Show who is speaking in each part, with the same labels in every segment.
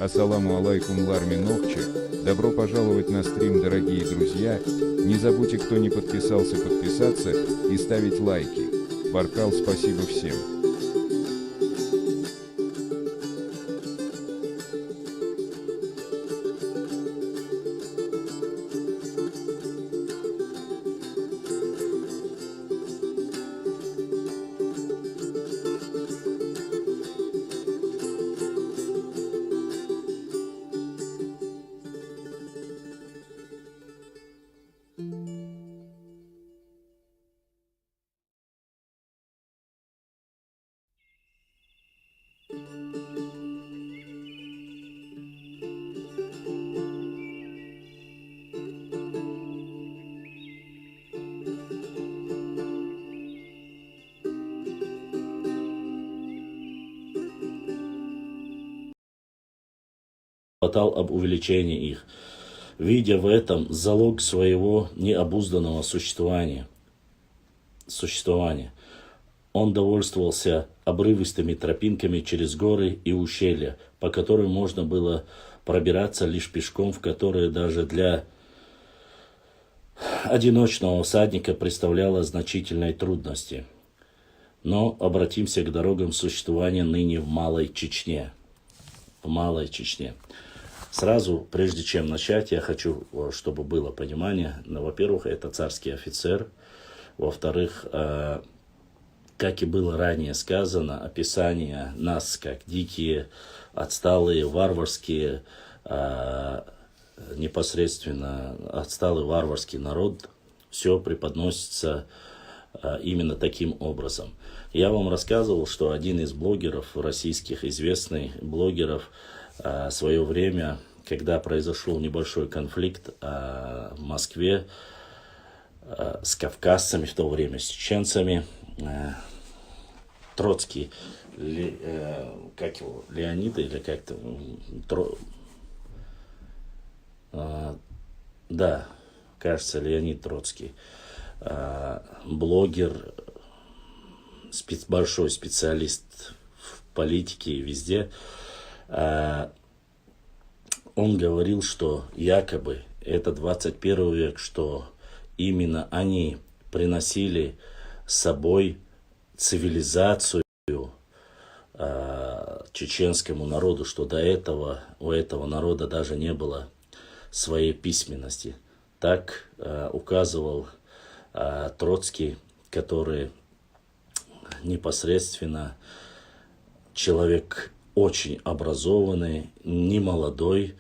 Speaker 1: Ассаламу алейкум ларми нохчи. Добро пожаловать на стрим, дорогие друзья. Не забудьте, кто не подписался, подписаться и ставить лайки. Баркал, спасибо всем.
Speaker 2: Об увеличении их, видя в этом залог своего необузданного существования. Он довольствовался обрывистыми тропинками через горы и ущелья, по которым можно было пробираться лишь пешком, в которые даже для одиночного всадника представляло значительной трудности. Но обратимся к дорогам существования ныне в Малой Чечне. Сразу, прежде чем начать, я хочу, чтобы было понимание. Во-первых, это царский офицер. Во-вторых, как и было ранее сказано, описание нас как дикие, отсталые, варварские, непосредственно отсталый варварский народ, все преподносится именно таким образом. Я вам рассказывал, что один из блогеров российских, известных блогеров, в свое время, когда произошел небольшой конфликт в Москве с кавказцами, в то время с чеченцами, Троцкий, Леонид или как-то, да, кажется, Леонид Троцкий, блогер, большой специалист в политике и везде, он говорил, что якобы это 21 век, что именно они приносили с собой цивилизацию чеченскому народу, что до этого у этого народа даже не было своей письменности. Так указывал Троцкий, который непосредственно человек очень образованный, немолодой,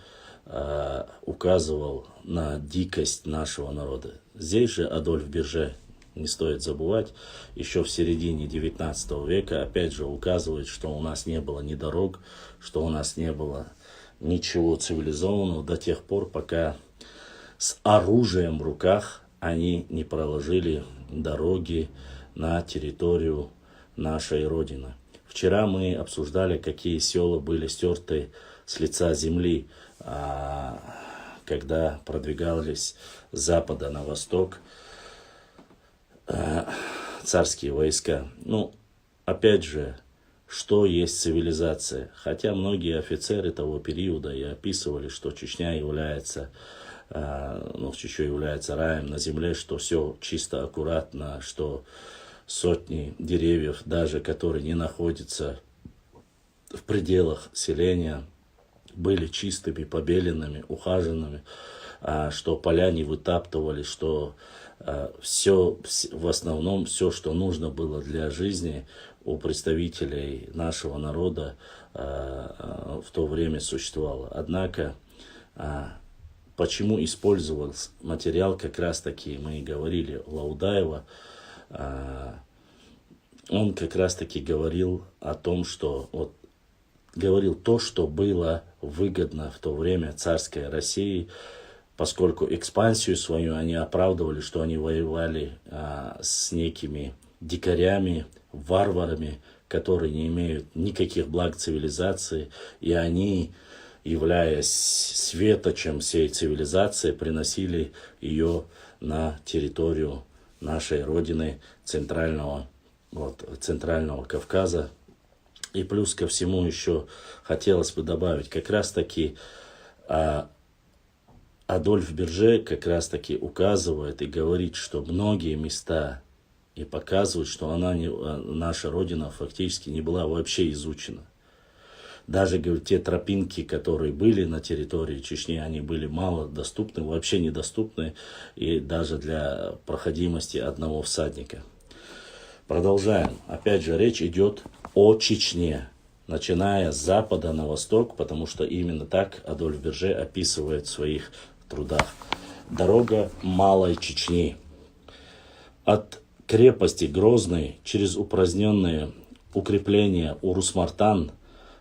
Speaker 2: указывал на дикость нашего народа. Здесь же Адольф Бирже, не стоит забывать, еще в середине 19 века опять же указывает, что у нас не было ни дорог, что у нас не было ничего цивилизованного до тех пор, пока с оружием в руках они не проложили дороги на территорию нашей Родины. Вчера мы обсуждали, какие села были стерты с лица земли, когда продвигались с запада на восток царские войска. Опять же, что есть цивилизация? Хотя многие офицеры того периода и описывали, что Чечня является, Чечня является раем на земле, что все чисто, аккуратно, что сотни деревьев, даже которые не находятся в пределах селения, были чистыми, побеленными, ухаженными, что поля не вытаптывали, что все, в основном все, что нужно было для жизни у представителей нашего народа в то время существовало. Однако, почему использовался материал, как раз таки мы и говорили, Лаудаева, он как раз таки говорил о том, что говорил то, что было выгодно в то время царской России, поскольку экспансию свою они оправдывали, что они воевали с некими дикарями, варварами, которые не имеют никаких благ цивилизации, и они, являясь светочем всей цивилизации, приносили ее на территорию нашей Родины, центрального Кавказа, И плюс ко всему еще хотелось бы добавить, как раз таки Адольф Берже как раз таки указывает и говорит, что многие места и показывают, что наша Родина фактически не была вообще изучена. Даже, говорит, те тропинки, которые были на территории Чечни, они были мало доступны, вообще недоступны, и даже для проходимости одного всадника. Продолжаем. Опять же, речь идет о Чечне, начиная с запада на восток, потому что именно так Адольф Берже описывает в своих трудах. Дорога Малой Чечни. От крепости Грозной через упраздненные укрепления Урус-Мартан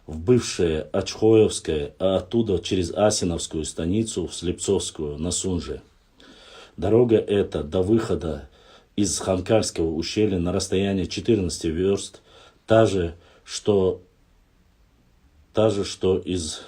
Speaker 2: в бывшее Ачхоевское, а оттуда через Асиновскую станицу в Слепцовскую на Сунже. Дорога эта до выхода из Ханкальского ущелья на расстояние 14 верст, та же, что из...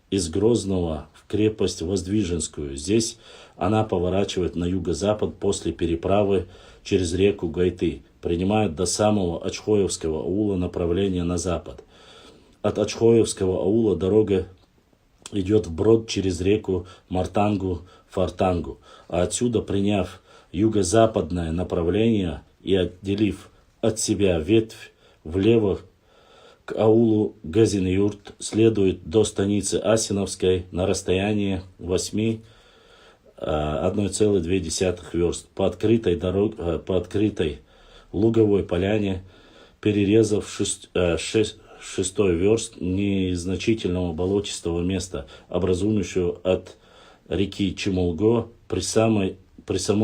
Speaker 2: из Грозного в крепость Воздвиженскую. Здесь она поворачивает на юго-запад после переправы через реку Гайты, принимает до самого Ачхоевского аула направление на запад. От Ачхоевского аула дорога идет вброд через реку Мартангу-Фартангу, а отсюда, приняв юго-западное направление и отделив от себя ветвь влево к аулу Газин-Юрт, следует до станицы Асиновской на расстоянии 1,2 верст по открытой луговой поляне, перерезав 6 верст незначительного болотистого места, образующего от реки Чемулго, при самой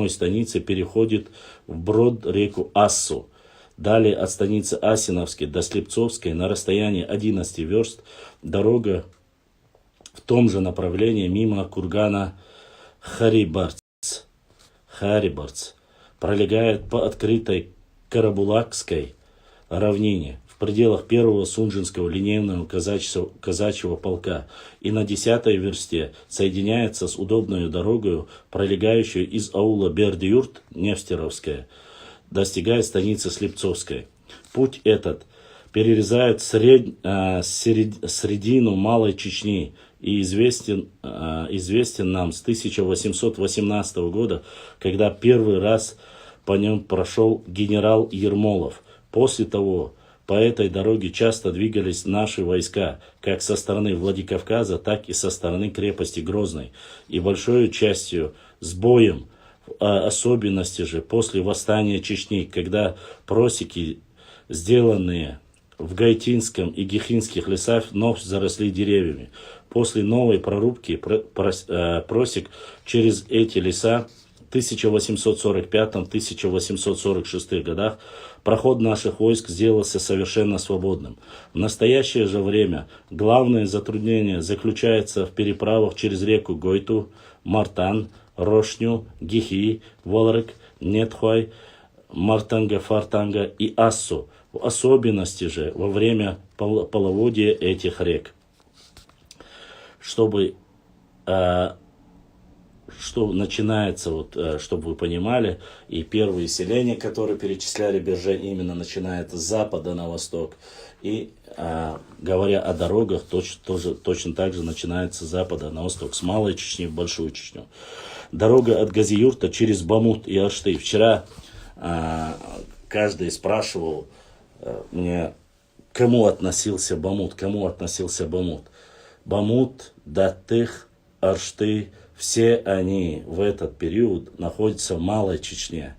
Speaker 2: станице переходит вброд реку Ассу. Далее от станицы Асиновской до Слепцовской на расстоянии 11 верст дорога в том же направлении мимо кургана Харибарц пролегает по открытой Карабулакской равнине в пределах первого Сунжинского линейного казачьего полка и на 10-й версте соединяется с удобной дорогой, пролегающей из аула Бердиюрт, Невстеровская, достигает станицы Слепцовской. Путь этот перерезает середину Малой Чечни и известен нам с 1818 года, когда первый раз по нем прошел генерал Ермолов. После того по этой дороге часто двигались наши войска, как со стороны Владикавказа, так и со стороны крепости Грозной, и большой частью с боем, особенности же после восстания Чечни, когда просеки, сделанные в Гайтинском и Гихинских лесах, вновь заросли деревьями. После новой прорубки просек через эти леса в 1845-1846 годах проход наших войск сделался совершенно свободным. В настоящее же время главное затруднение заключается в переправах через реку Гойту, Мартан, Рошню, Гихи, Волрек, Нетхуай, Мартанга-Фартанга и Ассу, в особенности же во время половодья этих рек. Что начинается, чтобы вы понимали, и первые селения, которые перечисляли Берже, именно начинает с запада на восток. И говоря о дорогах, точно так же начинается с запада на восток, с Малой Чечни в Большую Чечню. Дорога от Газиюрта через Бамут и Ашты. Вчера каждый спрашивал мне, кому относился Бамут. Бамут, Датых, Ашты, все они в этот период находятся в Малой Чечне.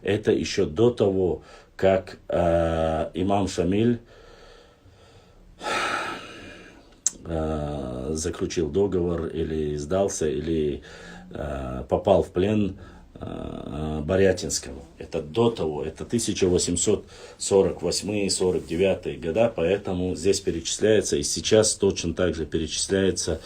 Speaker 2: Это еще до того, как имам Шамиль заключил договор или сдался, или попал в плен Борятинскому. Это до того, это 1848-49 года, поэтому здесь перечисляется, и сейчас точно так же перечисляется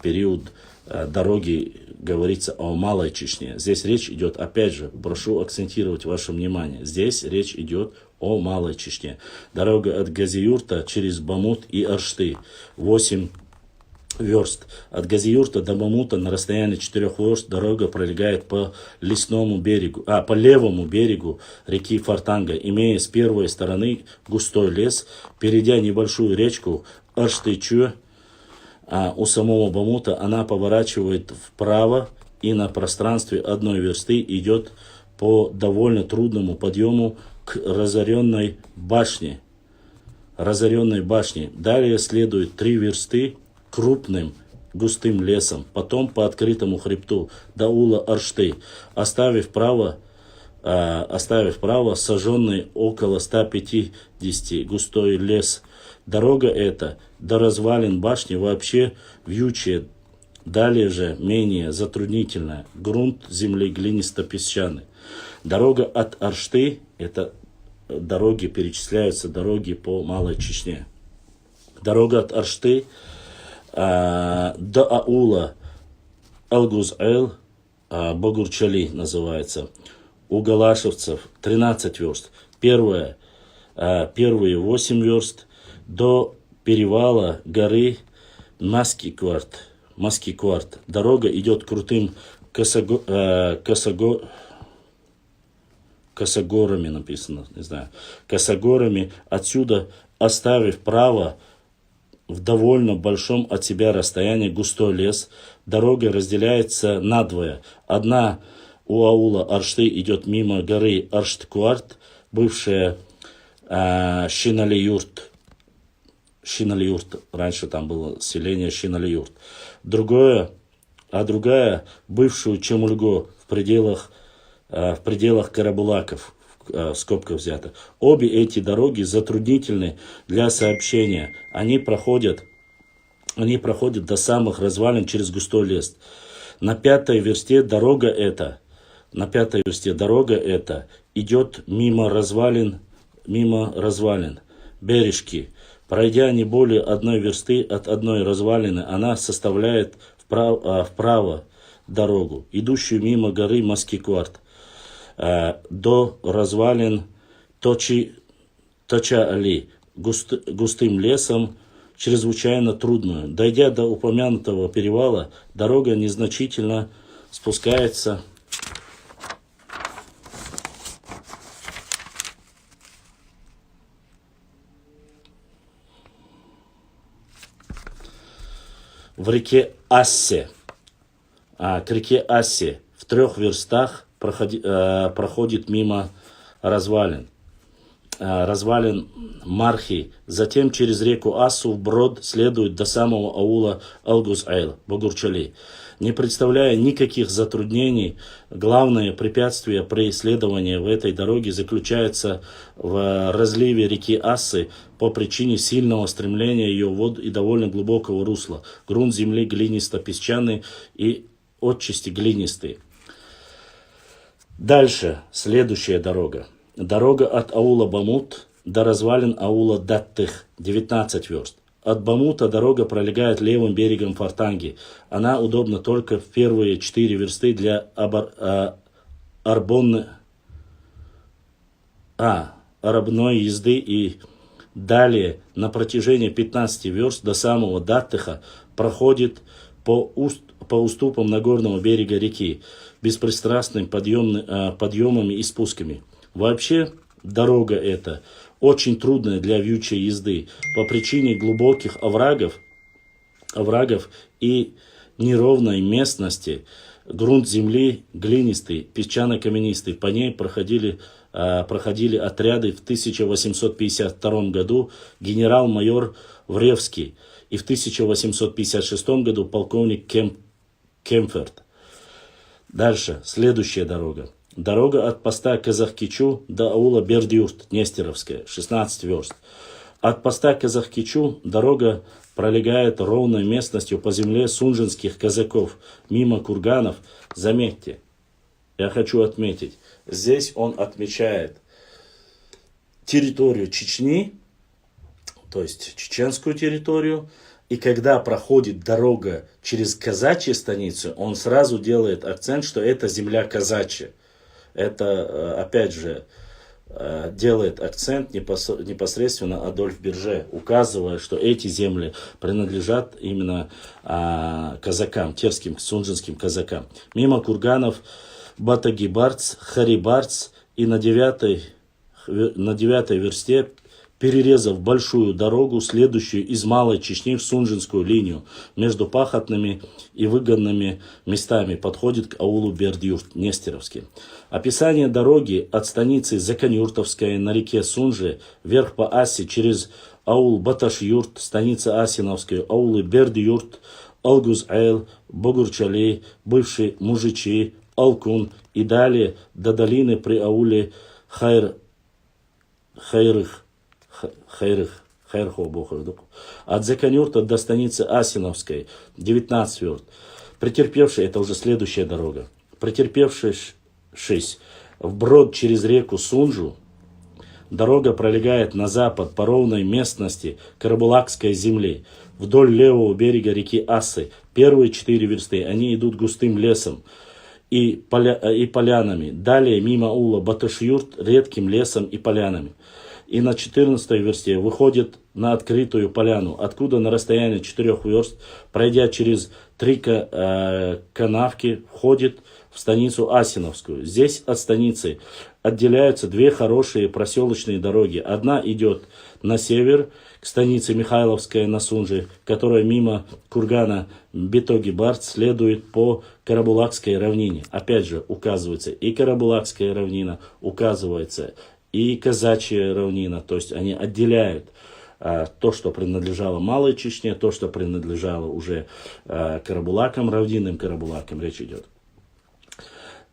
Speaker 2: период дороги, говорится о Малой Чечне. Здесь речь идет, опять же, прошу акцентировать ваше внимание, здесь речь идет о Малой Чечне. Дорога от Газиюрта через Бамут и Ашты 8 верст. От Газиюрта до Бамута на расстоянии 4 верст дорога пролегает по по левому берегу реки Фартанга, имея с первой стороны густой лес, перейдя небольшую речку Арштычу, у самого Бамута она поворачивает вправо и на пространстве 1 версты идет по довольно трудному подъему к разоренной башне. Далее следует 3 версты крупным густым лесом, потом по открытому хребту до аула Аршты, оставив вправо сожженный около 150 густой лес. Дорога эта до развалин башни вообще вьючая, далее же менее затруднительная. Грунт земли глинисто-песчаный. Дорога от Аршты, это дороги, перечисляются дороги по Малой Чечне. Дорога от Аршты до аула Алгуз-Эл, Богурчали называется, у галашевцев 13 верст. Первые 8 верст до перевала горы Маскикварт. Дорога идет крутым косогорами, написано, не знаю, косогорами, отсюда оставив право в довольно большом от себя расстоянии густой лес. Дорога разделяется надвое. Одна у аула Аршты идет мимо горы Аршткварт, бывшая Шинали-Юрт. Раньше там было селение Шинали-Юрт. Другая бывшую Чемульго в пределах Карабулаков, в скобках взято. Обе эти дороги затруднительны для сообщения. Они проходят до самых развалин через густой лес. На 5-й версте дорога эта идет мимо развалин бережки. Пройдя не более 1 версты от одной развалины, она составляет вправо дорогу, идущую мимо горы Маскикварт, до развалин Точа-Али, густым лесом, чрезвычайно трудную. Дойдя до упомянутого перевала, дорога незначительно спускается в реке Ассе. К реке Ассе в 3 верстах проходит мимо развалин Мархи. Затем через реку Ассу вброд следует до самого аула Алгуз-Айл, Богурчали. Не представляя никаких затруднений, главное препятствие преследования в этой дороге заключается в разливе реки Ассы по причине сильного стремления ее вод и довольно глубокого русла. Грунт земли глинисто-песчаный и отчасти глинистый. Дальше, следующая дорога. Дорога от аула Бамут до развалин аула Даттых, 19 верст. От Бамута дорога пролегает левым берегом Фартанги. Она удобна только в первые 4 версты для арабной езды, и далее на протяжении 15 верст до самого Даттыха проходит по уступам Нагорного берега реки, беспристрастными подъемами и спусками. Вообще, дорога эта очень трудная для вьючей езды по причине глубоких оврагов и неровной местности. Грунт земли глинистый, песчано-каменистый. По ней проходили отряды в 1852 году генерал-майор Вревский и в 1856 году полковник Кемферт. Дальше, следующая дорога. Дорога от поста Казахкичу до аула Бердюрт, Нестеровская, 16 верст. От поста Казахкичу дорога пролегает ровной местностью по земле сунжинских казаков, мимо курганов. Заметьте, я хочу отметить, здесь он отмечает территорию Чечни, то есть чеченскую территорию, и когда проходит дорога через казачьи станицы, он сразу делает акцент, что это земля казачья. Это, опять же, делает акцент непосредственно Адольф Бирже, указывая, что эти земли принадлежат именно казакам, терским, сунжинским казакам. Мимо курганов Батагибарц, Харибарц, и на девятой версте, перерезав большую дорогу, следующую из Малой Чечни в Сунжинскую линию, между пахотными и выгонными местами, подходит к аулу Бердюрт, Нестеровский. Описание дороги от станицы Заканюртовская на реке Сунжи вверх по Асе через аул Баташюрт, станица Асиновская, аулы Бердюрт, Алгуз-Айл, Богурчали, бывший Мужичи, Алкун и далее до долины при ауле Хайрхо, от Заканюрта до станицы Асиновской 19 верст. Претерпевший, это уже следующая дорога, претерпевшись вброд через реку Сунжу, дорога пролегает на запад по ровной местности Карабулакской земли, вдоль левого берега реки Асы. Первые 4 версты, они идут густым лесом и полянами. Далее мимо аула Баташюрт редким лесом и полянами. И на 14 версте выходит на открытую поляну, откуда на расстоянии 4 верст, пройдя через 3 канавки, входит в станицу Асиновскую. Здесь от станицы отделяются 2 хорошие проселочные дороги. Одна идет на север, к станице Михайловская на Сунже, которая мимо кургана Бетоги-Барт следует по Карабулакской равнине. Опять же указывается и Карабулакская равнина, указывается и Казачья равнина. То есть они отделяют то, что принадлежало Малой Чечне, то, что принадлежало уже Карабулакам, равнинным Карабулакам речь идет.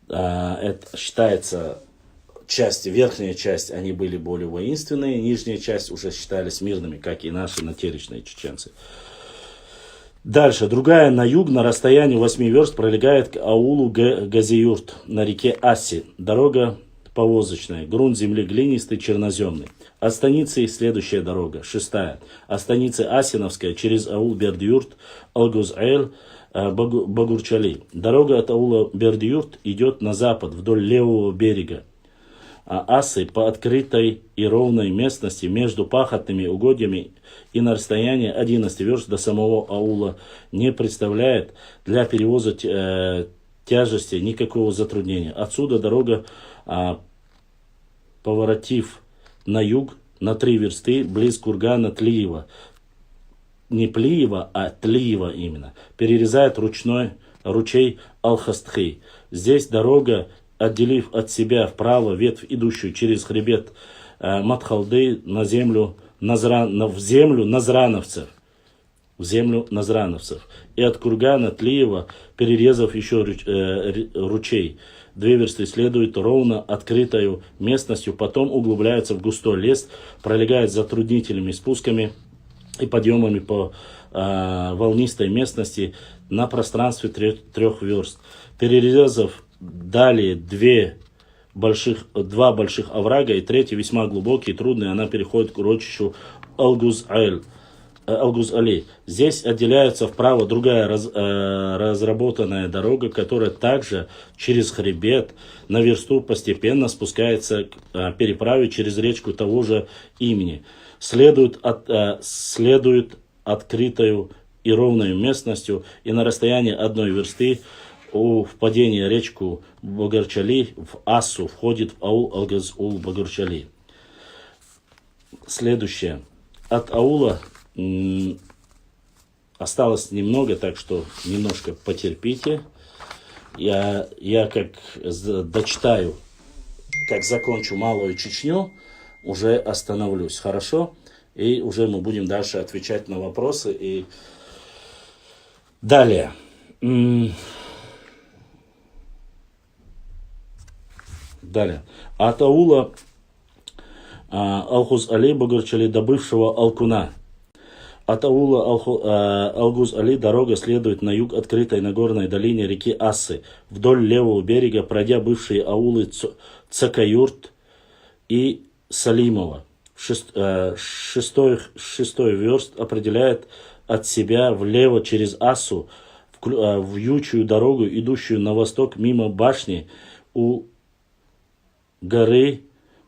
Speaker 2: Это считается... верхняя часть, они были более воинственные, нижняя часть уже считались мирными, как и наши натеричные чеченцы. Дальше, другая на юг, на расстоянии 8 верст, пролегает к аулу Газиюрт на реке Аси. Дорога повозочная, грунт земли глинистый, черноземный. От станицы следующая дорога, 6-я. От станицы Асиновская через аул Бердюрт, Алгуз-Айл, Багурчали. Дорога от аула Бердюрт идет на запад, вдоль левого берега Асы по открытой и ровной местности между пахотными угодьями и на расстоянии 11 верст до самого аула не представляет для перевоза тяжести никакого затруднения. Отсюда дорога, поворотив на юг на 3 версты, близ кургана Тлиева, не Плиева, а Тлиева именно, перерезает ручей Алхастхи. Здесь дорога, отделив от себя вправо ветвь, идущую через хребет Матхалды в землю назрановцев, и от кургана Тлиева, перерезав еще ручей, 2 версты следует ровно открытою местностью, потом углубляется в густой лес, пролегает затруднительными спусками и подъемами по волнистой местности на пространстве 3 верст. Перерезав далее 2 больших оврага и 3 весьма глубокий и трудный, она переходит к урочищу Алгуз-Али. Здесь отделяется вправо другая разработанная дорога, которая также через хребет на версту постепенно спускается к переправе через речку того же имени. Следует открытою и ровной местностью и на расстоянии 1 версты у впадения в речку Багурчали в Асу входит в аул Алгаз-Ул Багурчали. Следующее. От аула осталось немного, так что немножко потерпите. Я как дочитаю, как закончу Малую Чечню, уже остановлюсь, хорошо? И уже мы будем дальше отвечать на вопросы. И далее. Далее. От аула Алхуз-Али Багурчали до бывшего Алкуна. От аула Алгуз-Али дорога следует на юг открытой Нагорной долине реки Асы, вдоль левого берега, пройдя бывшие аулы Цакаюрт и Салимова. 6-й верст определяет от себя влево через Асу в вьючую дорогу, идущую на восток мимо башни у горы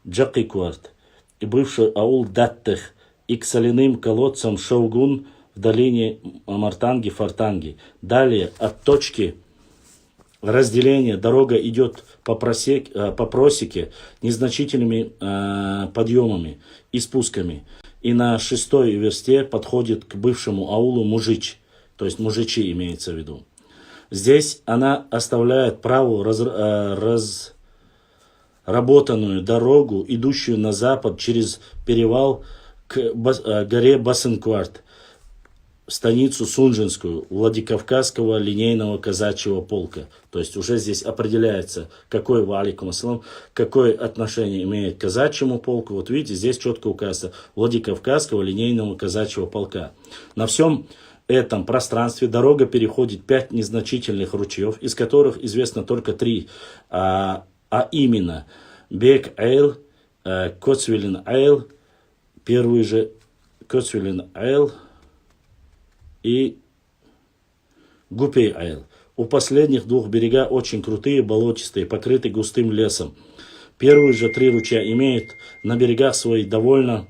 Speaker 2: Джакикуарт и бывший аул Даттех и к соляным колодцам Шаугун в долине Мартанги-Фартанги. Далее от точки разделения дорога идет по просеке незначительными подъемами и спусками. И на 6-й версте подходит к бывшему аулу Мужич, то есть Мужичи имеется в виду. Здесь она оставляет правую разработанную дорогу, идущую на запад через перевал к горе Басенкварт, станицу Сунжинскую, Владикавказского линейного казачьего полка. То есть уже здесь определяется, какое какое отношение имеет к казачьему полку. Вот видите, здесь четко указано Владикавказского линейного казачьего полка. На всем этом пространстве дорога переходит 5 незначительных ручьев, из которых известно только 3, а именно Бек-Айл, Коцвилин-Айл, первый же Коцвилин-Айл и Гупей-Айл. У последних 2 берега очень крутые, болотистые, покрыты густым лесом. Первые же 3 ручья имеют на берегах свои довольно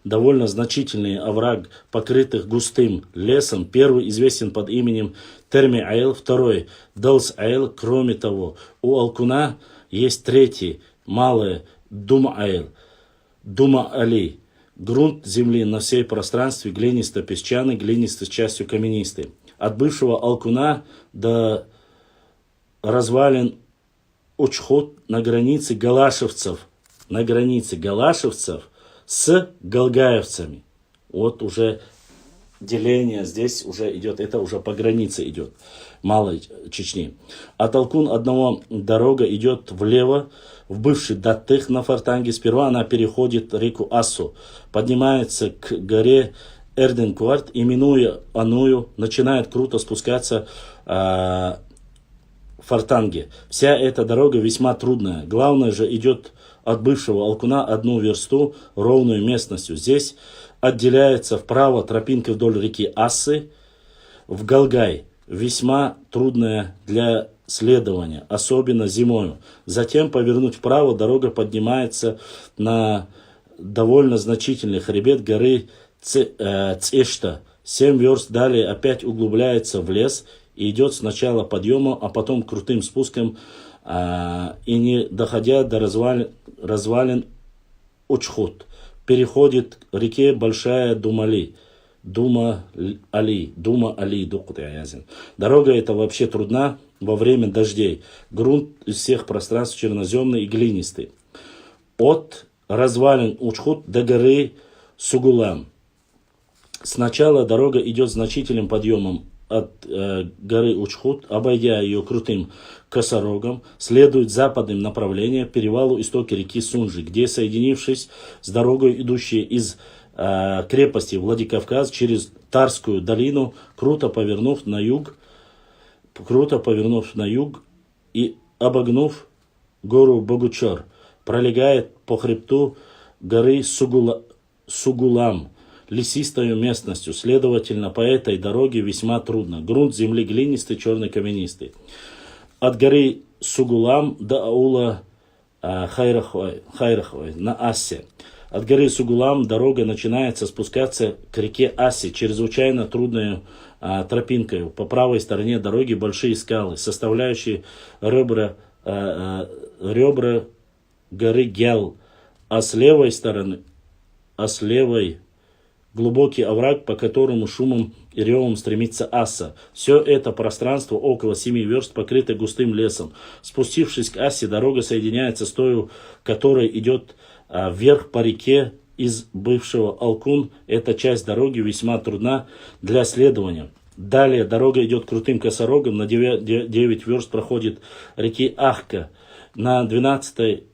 Speaker 2: значительные овраг, покрытых густым лесом. Первый известен под именем Терми-Айл, второй Далс-Айл. Кроме того, у Алкуна есть 3-й, малое Дума-Айл, Дума-Али. Грунт земли на всей пространстве глинисто-песчаный, глинистый с частью каменистый. От бывшего Алкуна до развалин Учхот на границе галашевцев с галгаевцами. Вот уже деление здесь уже идет, это уже по границе идет, Малой Чечни. От Алкун одного дорога идет влево, в бывший Даттех на Фартанге. Сперва она переходит реку Ассу, поднимается к горе Эрденкварт и, минуя Аную, начинает круто спускаться в Фартанге. Вся эта дорога весьма трудная. Главное же идет от бывшего Алкуна 1 версту ровную местностью. Здесь отделяется вправо тропинка вдоль реки Ассы в Галгай, весьма трудная для следования, особенно зимою. Затем повернуть вправо, дорога поднимается на довольно значительный хребет горы Цешта. 7 верст далее опять углубляется в лес и идет сначала подъемом, а потом крутым спуском, и не доходя до развалин Учхот, переходит к реке Большая Дума-Али. Дорога эта вообще трудна во время дождей. Грунт из всех пространств черноземный и глинистый. От развалин Учхот до горы Сугулам. Сначала дорога идет значительным подъемом от горы Учхот, обойдя ее крутым косорогом, следует западным направлением к перевалу истоки реки Сунжи, где, соединившись с дорогой, идущей из крепости Владикавказ через Тарскую долину, круто повернув на юг и обогнув гору Богучор, пролегает по хребту горы Сугулам, лесистой местностью. Следовательно, по этой дороге весьма трудно. Грунт земли глинистый, черный каменистый. От горы Сугулам до аула Хайрахвай на Ассе. От горы Сугулам дорога начинается спускаться к реке Ассе чрезвычайно трудной тропинкой. По правой стороне дороги большие скалы, составляющие ребра горы Гел, а с левой глубокий овраг, по которому шумом и ревом стремится Асса. Все это пространство около 7 верст покрыто густым лесом. Спустившись к Ассе, дорога соединяется с той, которая идет вверх по реке из бывшего Алкун. Эта часть дороги весьма трудна для следования. Далее дорога идет крутым косорогом, на 9 верст проходит реки Ахка. На 12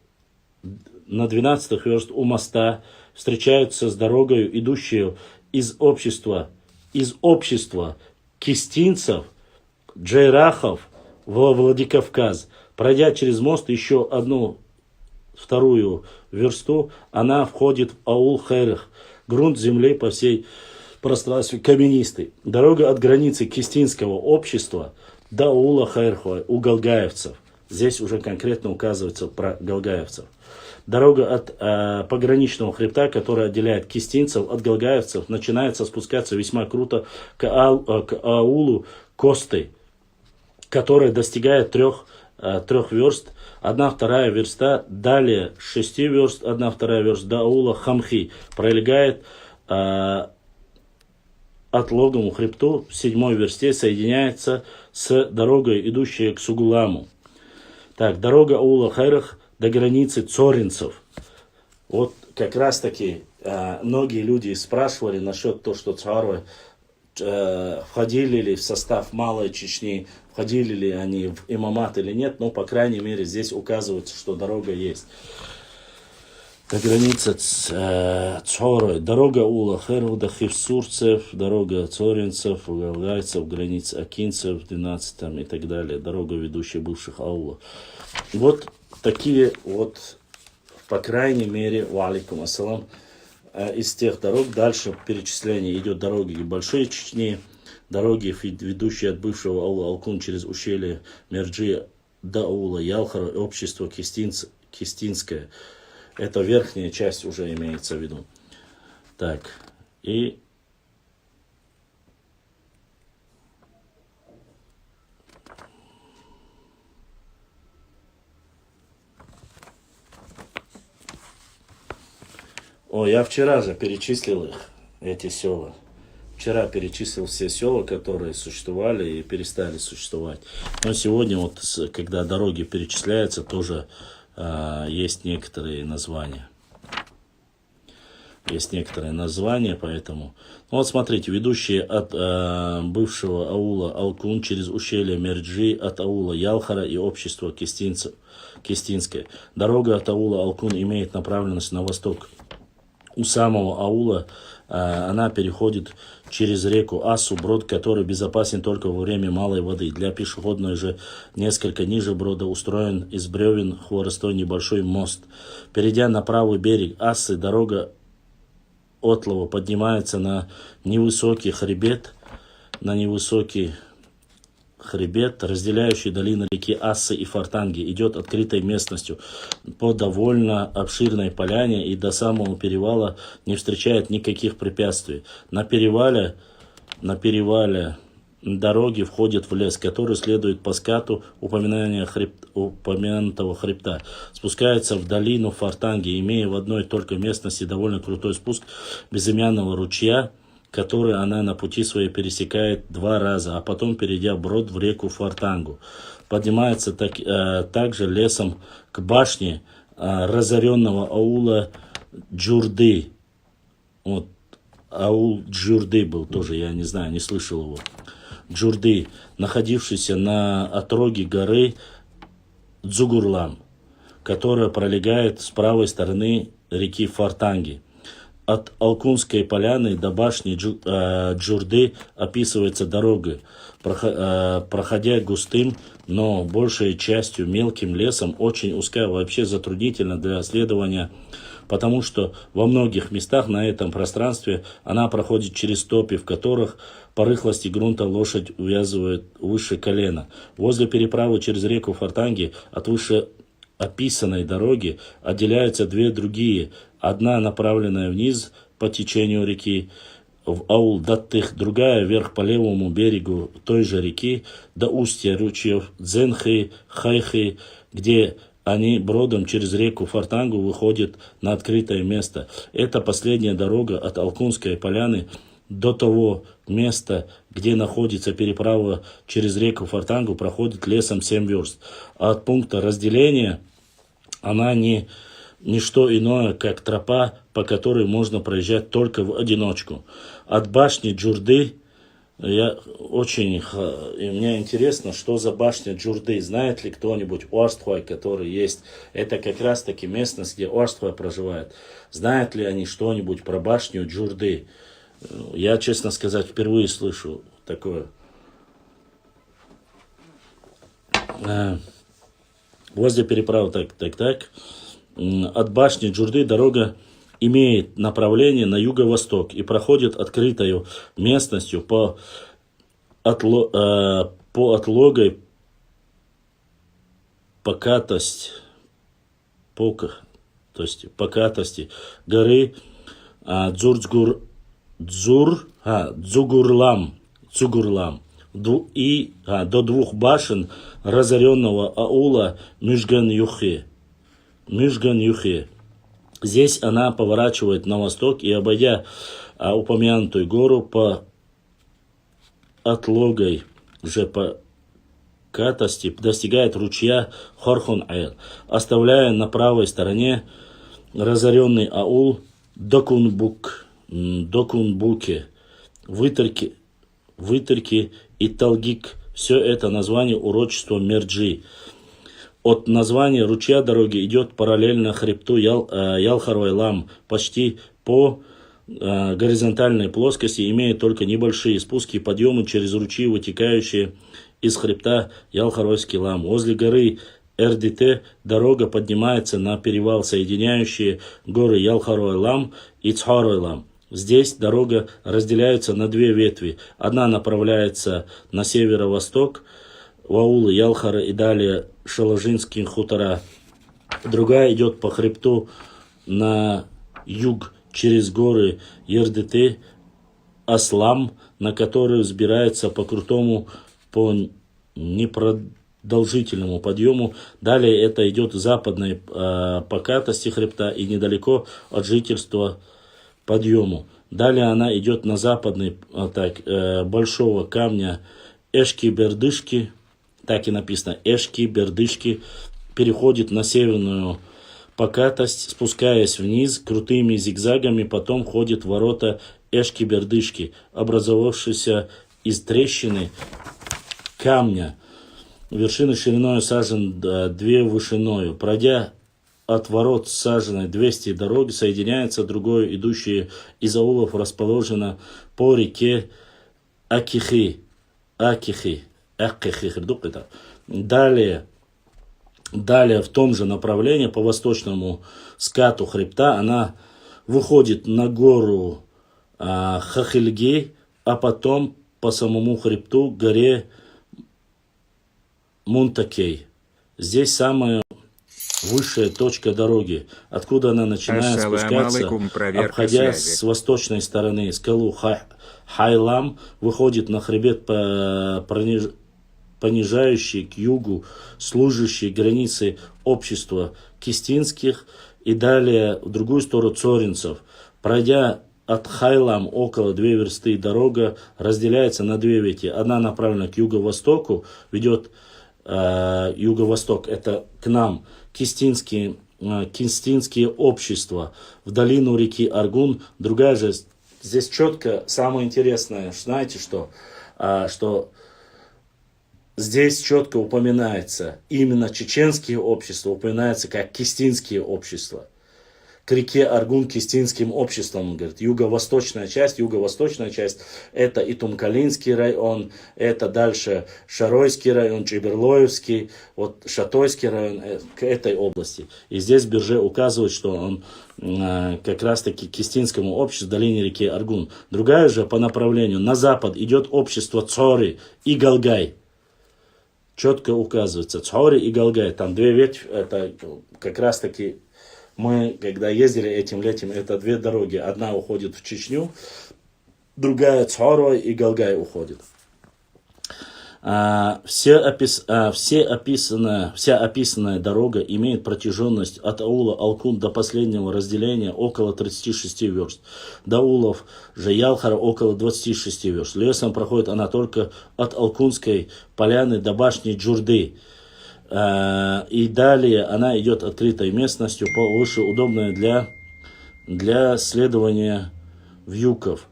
Speaker 2: верст у моста встречаются с дорогой, идущей из общества кистинцев, джейрахов во Владикавказ. Пройдя через мост еще 1/2 версту, она входит в аул Хайрах. Грунт земли по всей пространстве каменистый. Дорога от границы кистинского общества до аула Хайрхуа у галгаевцев. Здесь уже конкретно указывается про галгаевцев. Дорога от пограничного хребта, которая отделяет кистинцев от галгаевцев, начинается спускаться весьма круто к аулу Косты, которая достигает 3 верст, 1/2 верста, далее 6 верст, 1/2 верст до аула Хамхи, пролегает от логовому хребту в 7 версте, соединяется с дорогой, идущей к Сугуламу. Так, дорога аула Хайрах до границы цоринцев. Вот как раз таки многие люди спрашивали насчет того, что цары входили ли в состав Малой Чечни, входили ли они в имамат или нет, но, по крайней мере, здесь указывается, что дорога есть. До границы Цоры, дорога Ула Хэру до Хивсурцев, дорога Цоринцев, Галгайцев, границ Акинцев в 12 и так далее, дорога, ведущая бывших аулов. Вот такие вот, по крайней мере, валикум ассалам, из тех дорог. Дальше перечисление идет дороги к Большой Чечне, дороги, ведущие от бывшего аула Алкун через ущелье Мерджи до аула Ялхара, общество Кистинское. Это верхняя часть уже имеется в виду. Так, и я вчера же перечислил их, эти села. Вчера перечислил все села, которые существовали и перестали существовать. Но сегодня, вот, когда дороги перечисляются, тоже есть некоторые названия. Есть некоторые названия, поэтому... Ну, вот смотрите, ведущие от бывшего аула Алкун через ущелье Мерджи, от аула Ялхара и общество Кистинское. Дорога от аула Алкун имеет направленность на восток. У самого аула она переходит через реку Асу, брод который безопасен только во время малой воды. Для пешеходной же несколько ниже брода устроен из бревен хворостой небольшой мост. Перейдя на правый берег Асы, дорога Отлова поднимается на невысокий хребет, разделяющий долину реки Ассы и Фартанги, идет открытой местностью по довольно обширной поляне и до самого перевала не встречает никаких препятствий. На перевале дороги входят в лес, который следует по скату упомянутого хребта. Спускается в долину Фартанги, имея в одной только местности довольно крутой спуск безымянного ручья, который она на пути своей пересекает 2 раза, а потом, перейдя брод в реку Фартангу, поднимается также лесом к башне разоренного аула Джурды. Вот, аул Джурды был тоже, я не знаю, не слышал его. Джурды, находившийся на отроге горы Дзугурлам, которая пролегает с правой стороны реки Фартанги. От Алкунской поляны до башни Джурды описывается дорога, проходя густым, но большей частью мелким лесом, очень узкая, вообще затруднительно для следования, потому что во многих местах на этом пространстве она проходит через топи, в которых по рыхлости грунта лошадь увязывает выше колена. Возле переправы через реку Фартанги от вышеописанной дороги отделяются 2 другие. Одна направленная вниз по течению реки в аул Даттых, другая вверх по левому берегу той же реки до устья ручьев Дзенхи, Хайхи, где они бродом через реку Фартангу выходят на открытое место. Это последняя дорога от Алкунской поляны до того места, где находится переправа через реку Фартангу, проходит лесом 7 верст. А от пункта разделения она не что иное, как тропа, по которой можно проезжать только в одиночку. От башни Джурды, мне интересно, что за башня Джурды. Знает ли кто-нибудь Орстхой, который есть? Это как раз таки местность, где Орстхой проживает. Знают ли они что-нибудь про башню Джурды? Я, честно сказать, впервые слышу такое. Возле переправы так. От башни Джурды дорога имеет направление на юго-восток и проходит открытой местностью по отлогой покатость, то есть покатости горы Дзугурлам, и до двух башен разоренного аула Мижган-Юхе. Здесь она поворачивает на восток и, обойдя упомянутую гору по отлогой же покатости, достигает ручья Хорхон-Эр, оставляя на правой стороне разоренный аул Докунбуке, Вытырки и Талгик. Все это название урочества Мерджи. От названия ручья дороги идет параллельно хребту Ялхарвайлам, почти по горизонтальной плоскости, имея только небольшие спуски и подъемы через ручьи, вытекающие из хребта Ялхарвайский лам. Возле горы РДТ дорога поднимается на перевал, соединяющий горы Ялхарвайлам и Цхарвайлам. Здесь дорога разделяется на две ветви. Одна направляется на северо-восток, в аулы Ялхара и далее Шаложинские хутора. Другая идет по хребту на юг через горы Ердыты, Аслам, на которую взбирается по крутому, по непродолжительному подъему. Далее это идет западной покатости хребта и недалеко от жительства подъему. Далее она идет на западный большого камня Эшки-Бердышки, так и написано Эшки-Бердышки, переходит на северную покатость, спускаясь вниз крутыми зигзагами, потом ходит в ворота Эшки-Бердышки, образовавшиеся из трещины камня, вершины шириной сажен 2 вышиною. Пройдя от ворот саженной 200 дороги, соединяется другой, идущий из аулов, расположена по реке Акихи. Далее в том же направлении, по восточному скату хребта, она выходит на гору Хахильги, а потом по самому хребту к горе Мунтакей. Здесь самая высшая точка дороги, откуда она начинает спускаться, обходя с восточной стороны скалу Хайлам, выходит на хребет, понижающий к югу, служащий границы общества Кистинских, и далее в другую сторону Цоринцев. Пройдя от Хайлам около 2 версты, дорога разделяется на 2 ветви. Одна направлена к юго-востоку, ведет юго-восток, это к нам, Кистинские общества в долину реки Аргун. Другая же, здесь четко, самое интересное, знаете что? Что здесь четко упоминается именно чеченские общества, упоминается как кистинские общества. К реке Аргун кистинским обществом, он говорит, юго-восточная часть это и Тумкалинский район, это дальше Шаройский район, Чеберлоевский, вот Шатойский район, к этой области. И здесь Берже указывает, что он как раз таки к кистинскому обществу в долине реки Аргун. Другая же по направлению на запад идет общество Цори и Галгай. Четко указывается Цори и Галгай, там 2 ветви, это как раз таки. Мы, когда ездили этим летом, это 2 дороги. Одна уходит в Чечню, другая Цхорой и Галгай уходит. Вся описанная дорога имеет протяженность от аула Алкун до последнего разделения около 36 верст. До аулов же Ялхара около 26 верст. Лесом проходит она только от Алкунской поляны до башни Джурды. И далее она идет открытой местностью, повыше удобной для следования вьюков.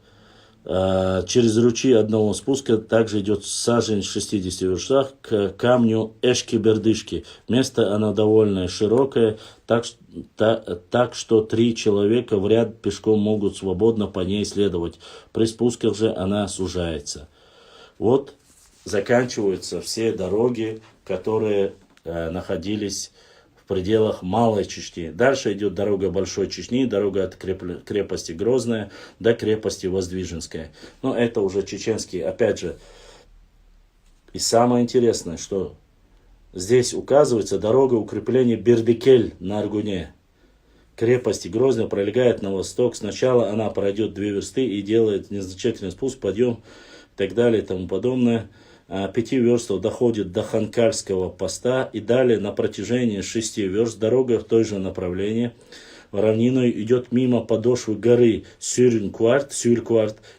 Speaker 2: Через ручьи одного спуска также идет сажень в 60 верстах к камню Эшки-Бердышки. Место оно довольно широкое, так что 3 человека в ряд пешком могут свободно по ней следовать. При спусках же она сужается. Вот заканчиваются все дороги, которые находились в пределах Малой Чечни. Дальше идет дорога Большой Чечни, дорога от крепости Грозная до крепости Воздвиженская. Но это уже чеченские. Опять же, и самое интересное, что здесь указывается дорога укрепления Бердикель на Аргуне. Крепости Грозная пролегает на восток. Сначала она пройдет 2 версты и делает незначительный спуск, подъем и так далее и тому подобное. 5 верстов доходит до Ханкальского поста и далее на протяжении 6 верст дорога в той же направлении равниной идет мимо подошвы горы Сюркварт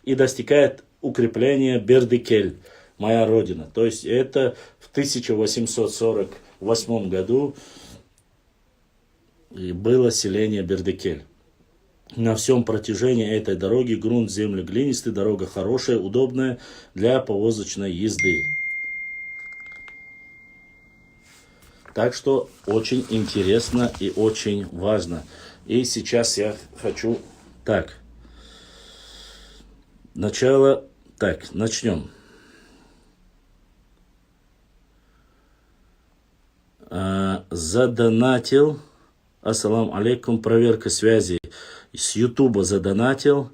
Speaker 2: и достигает укрепления Бердикель, моя родина. То есть это в 1848 году было селение Бердикель. На всем протяжении этой дороги грунт, земли глинистый, дорога хорошая, удобная для повозочной езды. Так что очень интересно и очень важно. И сейчас я хочу... начнем. Задонатил. Ассаламу алейкум. Проверка связи. С Ютуба задонатил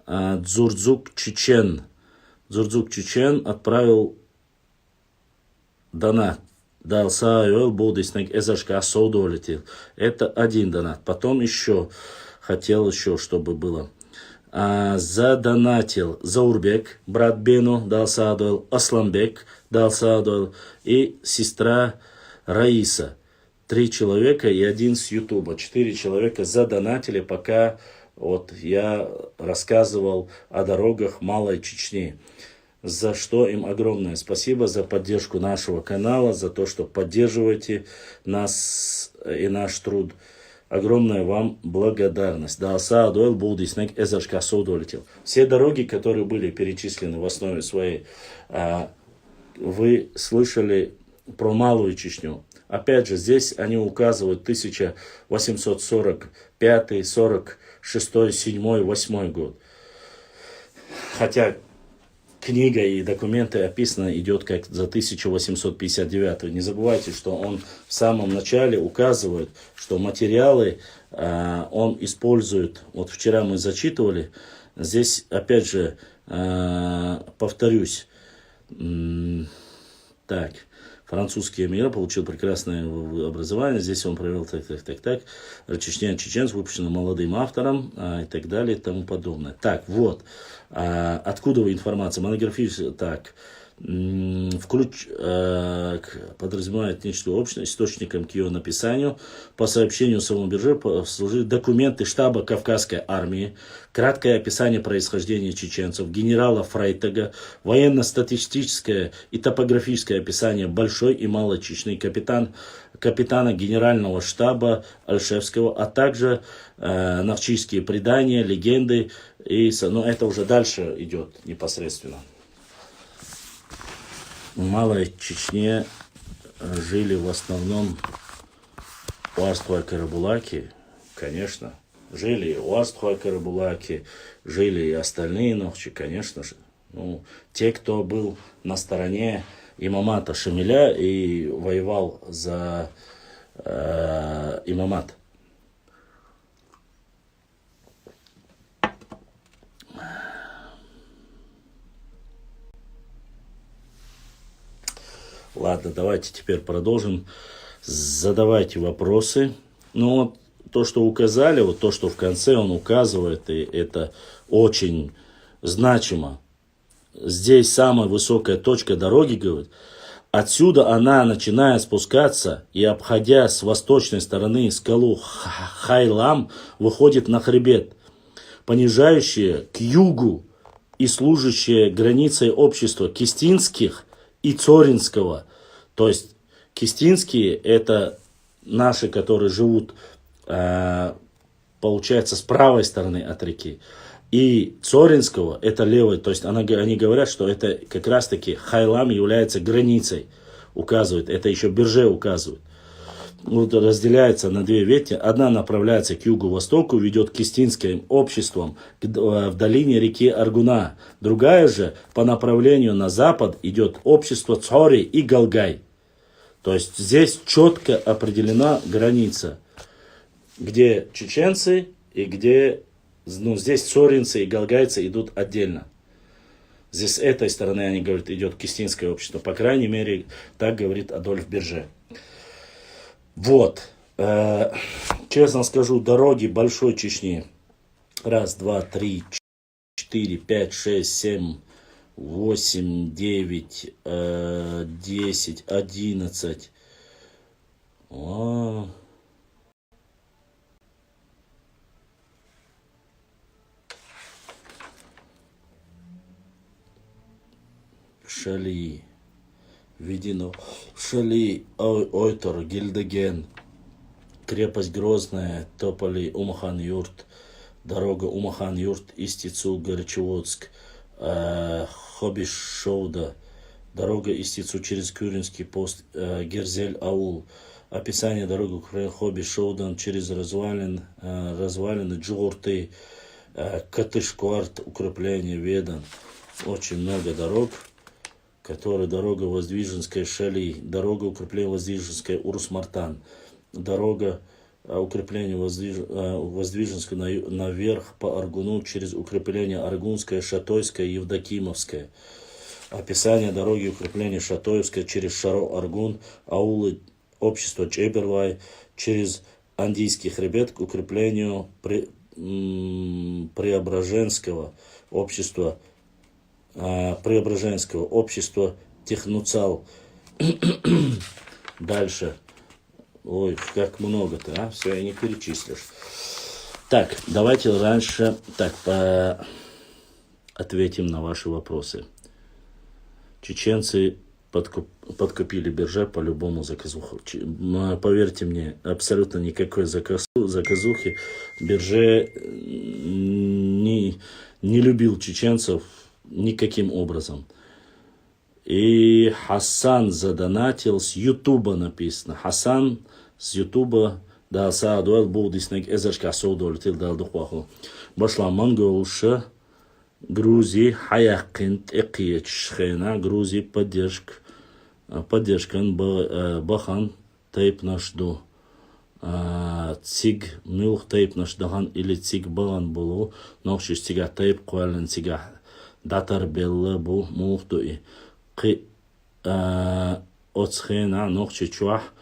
Speaker 2: Дзурдзук Чечен. Дзурдзук Чечен отправил донат. Дал Сайл Будиснег Эзашка Соудолетил. Это один донат. Потом хотел чтобы было. Задонатил Заурбек, брат Бену, дал Саадойл, Асламбек, дал Саадойл и сестра Раиса. 3 человека и 1 с Ютуба. 4 человека задонатили, пока я рассказывал о дорогах Малой Чечни. За что им огромное спасибо, за поддержку нашего канала, за то, что поддерживаете нас и наш труд. Огромная вам благодарность. Все дороги, которые были перечислены в основе своей, вы слышали про Малую Чечню. Опять же, здесь они указывают 1845, 46, 7, 8 год. Хотя книга и документы описаны идет как за 1859. Не забывайте, что он в самом начале указывает, что материалы он использует. Вот вчера мы зачитывали. Здесь опять же повторюсь. Французский эмир получил прекрасное образование. Здесь он провел Чечня чеченцев, выпущено молодым автором и так далее и тому подобное. Откуда информация? Монографическая, подразумевает этническую общность, источником к ее написанию. По сообщению самого биржи служили документы штаба Кавказской армии, краткое описание происхождения чеченцев, генерала Фрейтага, военно-статистическое и топографическое описание Большой и Малой Чечни, капитана генерального штаба Альшевского, а также навчийские предания, легенды. Но это уже дальше идет непосредственно. В Малой Чечне жили в основном Уарстхуа Карабулаки, конечно. Жили и Уарстхуа Карабулаки, жили и остальные нохчи, конечно же. Те, кто был на стороне имамата Шамиля и воевал за имамат. Ладно, давайте теперь продолжим. Задавайте вопросы. То, что указали, то, что в конце он указывает, и это очень значимо. Здесь самая высокая точка дороги, говорит. Отсюда она, начиная спускаться и обходя с восточной стороны скалу Хайлам, выходит на хребет, понижающая к югу и служащая границей общества Кистинских и Цоринского. То есть Кистинские это наши, которые живут, получается, с правой стороны от реки. И Цоринского это левой. То есть они говорят, что это как раз таки Хайлам является границей. Указывает. Это еще бирже указывает. Разделяется на 2 ветви. Одна направляется к югу-востоку, ведет к Кистинским обществам в долине реки Аргуна. Другая же по направлению на запад идет общество Цори и Галгай. То есть здесь четко определена граница, где чеченцы и где здесь цоринцы и галгайцы идут отдельно. Здесь с этой стороны, они говорят, идет кистинское общество. По крайней мере, так говорит Адольф Берже. Вот. Честно скажу, дороги большой Чечни. Раз, два, три, 4, 5, 6, 7, 8, 9, 10, 11. Шали. Введено. Шали, Ойтор, Гильдеген. Крепость Грозная, Тополи, Умахан-Юрт. Дорога Умахан-Юрт, Истицу, Горячеводск. Хобиш-Шоуда. Дорога Истицу через Кюринский пост, Герзель-Аул. Описание дороги Хобиш-Шоудан через развалины Джурты, Катышкварт, укрепление Ведан. Очень много дорог, которые дорога Воздвиженская Шали, дорога укрепления Воздвиженская Урус-Мартан, дорога укрепления Воздвиженская наверх по Аргуну через укрепление Аргунское, Шатойское, Евдокимовское. Описание дороги укрепления Шатоевское через Шаро-Аргун, аулы общества Чебервай, через Андийский хребет к укреплению Преображенского общества Технуцал. Дальше. Ой, как много-то, а? Все, и не перечислишь. Так, давайте раньше ответим на ваши вопросы. Чеченцы подкупили Берже по любому заказуху. Поверьте мне, абсолютно никакой заказухи. Берже не любил чеченцев никаким образом. И Хасан задонатил, с Ютуба написано. Хасан с Ютуба да саадуэл булдиснек эзершка соудолтил дал духваху. Башламан гоуша Грузии хаякинт экиеч шхена Грузии поддержкан бахан тейп нашду. Циг милх тейп нашдахан или циг балан булу. Нохшиш цига тейп куален цига датар белла бу мухтуи. Оцхена нохчи чуах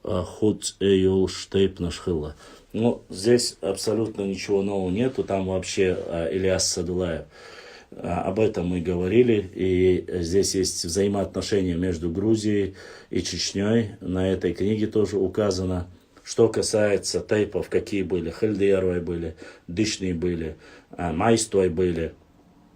Speaker 2: худ эйол штейп нашхила. Ну, здесь абсолютно ничего нового нету. Там вообще Ильяс Садулаев. Об этом мы говорили. И здесь есть взаимоотношения между Грузией и Чечней. На этой книге тоже указано. Что касается тейпов, какие были. Хельдиярвай были, Дышни были, Майстой были,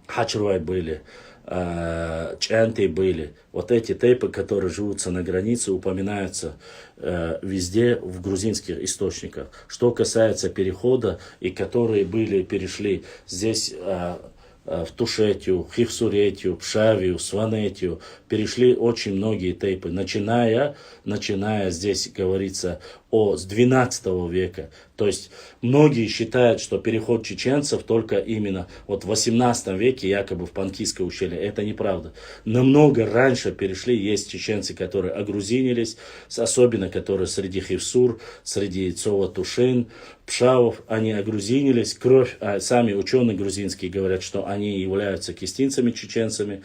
Speaker 2: Хачрвай были, Чанты были. Вот эти тейпы, которые живутся на границе, упоминаются везде в грузинских источниках. Что касается перехода, и которые перешли здесь в Тушетию, Хивсуретию, Пшавию, Сванетию, перешли очень многие тейпы, начиная здесь говорится с 12 века. То есть многие считают, что переход чеченцев только именно в 18 веке, якобы в Панкийское ущелье. Это неправда. Намного раньше перешли, есть чеченцы, которые огрузинились, особенно которые среди Хивсур, среди Цова-Тушин, Пшавов, они огрузинились. Сами ученые грузинские говорят, что они являются кистинцами, чеченцами.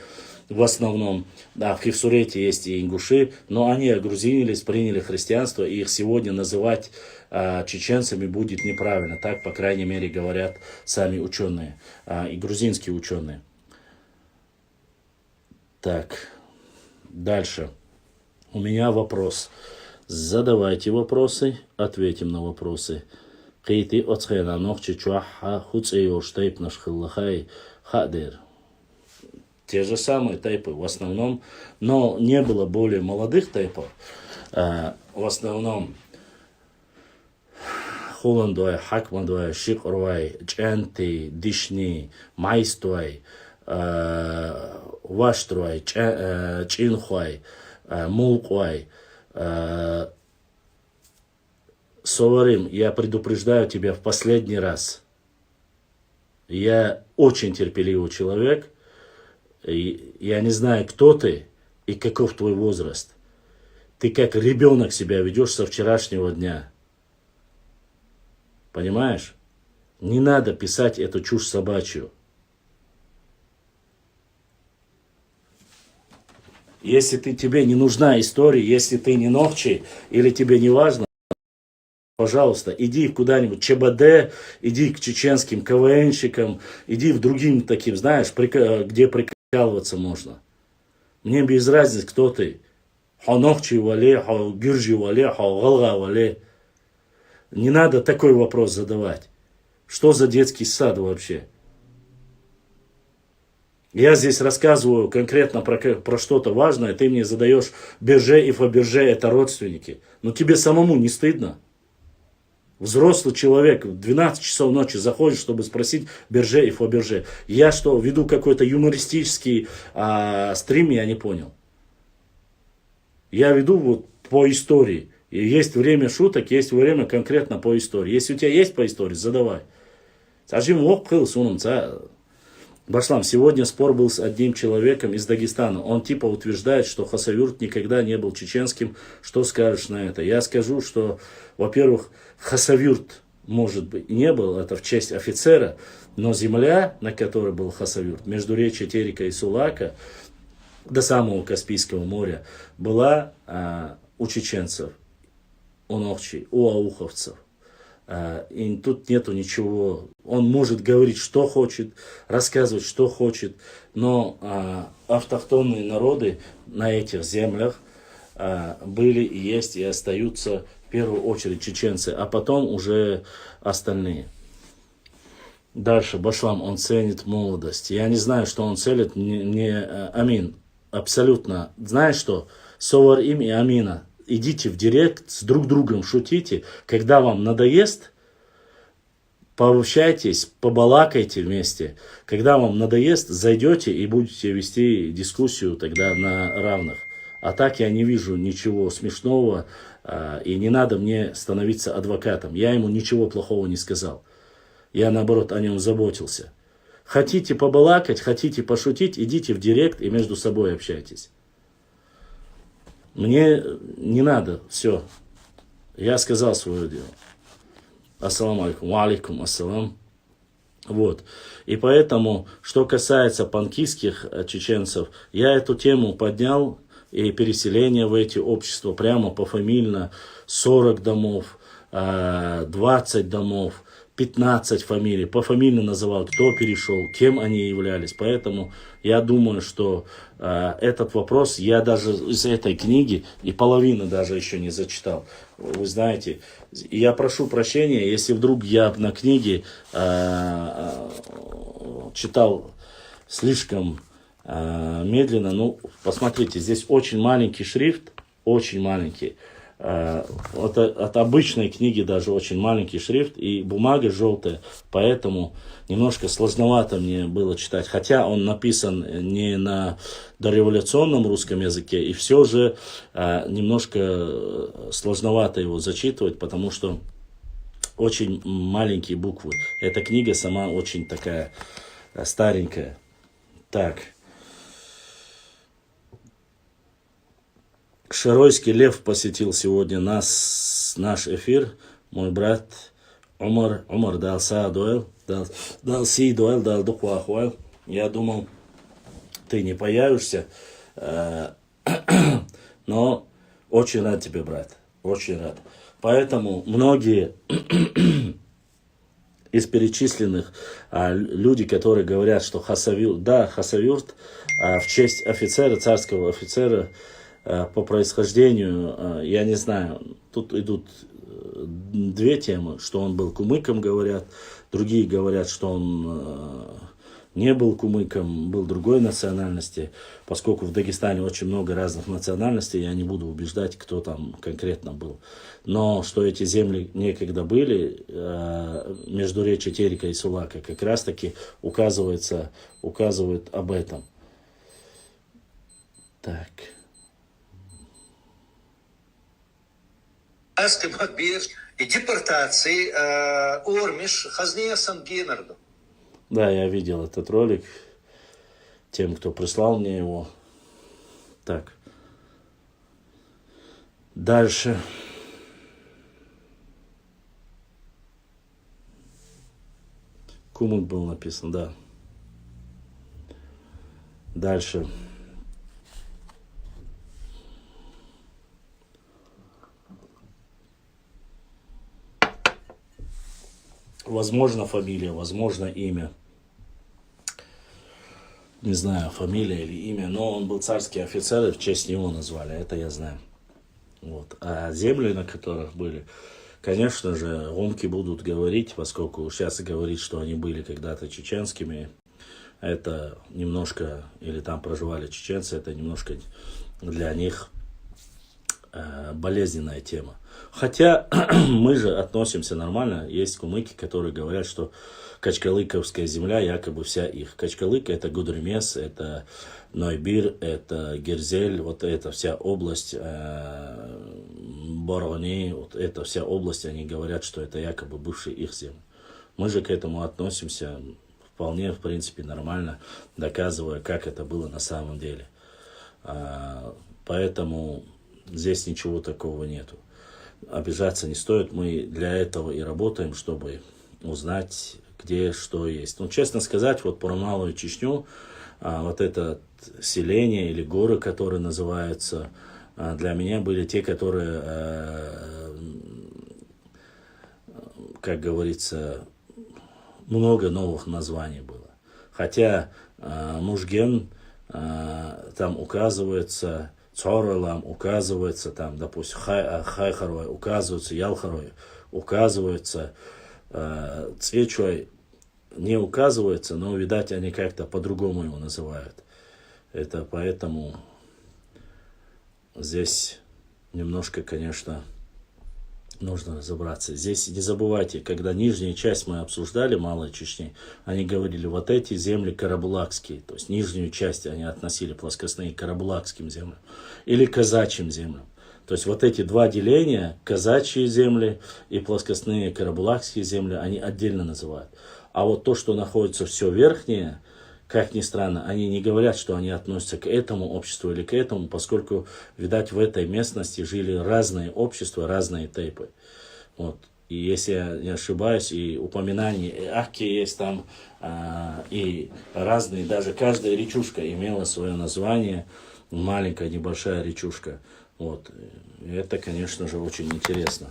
Speaker 2: В основном, да, в Хивсурете есть и ингуши, но они огрузинились, приняли христианство, и их сегодня называть чеченцами будет неправильно. Так, по крайней мере, говорят сами ученые, и грузинские ученые. Так, дальше. У меня вопрос. Задавайте вопросы, ответим на вопросы. Кейти оцхена нохчи чуаха хуцею штейп наш хиллахай хадер. Те же самые тейпы в основном, но не было более молодых тейпов. В основном Холландуай, Хакмандуай, Шикорвай, Чанты, Дишни, Майстуай, Ваштруай, Чинхуай, Мулкуай. Соварим, я предупреждаю тебя в последний раз. Я очень терпеливый человек. Я не знаю, кто ты и каков твой возраст. Ты как ребенок себя ведешь со вчерашнего дня. Понимаешь? Не надо писать эту чушь собачью. Если тебе не нужна история, если ты не Нохчи или тебе не важно, пожалуйста, иди куда-нибудь, ЧБД, иди к чеченским КВНщикам, иди в другим таким, знаешь, где прикалываться можно. Мне без разницы, кто ты. Ханохчи вале, гюржи вале, галга вале. Не надо такой вопрос задавать. Что за детский сад вообще? Я здесь рассказываю конкретно про что-то важное, ты мне задаешь Берже и Фаберже, это родственники. Но тебе самому не стыдно? Взрослый человек в 12 часов ночи заходит, чтобы спросить Берже и Фаберже. Я что, веду какой-то юмористический стрим, я не понял. Я веду вот по истории. И есть время шуток, есть время конкретно по истории. Если у тебя есть по истории, задавай. Башлам, сегодня спор был с одним человеком из Дагестана. Он типа утверждает, что Хасавюрт никогда не был чеченским. Что скажешь на это? Я скажу, что, во-первых, Хасавюрт, может быть, и не был, это в честь офицера, но земля, на которой был Хасавюрт, междуречье Терека и Сулака, до самого Каспийского моря, была у чеченцев, у Нохчи, у ауховцев. И тут нету ничего. Он может говорить, что хочет, рассказывать, что хочет, но автохтонные народы на этих землях были и есть и остаются в первую очередь чеченцы, а потом уже остальные. Дальше, Башлам, он ценит молодость. Я не знаю, что он целит, Амин, абсолютно. Знаешь что? Совар им и Амина. Идите в директ, с друг другом шутите. Когда вам надоест, пообщайтесь, побалакайте вместе. Когда вам надоест, зайдете и будете вести дискуссию тогда на равных. А так я не вижу ничего смешного, и не надо мне становиться адвокатом. Я ему ничего плохого не сказал. Я, наоборот, о нем заботился. Хотите побалакать, хотите пошутить, идите в директ и между собой общайтесь. Мне не надо, все. Я сказал свое дело. Ассаламу алейкум. Ва алейкум ассалам. Вот. И поэтому, что касается панкистских чеченцев, я эту тему поднял, и переселение в эти общества прямо пофамильно. 40 домов, 20 домов, 15 фамилий. Пофамильно называл, кто перешел, кем они являлись. Поэтому я думаю, что этот вопрос я даже из этой книги и половину даже еще не зачитал. Вы знаете, я прошу прощения, если вдруг я на книге читал слишком медленно. Ну, посмотрите, здесь очень маленький шрифт, очень маленький. От обычной книги даже очень маленький шрифт и бумага желтая, поэтому немножко сложновато мне было читать, хотя он написан не на дореволюционном русском языке, и все же немножко сложновато его зачитывать, потому что очень маленькие буквы. Эта книга сама очень такая старенькая. Так. Шаройский Лев посетил сегодня наш эфир. Мой брат Умар дал дуэль, дал духуахуэл. Я думал, ты не появишься, но очень рад тебе, брат, очень рад. Поэтому многие из перечисленных люди, которые говорят, что Хасавюрт, да, Хасавюрт в честь офицера, царского офицера, по происхождению, я не знаю, тут идут две темы, что он был кумыком, говорят, другие говорят, что он не был кумыком, был другой национальности, поскольку в Дагестане очень много разных национальностей, я не буду убеждать, кто там конкретно был. Но что эти земли некогда были, междуречье Терека и Сулака, как раз таки указывает об этом. Так.
Speaker 3: И депортации Ормиш Хазнеясан Генарду.
Speaker 2: Да, я видел этот ролик. Тем, кто прислал мне его. Так. Дальше. Кумык был написан, да. Дальше. Возможно, фамилия, возможно, имя. Не знаю, фамилия или имя, но он был царский офицер, и в честь него назвали, это я знаю. Вот. А земли, на которых были, конечно же, омки будут говорить, поскольку сейчас говорит, что они были когда-то чеченскими, это немножко, или там проживали чеченцы, это немножко для них болезненная тема. Хотя мы же относимся нормально. Есть кумыки, которые говорят, что Качкалыковская земля якобы вся их. Качкалык — это Гудермес, это Нойбир, это Герзель, вот эта вся область, Борони, вот эта вся область, они говорят, что это якобы бывшие их земли. Мы же к этому относимся вполне, в принципе, нормально, доказывая, как это было на самом деле. Поэтому здесь ничего такого нету. Обижаться не стоит. Мы для этого и работаем, чтобы узнать, где что есть. Ну, честно сказать, вот про Малую Чечню, вот это селение или горы, которые называются, для меня были те, которые, как говорится, много новых названий было. Хотя Мужген, там указывается, Цоралам указывается, там, допустим, Хайхарой указывается, Ялхарой указывается, Цвечой не указывается, но, видать, они как-то по-другому его называют. Это поэтому здесь немножко, конечно, нужно разобраться. Здесь не забывайте, когда нижняя часть мы обсуждали, Малой Чечни, они говорили, вот эти земли карабулакские, то есть нижнюю часть они относили плоскостные к карабулакским землям или казачьим землям. То есть вот эти два деления, казачьи земли и плоскостные карабулакские земли, они отдельно называют. А вот то, что находится все верхнее, как ни странно, они не говорят, что они относятся к этому обществу или к этому, поскольку, видать, в этой местности жили разные общества, разные тейпы. Вот. И если я не ошибаюсь, и упоминания Ахки есть там, и разные, даже каждая речушка имела свое название, маленькая, небольшая речушка. Вот. И это, конечно же, очень интересно.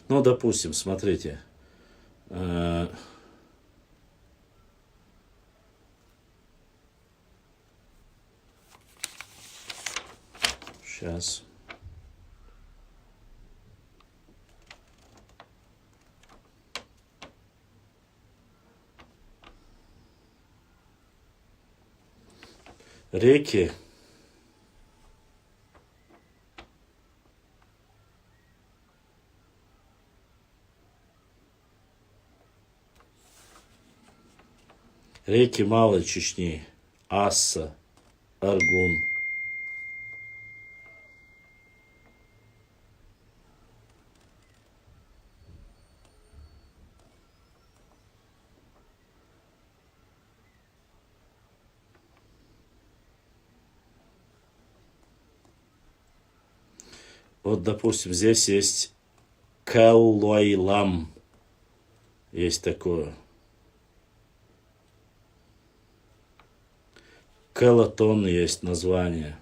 Speaker 2: Ну, допустим, смотрите. Сейчас. Реки. Реки Малой Чечни, Асса, Аргун. Вот, допустим, здесь есть Калуайлам. Есть такое. Калатон есть название.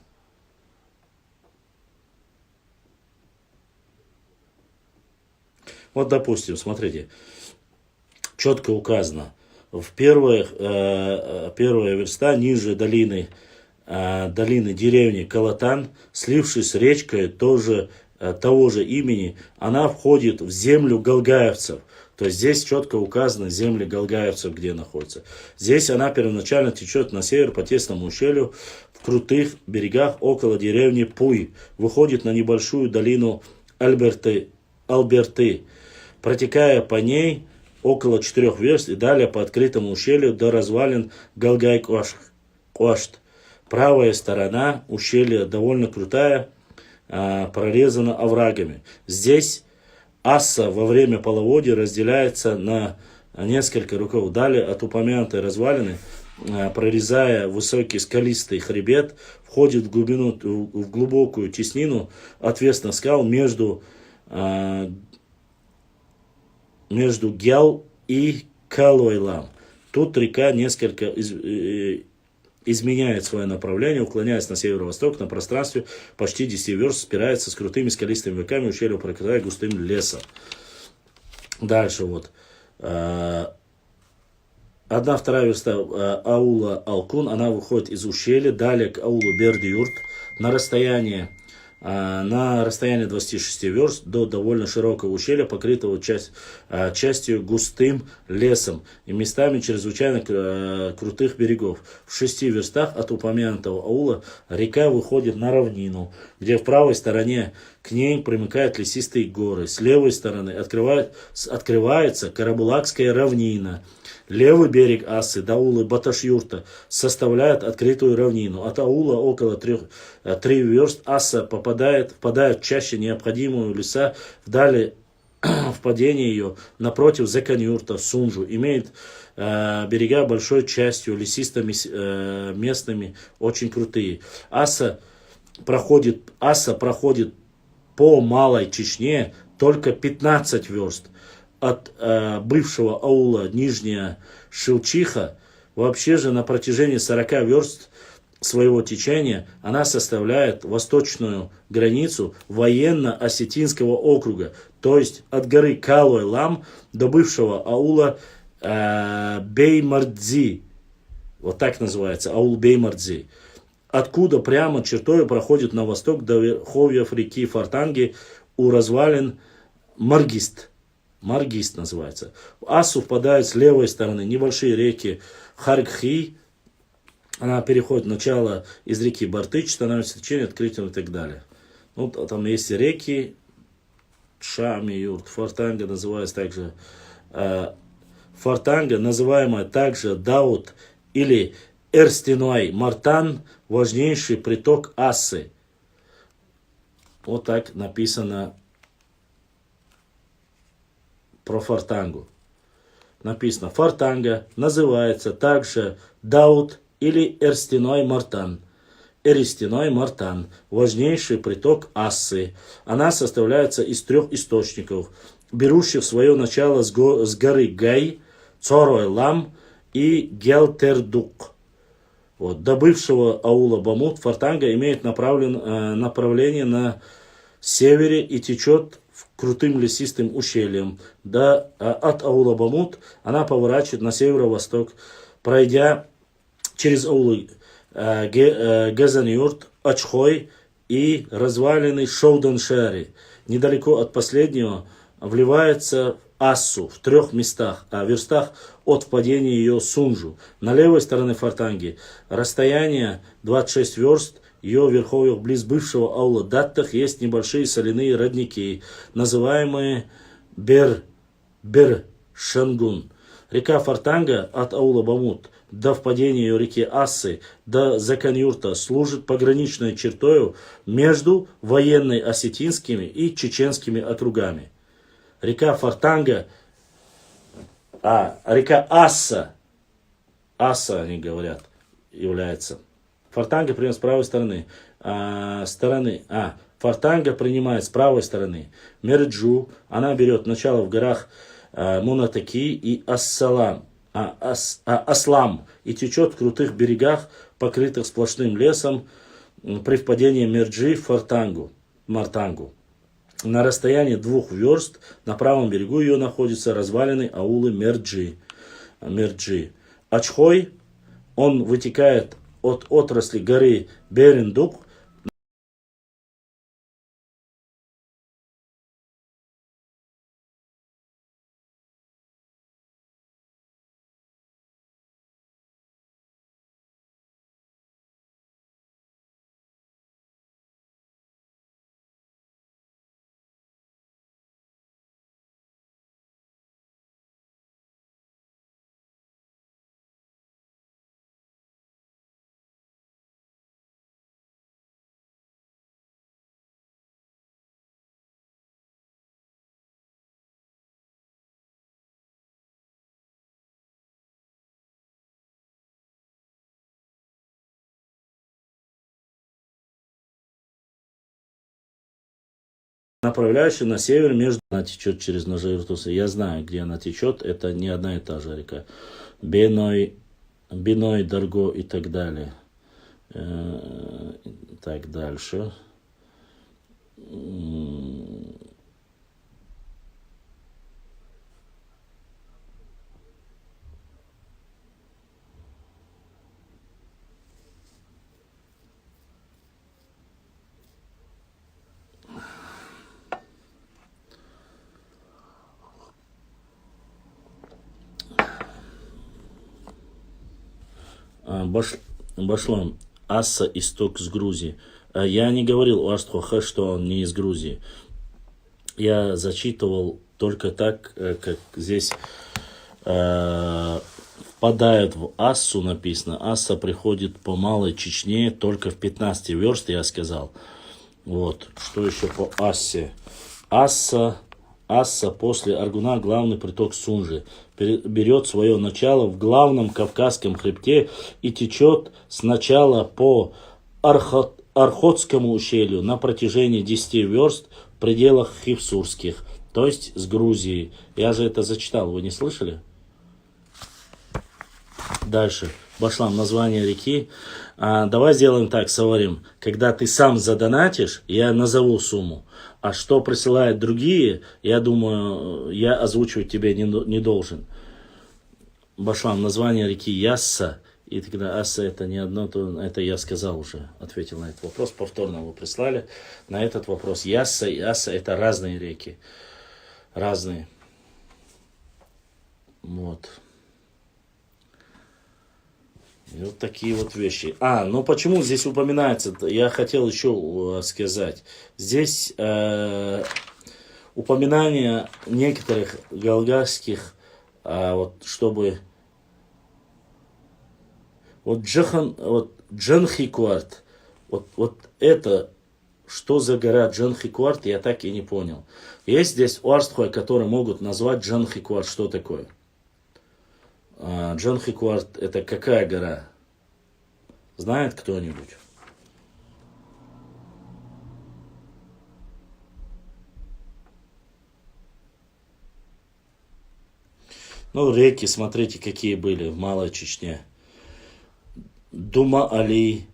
Speaker 2: Вот, допустим, смотрите, четко указано. В первая верста ниже долины деревни Калатан, слившись с речкой того же имени, она входит в землю галгаевцев. То есть здесь четко указаны земли галгаевцев, где находятся. Здесь она первоначально течет на север по тесному ущелью, в крутых берегах около деревни Пуй. Выходит на небольшую долину Алберты, протекая по ней около 4 верст и далее по открытому ущелью до развалин Галгай-Куашт. Правая сторона ущелья довольно крутая, прорезана оврагами. Здесь Асса во время половодья разделяется на несколько рукав. Далее от упомянутой развалины прорезая высокий скалистый хребет, входит в глубину, в глубокую теснину отвесных скал между Гял и Калойлам. Тут река несколько изменяет свое направление, уклоняясь на северо-восток, на пространстве почти 10 верст, спирается с крутыми скалистыми веками, ущелье прокрывая густым лесом. Дальше вот. 1/2 верста аула Алкун, она выходит из ущелья, далее к аулу Бердиюрт, на расстоянии 26 верст до довольно широкого ущелья, покрытого частью густым лесом и местами чрезвычайно крутых берегов. В 6 верстах от упомянутого аула река выходит на равнину, где в правой стороне к ней примыкают лесистые горы. С левой стороны открывается Карабулакская равнина. Левый берег Асы до аулы Баташюрта составляет открытую равнину. От аула около 3 верст Аса впадает в чаще необходимую леса, вдали впадение ее напротив Зеканюрта, Сунжу. Имеет берега большой частью лесистыми местными, очень крутые. Аса проходит по Малой Чечне только 15 верст. От бывшего аула Нижняя Шилчиха. Вообще же на протяжении 40 верст своего течения она составляет восточную границу военно-осетинского округа, то есть от горы Калой-Лам до бывшего аула Беймардзи, вот так называется, аул Беймардзи, откуда прямо чертой проходит на восток до верховьев реки Фартанги у развалин Маргист называется. В Асу впадают с левой стороны небольшие реки Харгхи, она переходит начало из реки Бартыч, становится течение открытием и так далее. Ну, там есть реки Шами, Юрт, Фартанга называется также Фартанга, называемая также Даут или Эрстиной Мартан, важнейший приток Асы. Вот так написано про Фартангу. Написано, Фартанга называется также Даут или Эрстиной Мартан. Эристиной Мартан, важнейший приток Ассы. Она составляется из 3 источников, берущих свое начало с горы Гай, Цорой-Лам и Гелтердук. Вот. До бывшего аула Бамут Фартанга имеет направление на севере и течет крутым лесистым ущельем. От аула Бамут она поворачивает на северо-восток, пройдя через аулы Газаньюрт, Ачхой и развалины Шоуданшери. Недалеко от последнего вливается в Ассу в 3 верстах от впадения ее Сунжу. На левой стороне Фартанги расстояние 26 верст. Ее верховьях близ бывшего аула Даттах есть небольшие соляные родники, называемые Бер-Шангун. Река Фартанга от аула Бамут до впадения ее реки Ассы до Заканюрта служит пограничной чертою между военно-осетинскими и чеченскими округами. Река Фартанга, река Асса они говорят, является. Фартанга принимает с правой стороны. Фартанга принимает с правой стороны Мерджу. Она берет начало в горах Мунатаки и Аслам и течет в крутых берегах, покрытых сплошным лесом, при впадении Мерджи в Мартангу. На расстоянии 2 верст на правом берегу ее находятся развалины аулы Мерджи. Ачхой, он вытекает от отрасли горы Берендук направляющая на север между... Она течет через Ножа-Иртуса. Я знаю, где она течет. Это не одна и та же река. Биной, Дарго и так далее. Так, дальше. Башлам. Асса, исток с Грузии. Я не говорил у Астхоха, что он не из Грузии. Я зачитывал только так, как здесь впадают в Ассу написано. Асса приходит по Малой Чечне только в 15 верст, я сказал. Вот. Что еще по Ассе? Асса после Аргуна главный приток Сунжи. Берет свое начало в главном Кавказском хребте и течет сначала по Архотскому ущелью на протяжении 10 верст в пределах Хивсурских, то есть с Грузии. Я же это зачитал, вы не слышали? Дальше. Башлам, название реки. Давай сделаем так, Саварим. Когда ты сам задонатишь, я назову сумму. А что присылают другие, я думаю, я озвучивать тебе не должен. Башлам, название реки Ясса. И тогда Асса это не одно, то это я сказал уже, ответил на этот вопрос. Повторно его прислали. На этот вопрос Ясса и Асса это разные реки. Разные. Вот. И вот такие вот вещи. Ну почему здесь упоминается? Я хотел еще сказать. Здесь упоминание некоторых галгарских, вот чтобы... Вот Джанхикуарт, вот это, что за гора Джанхикуарт, я так и не понял. Есть здесь уарстхой, которые могут назвать Джанхикуарт, что такое? Джанхикуарт это какая гора? Знает кто-нибудь? Ну, реки, смотрите, какие были в Малой Чечне. Дума-Али,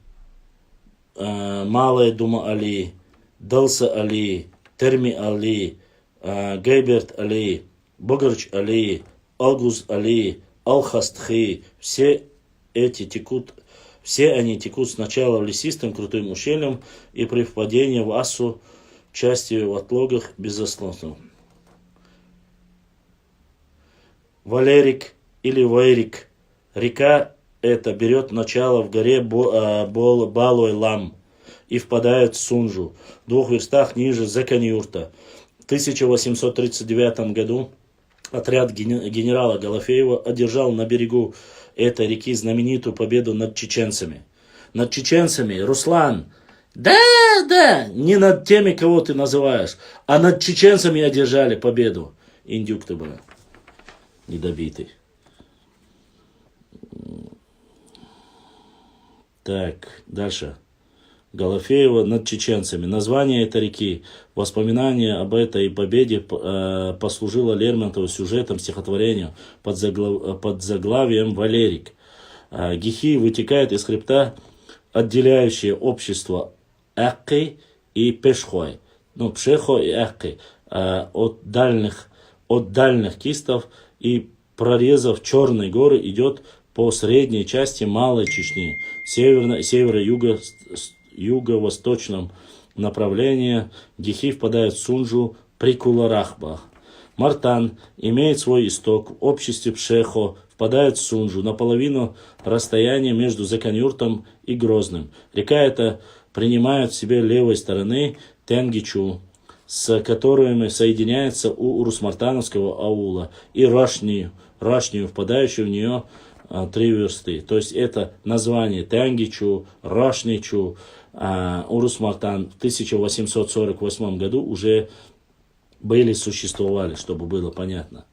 Speaker 2: Малая Дума-Али, Далса-Али, Терми-Али, Гейберт-Али, Богарч-Али, Алгуз-Али, Алхастхи. Все они текут сначала в лесистым крутым ущельем и при впадении в Ассу частью в отлогах безословно. Валерик или Вайрик. Река это берет начало в горе Балой-Лам и впадает в Сунжу, в 2 верстах ниже Заканьюрта. В 1839 году отряд генерала Голофеева одержал на берегу этой реки знаменитую победу над чеченцами. Над чеченцами, Руслан, да, не над теми, кого ты называешь, а над чеченцами одержали победу. Индюк ты был, недобитый. Так, дальше. Голофеева над чеченцами. Название этой реки, воспоминание об этой победе послужило Лермонтову сюжетом стихотворению под заглавием «Валерик». Гихи вытекает из хребта, отделяющее общество Акки и Пешхой. Пшехо и Акки от дальних кистов и прорезав Черной горы идет по средней части Малой Чечни, северо-юго-восточном направлении. Гихи впадает в Сунжу при Куларахбах. Мартан имеет свой исток в обществе Пшехо, впадает в Сунжу наполовину расстояния между Заканьюртом и Грозным. Река эта принимает в себе левой стороны Тенгичу, с которыми соединяется у Урус-Мартановского аула, и Рашнию, впадающую в нее 3 версты. То есть это название Тенгичу, Рашничу, Урус-Мартан в 1848 году уже существовали, чтобы было понятно.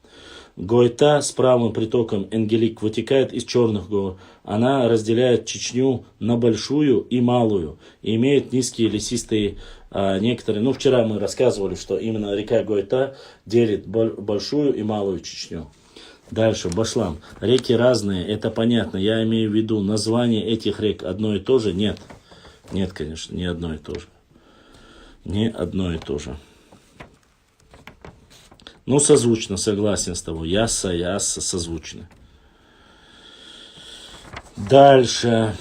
Speaker 2: Гойта с правым притоком Энгелик вытекает из Черных гор. Она разделяет Чечню на большую и малую. И имеет низкие лесистые некоторые. Ну, вчера мы рассказывали, что именно река Гойта делит большую и малую Чечню. Дальше, Башлам. Реки разные, это понятно. Я имею в виду, название этих рек одно и то же? Нет. Нет, конечно, не одно и то же. Не одно и то же. Ну, созвучно, согласен с тобой. Ясса, созвучно. Дальше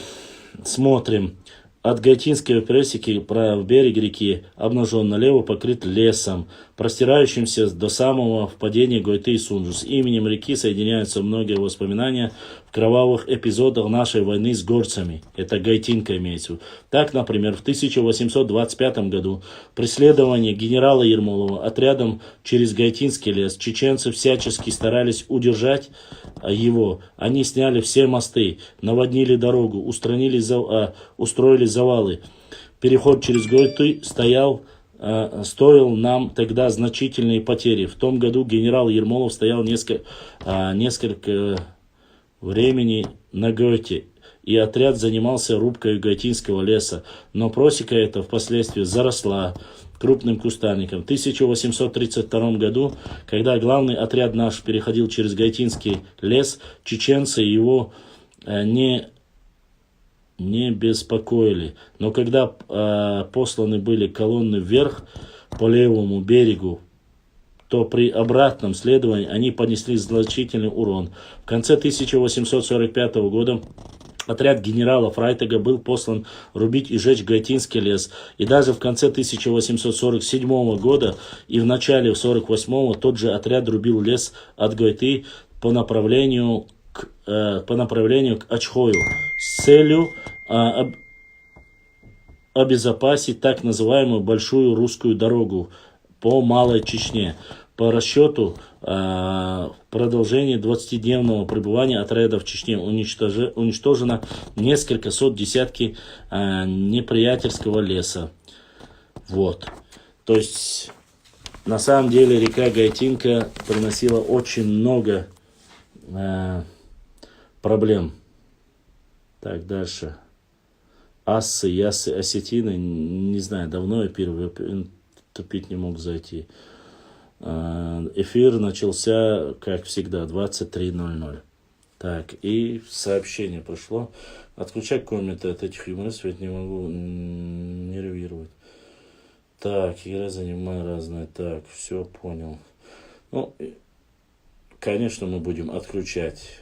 Speaker 2: смотрим. От Гайтинской пресеки в берег реки обнажен налево покрыт лесом, простирающимся до самого впадения Гойты и Сунжу. С именем реки соединяются многие воспоминания в кровавых эпизодах нашей войны с горцами. Это Гайтинка имеется в виду. Так, например, в 1825 году преследование генерала Ермолова отрядом через Гайтинский лес чеченцы всячески старались удержать его. Они сняли все мосты, наводнили дорогу, устроили завалы. Переход через Гойты стоил нам тогда значительные потери. В том году генерал Ермолов стоял несколько времени на Гойте, и отряд занимался рубкой Гайтинского леса. Но просека эта впоследствии заросла крупным кустарником. В 1832 году, когда главный отряд наш переходил через Гайтинский лес, чеченцы его не беспокоили. Но когда посланы были колонны вверх по левому берегу, то при обратном следовании они понесли значительный урон. В конце 1845 года отряд генерала Фрайтега был послан рубить и жечь Гайтинский лес. И даже в конце 1847 года и в начале 1848 тот же отряд рубил лес от Гойты по направлению к Ачхою с целью обезопасить так называемую Большую Русскую дорогу по Малой Чечне. По расчету, в продолжении 20-дневного пребывания отряда в Чечне уничтожено несколько сот десятки неприятельского леса. Вот. То есть, на самом деле, река Гайтинка приносила очень много проблем. Так, дальше. Ассы, яссы, осетины, не знаю, давно я тупить не мог зайти. Эфир начался, как всегда, 23:00. Так, и сообщение пришло. Отключать комменты от этих юмористов, ведь не могу нервировать. Так, игра занимаю разные. Так, все понял. Ну, конечно, мы будем отключать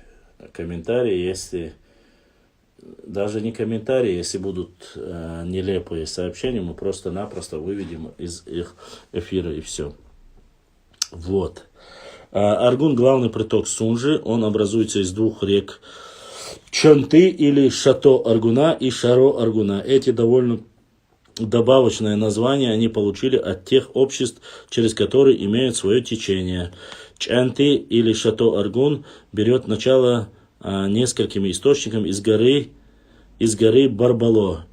Speaker 2: комментарии, если... Даже не комментарии, если будут нелепые сообщения, мы просто-напросто выведем из их эфира и все. Вот. Аргун — главный приток Сунжи. Он образуется из двух рек Чонты или Шато Аргуна и Шаро Аргуна. Эти довольно добавочное название они получили от тех обществ, через которые имеют свое течение. Чанты или Шато Аргун берет начало несколькими источниками из горы Барбало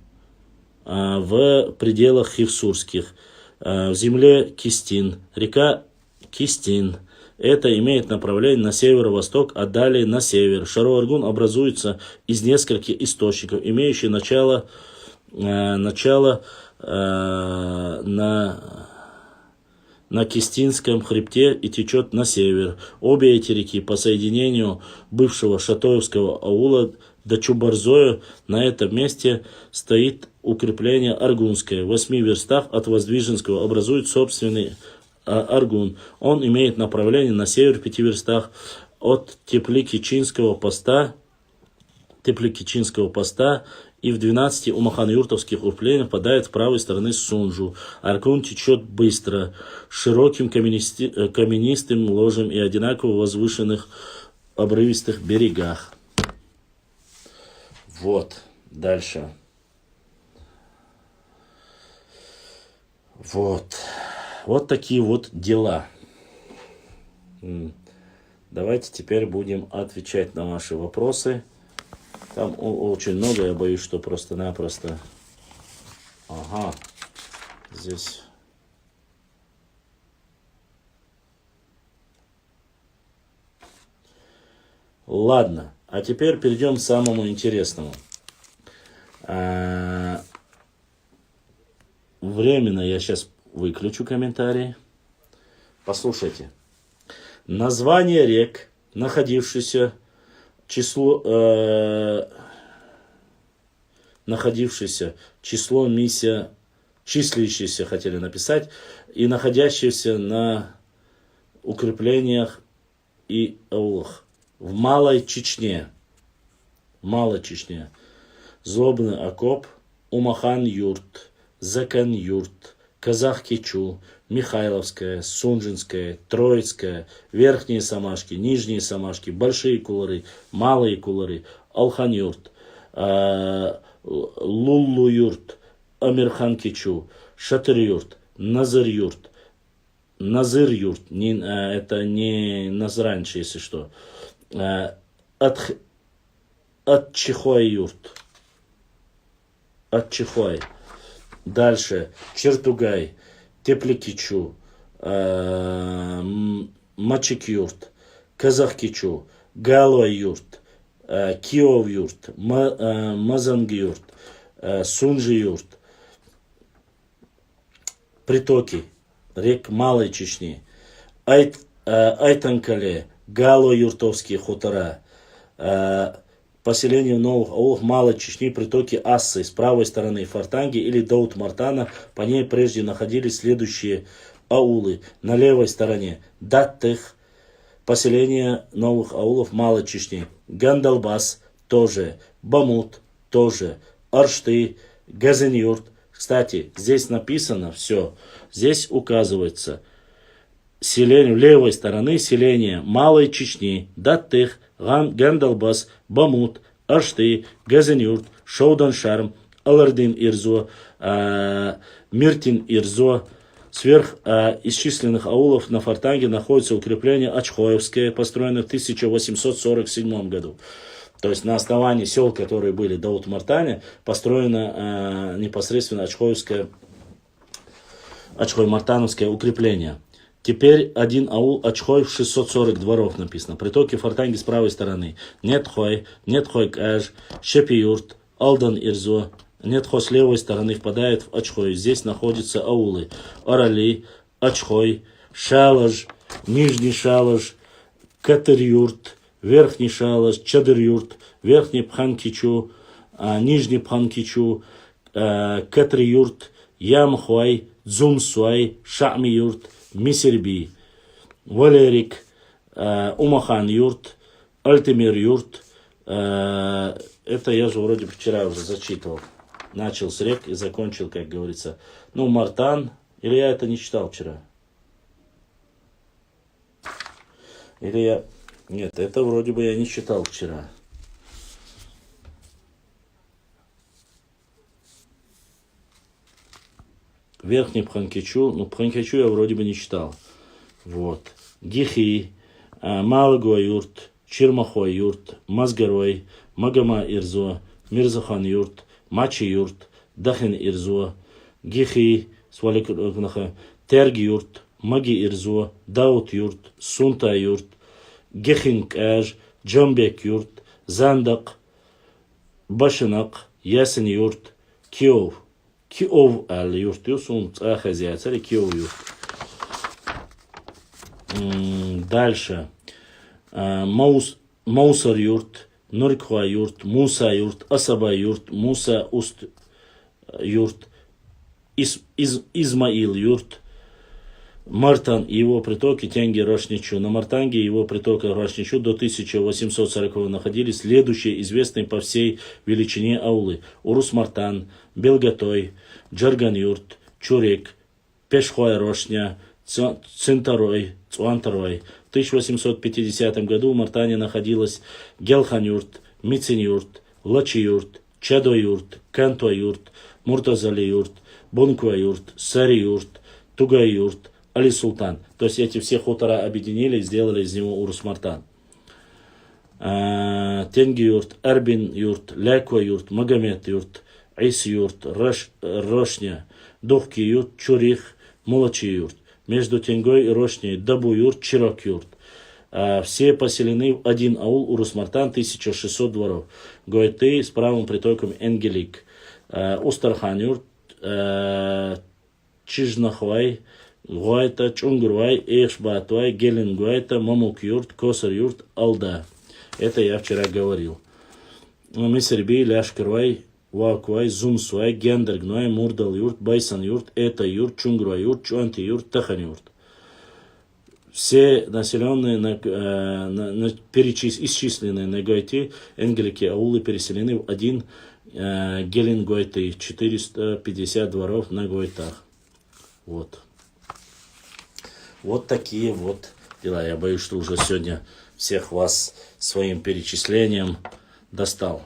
Speaker 2: в пределах Хивсурских, в земле Кистин, река Кистин. Это имеет направление на северо-восток, а далее на север. Шаро-Аргун образуется из нескольких источников, имеющих начало на Кистинском хребте и течет на север. Обе эти реки по соединению бывшего Шатоевского аула до Чубарзоя на этом месте стоит укрепление Аргунское. В 8 верстах от Воздвиженского образует собственный Аргун. Он имеет направление на север в 5 верстах от Тепликичинского поста и в 12 у Махан-Юртовских укреплениях впадает с правой стороны Сунжу. Аргун течет быстро, широким каменистым ложем и одинаково возвышенных обрывистых берегах. Вот, дальше. Вот такие вот дела. Давайте теперь будем отвечать на ваши вопросы. Там очень много, я боюсь, что просто-напросто... Ага, здесь... Ладно, а теперь перейдем к самому интересному. Временно я сейчас выключу комментарии. Послушайте. Название рек, находившихся число миссия, числящиеся, хотели написать, и находящиеся на укреплениях и аулах. В Малой Чечне. Злобный окоп, Умахан-юрт, Закан-юрт, Казах-Кичу, Михайловская, Сунжинская, Троицкая, Верхние Самашки, Нижние Самашки, Большие Кулары, Малые Кулары, Алхан-юрт, Луллу-юрт, Амирхан-Кичу, Шатыр-юрт, Назыр-юрт, это не Назранч, если что, Атчихой-юрт, Атчихой. Дальше Чертугай, Тепликичу, Мачик-юрт, Казах-Кичу, Галуай-юрт, Киов-юрт, Мазанг-юрт, Сунжи-юрт. Притоки рек Малой Чечни, Айтанкале, Гало-юртовские хутора, поселение в новых аулах Малой Чечни, притоки Ассы с правой стороны Фортанги или Даут-Мартана. По ней прежде находились следующие аулы. На левой стороне Даттых, поселение новых аулов Малой Чечни. Гандалбас тоже, Бамут тоже, Аршты, Газен-юрт. Кстати, здесь написано все. Здесь указывается селение, левой стороны селение Малой Чечни, Даттых, Гандалбас, Бамут, Аршты, Газен-юрт, Шаудан-Шарм, Алардин-Ирзо, Миртин-Ирзо. Сверх исчисленных аулов на Фортанге находится укрепление Ачхоевское, построенное в 1847 году. То есть на основании сел, которые были до Даут-Мартане, построено непосредственно Ачхой-Мартановское укрепление. Теперь один аул Ачхой в 640 дворов написано. Притоки Фортанги с правой стороны. Нетхой, Нетхой-Каш, Шепиюрт, Алдан-Ирзо. Нетхой с левой стороны впадает в Ачхой. Здесь находятся аулы Орали, Ачхой, Шалаш, Нижний Шалаш, Катыр-юрт, Верхний Шалаш, Чадыр-юрт, Верхний Пханкичу, Нижний Пханкичу, Катыр-юрт, Ямхуай, Дзумсуай, Шами-юрт, Мисерби, Валерик, Умахан-юрт, Альтемир-юрт. Это я же вроде вчера уже зачитывал. Начал с рек и закончил, как говорится. Мартан. Или я это не читал вчера? Нет, это вроде бы я не читал вчера. Верхний Пханкичу. Пханкичу я вроде бы не читал. Вот. Гихи, Малгуай-юрт, Чирмахой-юрт, Мазгарой, Магама-Ирзо, Мирзахан-юрт, Мачи-юрт, Дахин-Ирзо, Гихи, Терги-юрт, Маги-Ирзо, Даут-юрт, Сунта-юрт, Гехинг-аж, Джамбек-юрт, Зандак, Башинак, Ясен-юрт, Киов. Киов юрт диyorsun, хозяйца, Киов юрт. Дальше. Маусар юрт, Нурикхуа юрт, Муса юрт, Асаба юрт, Муса уст юрт, Измаил юрт, Мартан и его притоки Тянги Рошничу. На Мартанге и его притока Рошничу до 1840 находились следующие известные по всей величине аулы. Урус-Мартан, Белгатой, Джарган-юрт, Чурек, Пешхуай-Рошня, Цинтарой, Цуантарой. В 1850 году в Мартане находилась Гелхан-юрт, Мицин-юрт, Лачи-юрт, Чадой-юрт, Кантуай-юрт, Муртазали-юрт, Бункуай-юрт, Сари-юрт, Тугай-юрт, Али-Султан. То есть эти все хутора объединили и сделали из него Урус-Мартан. Тенги-юрт, Арбин-юрт, Ляква-юрт, Магомед-юрт, Ис-юрт, Рошня, Духки-юрт, Чурих, Мулачи-юрт. Между Тенгой и Рошней Дабу-юрт, Чирок-юрт. все поселены в один аул Урус-Мартан, 1600 дворов. Гойты с правым притоком Энгелик. Устархан-юрт, Чижнахвай, Гуайта, Чунгурвай, Эшбатвай, Геленгуайта, Мамук-юрт, Косар-юрт, Алда. Это я вчера говорил. Мисерби, Ляшкарвай, Ваквай, Зумсвай, Гендергнуай, Мурдал-юрт, Байсан-юрт, Это-юрт, Чунгурвай-юрт, Чуанти-юрт, Тахан-юрт. Все населенные, исчисленные на Гойте, Энгелики, аулы переселены в один Геленгойты, 450 дворов на Гойтах. Вот. Вот такие вот дела. Я боюсь, что уже сегодня всех вас своим перечислением достал.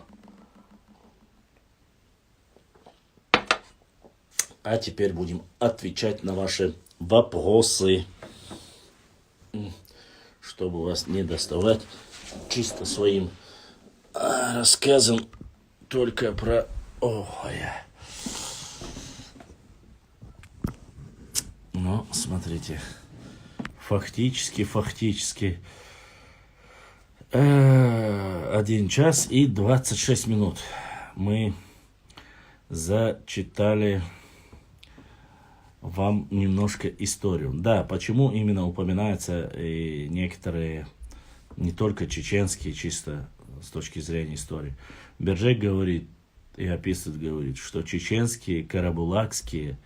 Speaker 2: А теперь будем отвечать на ваши вопросы, чтобы вас не доставать чисто своим рассказом только про... Ну, смотрите, фактически 1 час и 26 минут мы зачитали вам немножко историю. Да, почему именно упоминаются и некоторые, не только чеченские, чисто с точки зрения истории. Берджек говорит и описывает, говорит, что чеченские, карабулакские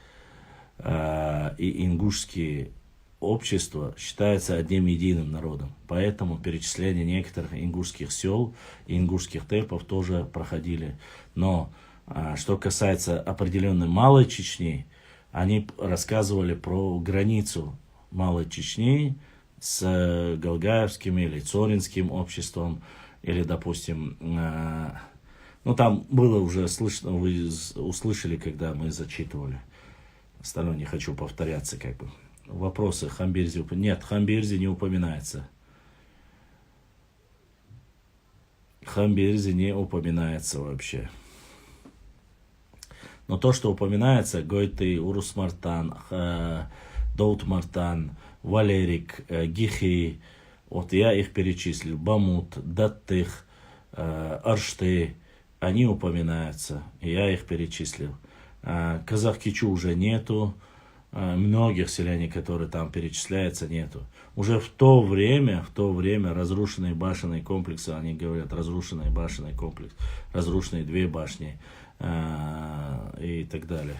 Speaker 2: и ингушские общества считаются одним единым народом. Поэтому перечисление некоторых ингушских сел и ингушских тейпов тоже проходили. Но что касается определенной Малой Чечни, они рассказывали про границу Малой Чечни с Галгаевским или Цоринским обществом, или, допустим, ну там было уже слышно, вы услышали, когда мы зачитывали. Остальное не хочу повторяться, как бы. Вопросы Хамбирзи. Нет, Хамбирзи не упоминается. Хамбирзи не упоминается вообще. Но то, что упоминается, Гойты, Урус-Мартан, Доут-Мартан, Валерик, Гихи, вот я их перечислил, Бамут, Даттых, Аршты, они упоминаются, я их перечислил. Казах-Кичу уже нету, многих селений, которые там перечисляются, нету. Уже в то время разрушенные башенные комплексы, они говорят, разрушенный башенный комплекс, разрушенные 2 башни и так далее.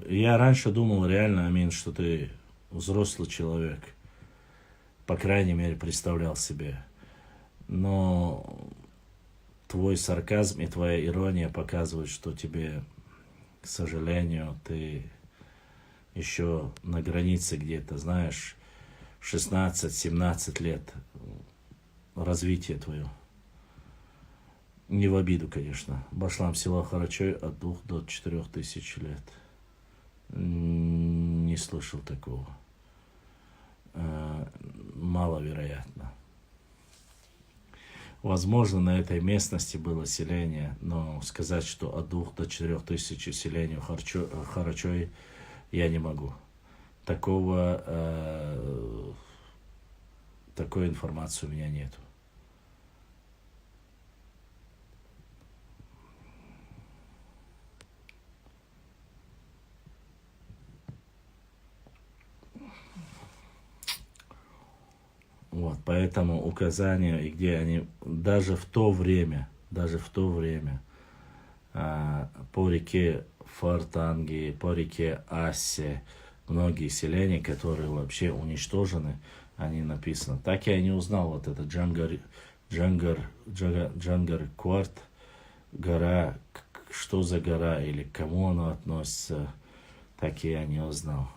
Speaker 2: Я раньше думал реально, Амин, что ты взрослый человек. По крайней мере, представлял себе. Но твой сарказм и твоя ирония показывают, что тебе, к сожалению, ты еще на границе где-то, знаешь, 16-17 лет развитие твое. Не в обиду, конечно. Башлам села Харачой от 2 до 4 тысяч лет. Не слышал такого. Маловероятно. Возможно, на этой местности было селение, но сказать, что от 2 до 4 тысяч селений Харачой я не могу. Такой информации у меня нету. Вот, поэтому указания, и где они, даже в то время, по реке Фартанги, по реке Ассе, многие селения, которые вообще уничтожены, они написаны. Так я не узнал вот это Джангар Кварт, гора, что за гора или к кому она относится, так я не узнал.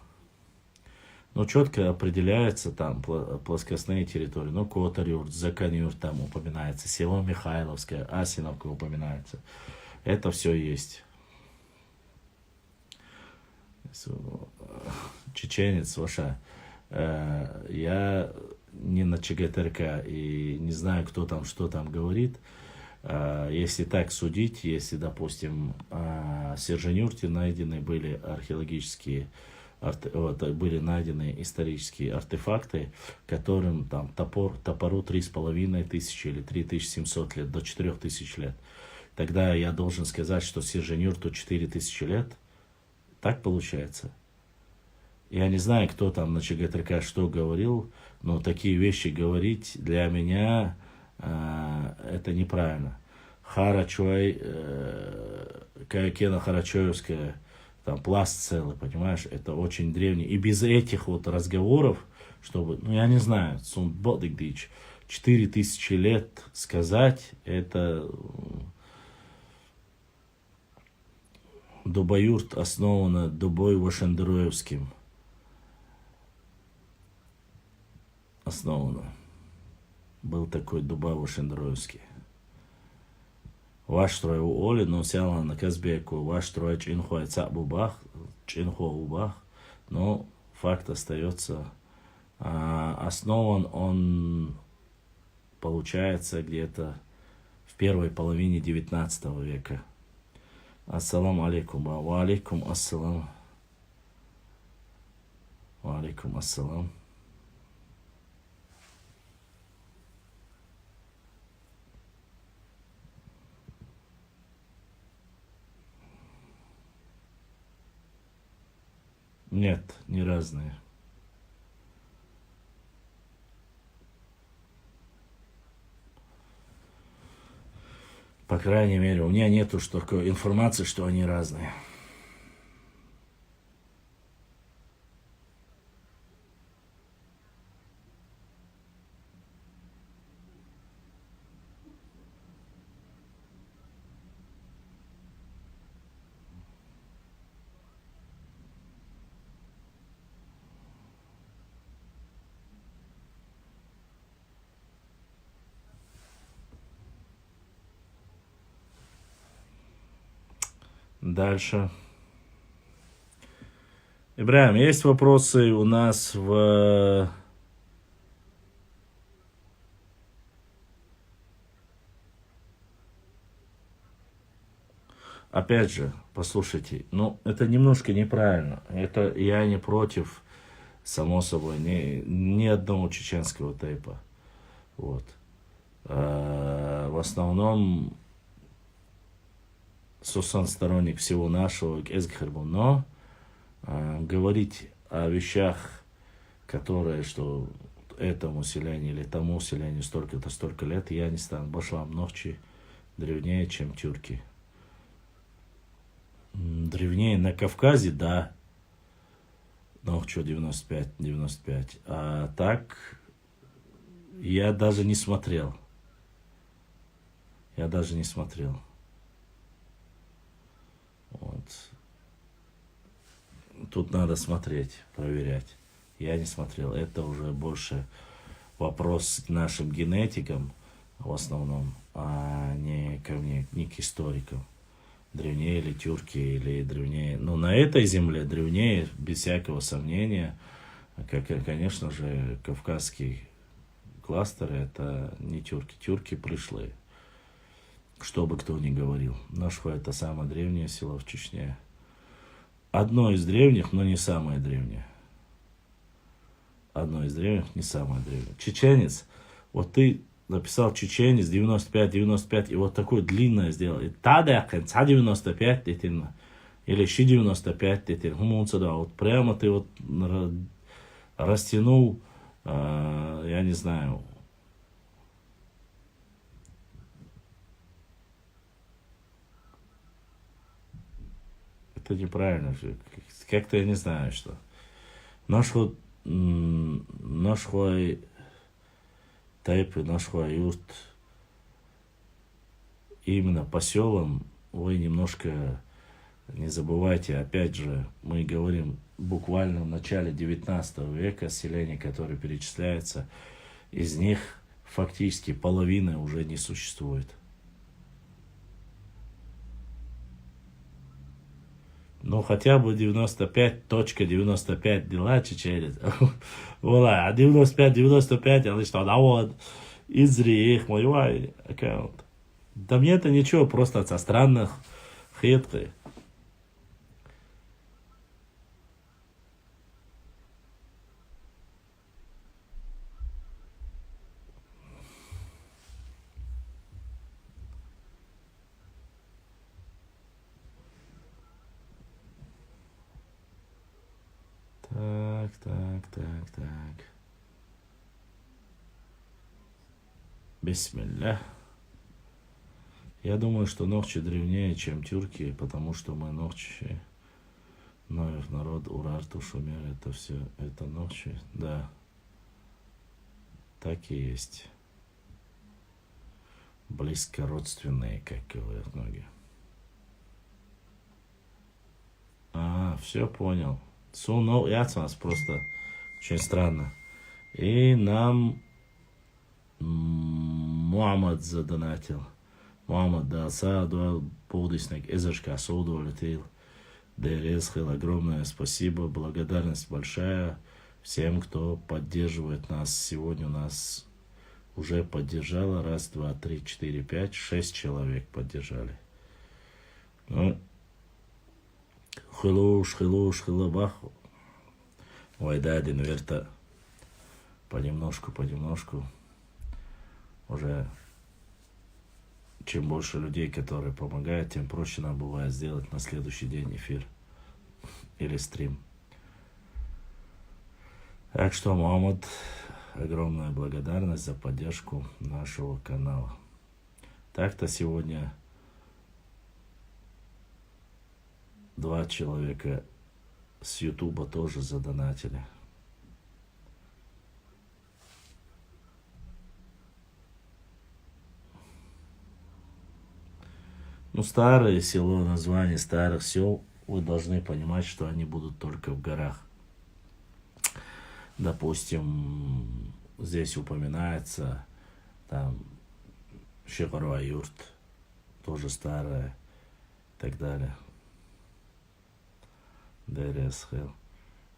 Speaker 2: Но четко определяются там плоскостные территории. Ну, Котар-юрт, Закан-юрт там упоминается, село Михайловское, Асиновка упоминается. Это все есть. Чеченец, Ваша, я не на ЧГТРК и не знаю, кто там, что там говорит. Если так судить, если, допустим, в Сержанюрте найдены были археологические, были найдены исторические артефакты, которым там топору 3500 или 3700 лет, до 4000 лет. Тогда я должен сказать, что Сержанюрту 4000 лет. Так получается? Я не знаю, кто там на ЧГТРК что говорил, но такие вещи говорить для меня это неправильно. Харачуай, Каякена Харачоевская, там пласт целый, понимаешь, это очень древний. И без этих вот разговоров, чтобы, ну я не знаю, 4000 лет сказать, это... Дубаюрт основана Дубой Вашендероевским. Основано. Был такой Дубай Вашендероевский. Ваш строй у Оли, но сяла на Казбеку. Ваш строй Чинхуай Цабубах, Чинхуабах. Но факт остается. Основан он, получается, где-то в первой половине 19 века. Ассаламу алейкум. Ва алейкум ассалам. Ва алейкум ассалам. Нет, не разные. По крайней мере, у меня нету такой информации, что они разные. Дальше. Ибрахим, есть вопросы у нас в... Опять же, послушайте, ну, это немножко неправильно. Это я не против, само собой, ни одного чеченского тейпа. Вот. В основном... Сусан сторонник всего нашего Эзгхарбу, но говорить о вещах, которые, что этому селению или тому селению столько-то, столько лет, я не стану. Башлам ногчи древнее, чем тюрки. Древнее на Кавказе, да. Ногчу 95. А так я даже не смотрел. Вот. Тут надо смотреть, проверять. Я не смотрел. Это уже больше вопрос к нашим генетикам в основном, а не ко мне, не к историкам. Древнее ли тюрки, или древнее... Ну, на этой земле древнее, без всякого сомнения, как, конечно же, кавказские кластеры, это не тюрки. Тюрки пришлые. Что бы кто ни говорил. Нашхо — это самое древнее село в Чечне. Одно из древних, но не самое древнее. Одно из древних, не самое древнее. Чеченец. Вот ты написал чеченец 95, и вот такое длинное сделал. И тадякен, 95 детин, или щи 95 детин. Вот прямо ты вот растянул, я не знаю, это неправильно. Как-то я не знаю, что. Нашхуй тайп и нашхуй юрт именно по селам вы немножко не забывайте, опять же, мы говорим буквально в начале 19 века селения, которые перечисляются, из них фактически половина уже не существует. Ну, хотя бы 95.95 дела чечерит. Вала, 95, а что, да вот, изри их мой аккаунт. Да мне это ничего, просто со странных хитрых. Так. Бисмилля. Я думаю, что ногчи древнее, чем тюрки, потому что мы ногчи, Ноев народ, Урарту, Шумер, это все, это ногчи, да. Так и есть. Близко родственные, как говорят многие. Все понял. Яцмас просто очень странно. И нам Мухаммад задонатил. Мухаммад Далса полдесник Эзершка удовлетворил. Дересхил, огромное спасибо, благодарность большая всем, кто поддерживает нас. Сегодня у нас уже поддержало 1, 2, 3, 4, 5, 6 человек поддержали. Ну, хилуш, ой, да, верта, понемножку. Уже чем больше людей, которые помогают, тем проще нам бывает сделать на следующий день эфир или стрим. Так что, Мухаммад, огромная благодарность за поддержку нашего канала. Так-то сегодня 2 человека с Ютуба тоже задонатили. Ну, старые село, название старых сел, вы должны понимать, что они будут только в горах. Допустим, здесь упоминается там Шекаруа-юрт, тоже старая, и так далее. Дересхил.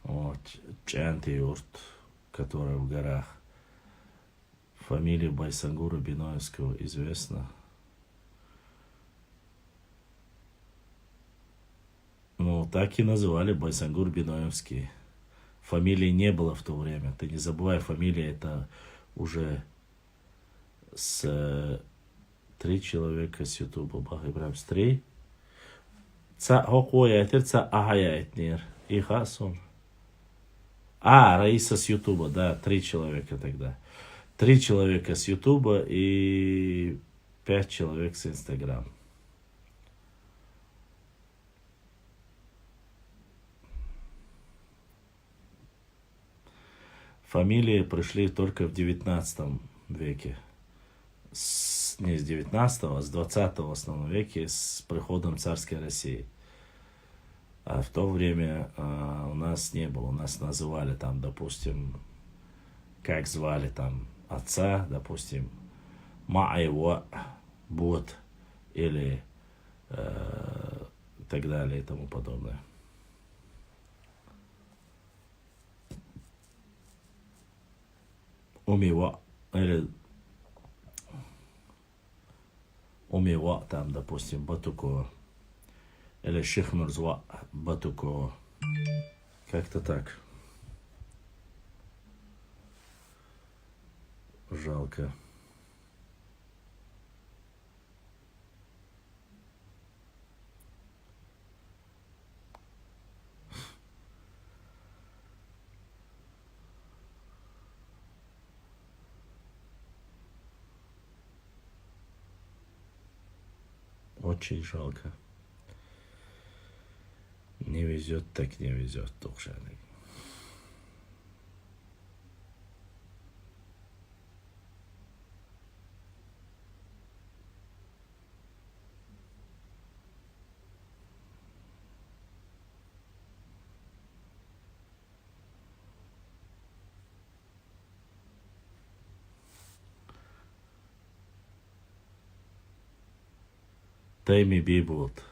Speaker 2: Вот, Чанти-юрт, который в горах. Фамилия Байсангура Биноевского известна. Ну, так и называли Байсангур Биноевский. Фамилии не было в то время. Ты не забывай, фамилия это уже с 3 человека с Ютуба. Бах Ибрам с 3. Ца хокоя этер, ца ахая этнер. И хасон. Раиса с Ютуба, да, 3 человека тогда. 3 человека с Ютуба и 5 человек с Инстаграм. Фамилии пришли только в 19 веке. Не с 19, а с 20 в основном веке с приходом царской России. А в то время у нас не было. У нас называли там, допустим, как звали там отца, допустим, Ма'айва, Бот или так далее и тому подобное. Умива, или Умива, там, допустим, Батуко, или Шихмурзва, Батуко, как-то так. Жалко. Очень жалко. Не везет, так не везет, Тухшаник. Тайми Бибулт.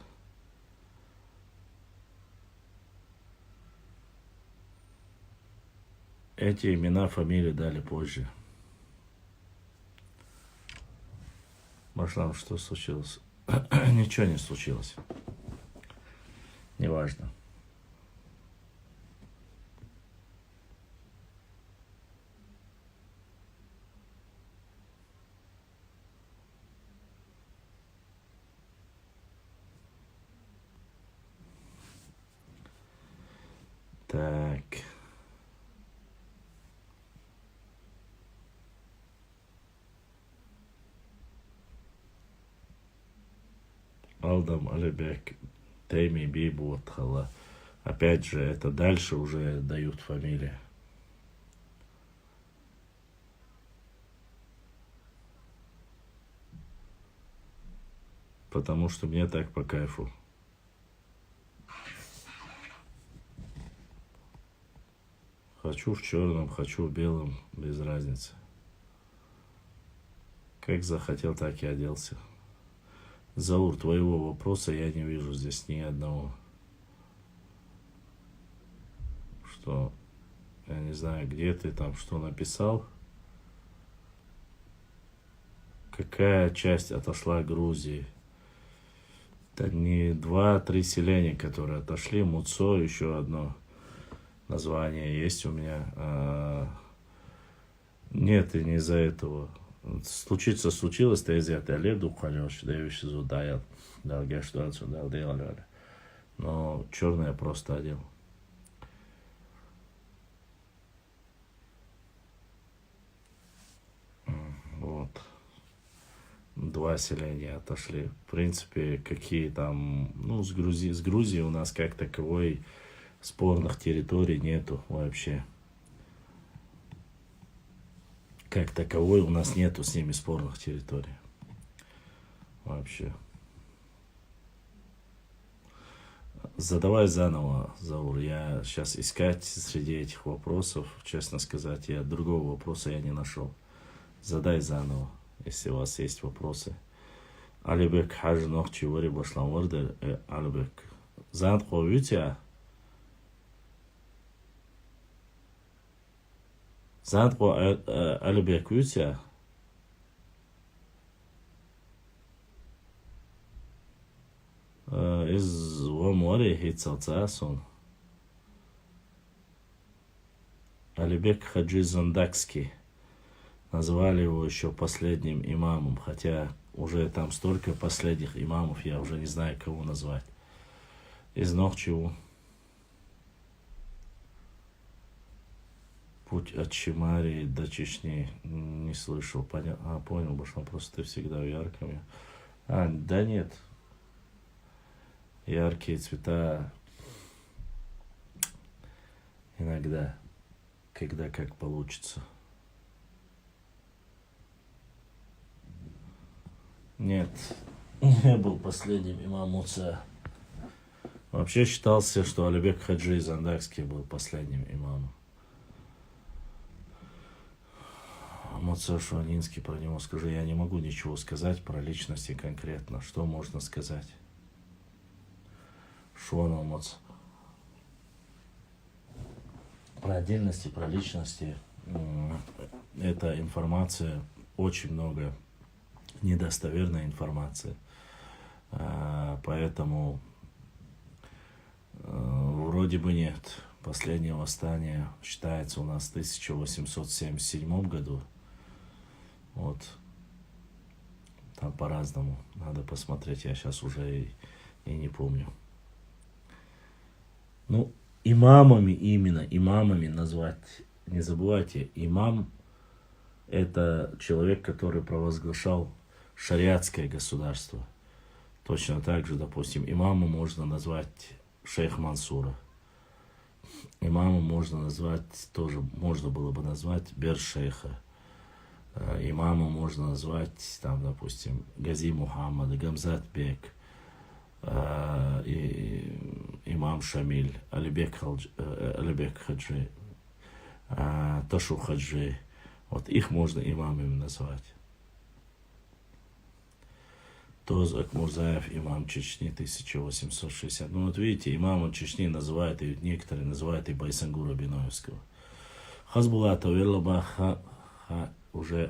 Speaker 2: Эти имена, фамилии дали позже. Башлам, что случилось? Ничего не случилось. Неважно. Так. Алдам Алибек, Тейми Бибу Атхала. Опять же, это дальше уже дают фамилии. Потому что мне так по кайфу. Хочу в черном, хочу в белом, без разницы. Как захотел, так и оделся. Заур, твоего вопроса я не вижу здесь ни одного. Что, я не знаю, где ты там, что написал. Какая часть отошла Грузии? Это не 2-3 селения, которые отошли. Муцо, еще одно название есть у меня. Нет, и не из-за этого. Случилось, то из этого леду, конечно, да, вещи задаял. Да, что отсюда делали. Но черное просто одел. Вот. 2 селения отошли. В принципе, какие там, ну, с Грузией у нас как таковой спорных территорий нету вообще. Как таковой у нас нету с ними спорных территорий. Вообще. Задавай заново, Заур. Я сейчас искать среди этих вопросов, честно сказать, другого вопроса я не нашел. Задай заново, если у вас есть вопросы. Алибек хажи нохчи вари башлам варда. Алибек. Занд ковитя. Занд ко Алибек витя. Из Вамори Хицалцасон. Алибек Хаджи Зандакский. Назвали его еще последним имамом, хотя уже там столько последних имамов, я уже не знаю, кого назвать. Из Нохчеву. Путь от Чимарии до Чечни. Не слышал. Понял, Башлам, просто ты всегда в ярком. Да нет. Яркие цвета иногда, когда как получится. Нет, не был последним имам Муца. Вообще считался, что Алибек Хаджи Зандакский был последним имамом. Муца Шуанинский, про него скажи, я не могу ничего сказать про личности конкретно. Что можно сказать? Шуана Муца. Про отдельности, про личности. Эта информация, очень много недостоверной информации. Поэтому вроде бы нет. Последнее восстание считается у нас в 1877 году. Вот. Там по-разному. Надо посмотреть. Я сейчас уже и не помню. Ну, имамами именно, имамами назвать. Не забывайте, имам — это человек, который провозглашал шариатское государство. Точно так же, допустим, имамом можно назвать шейх Мансура. Имамом можно назвать, тоже можно было бы назвать Бершейха. Имамом можно назвать, там, допустим, Гази Мухаммад, Гамзат Бек, имам Шамиль, Алибек Хаджи, Ташу Хаджи. Вот их можно имамами назвать. Тозак Мурзаев, имам Чечни, 1860. Ну вот видите, имамом Чечни называют, и некоторые называют и Байсангура Биноевского. Hasbulata Villaba уже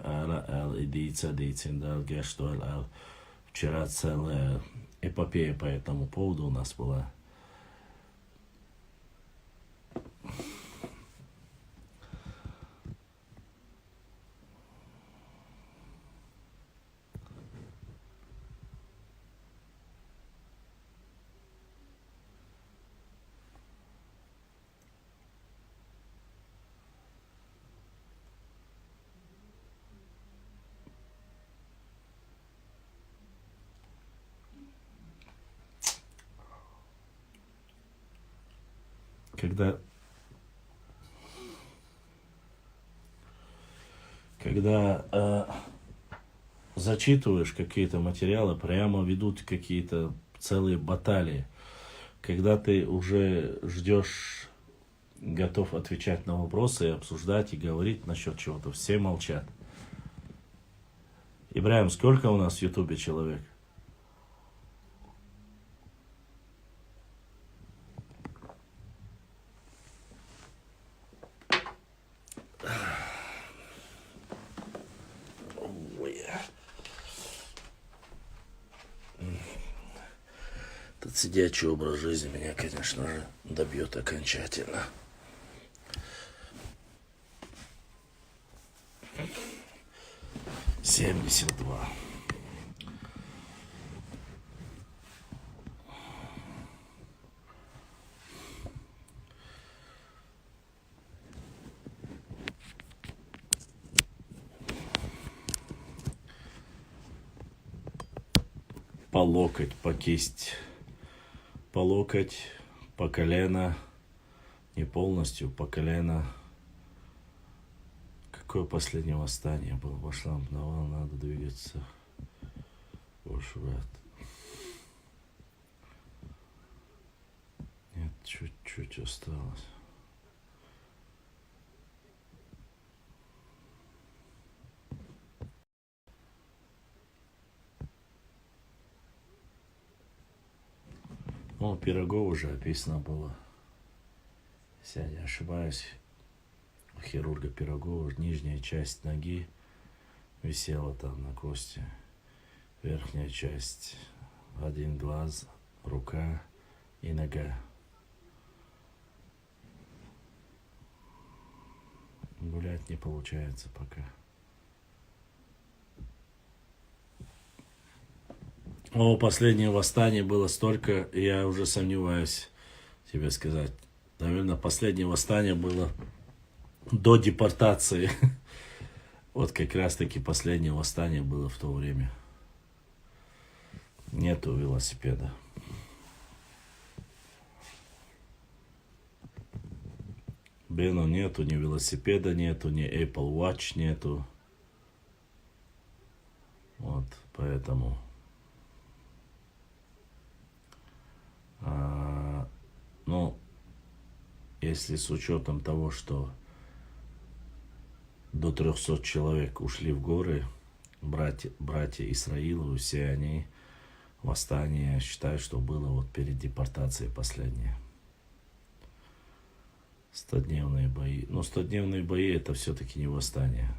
Speaker 2: идица дал гештуэль. Вчера целая эпопея по этому поводу у нас была. Когда зачитываешь какие-то материалы, прямо ведут какие-то целые баталии. Когда ты уже ждешь, готов отвечать на вопросы, и обсуждать и говорить насчет чего-то, все молчат. Ибрahim, сколько у нас в Ютубе человек? Этот сидячий образ жизни меня, конечно же, добьет окончательно. Семьдесят два. По локоть, по кисть, по локоть, по колено, не полностью, по колено. Какое последнее восстание было? Башлам давал, надо двигаться. Больше брат. Нет, чуть-чуть осталось. Ну, Пирогова уже описано было. Если я не ошибаюсь, у хирурга Пирогова нижняя часть ноги висела там на кости. Верхняя часть, один глаз, рука и нога. Гулять не получается пока. Последнее восстание было столько, я уже сомневаюсь тебе сказать. Наверное, последнее восстание было до депортации. Вот как раз таки последнее восстание было в то время. Нету велосипеда. Бено нету, ни велосипеда нету, ни Apple Watch нету. Вот, поэтому... Ну, если с учетом того, что до 300 человек ушли в горы, братья Исраиловы, все они, восстание, я считаю, что было вот перед депортацией последнее. 100-дневные бои. Но 100-дневные бои это все-таки не восстание.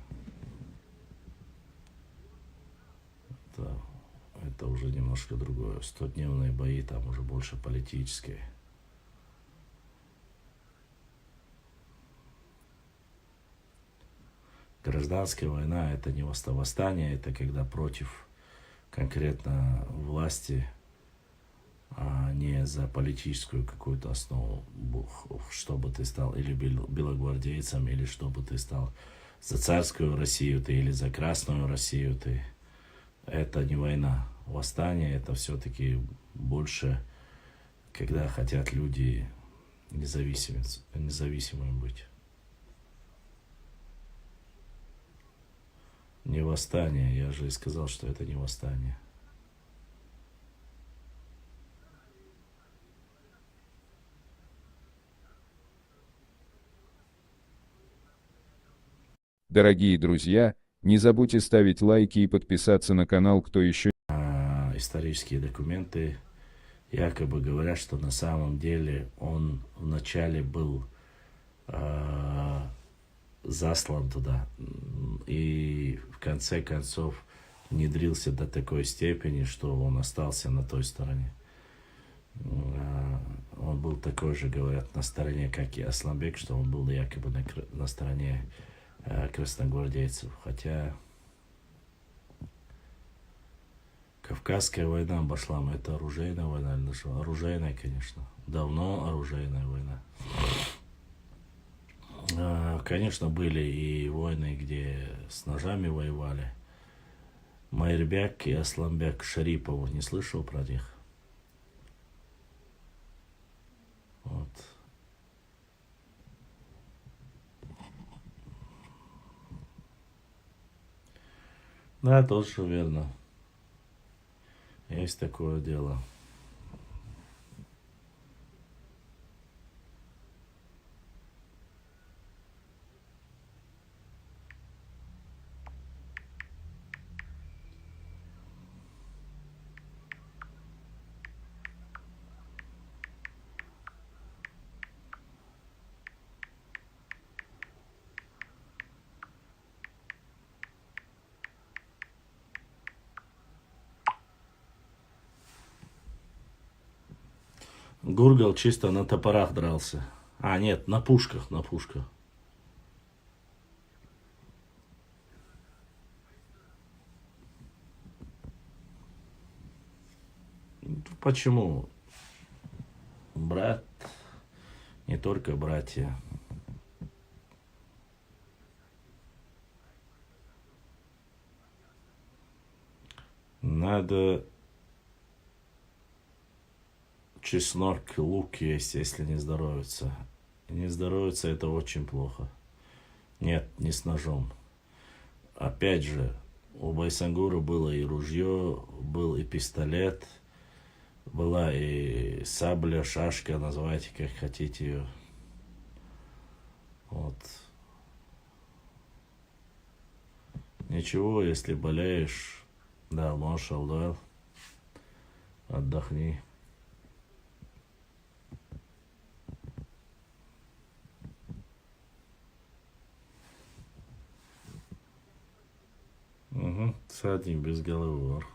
Speaker 2: Это уже немножко другое. 100-дневные бои там уже больше политические. Гражданская война это не восстание, это когда против конкретно власти, а не за политическую какую-то основу, чтобы ты стал или белогвардейцем, или чтобы ты стал за царскую Россию ты, или за красную Россию ты. Это не война. Восстание это все-таки больше, когда хотят люди независимыми быть. Не восстание, я же и сказал, что это не восстание.
Speaker 1: Дорогие друзья, не забудьте ставить лайки и подписаться на канал, кто еще...
Speaker 2: Исторические документы якобы говорят, что на самом деле он вначале был заслан туда. И в конце концов внедрился до такой степени, что он остался на той стороне. Он был такой же, говорят, на стороне, как и Асланбек, что он был якобы на стороне красногвардейцев. Хотя Кавказская война, Башлам, это оружейная война или что? Оружейная, конечно. Давно оружейная война. Конечно, были и войны, где с ножами воевали. Майырбек и Асланбек Шарипову не слышал про них? Вот. Да, тоже верно. Есть такое дело. Гургал чисто на топорах дрался. А, нет, на пушках, на пушках. Почему? Брат, не только братья. Надо чеснок, лук есть, если не здоровится. Не здоровится, это очень плохо. Нет, не с ножом. Опять же, у Байсангура было и ружье, был и пистолет, была и сабля, шашка, называйте как хотите ее. Вот. Ничего, если болеешь, да, можешь, отдохни. Угу, всадник без головы вор.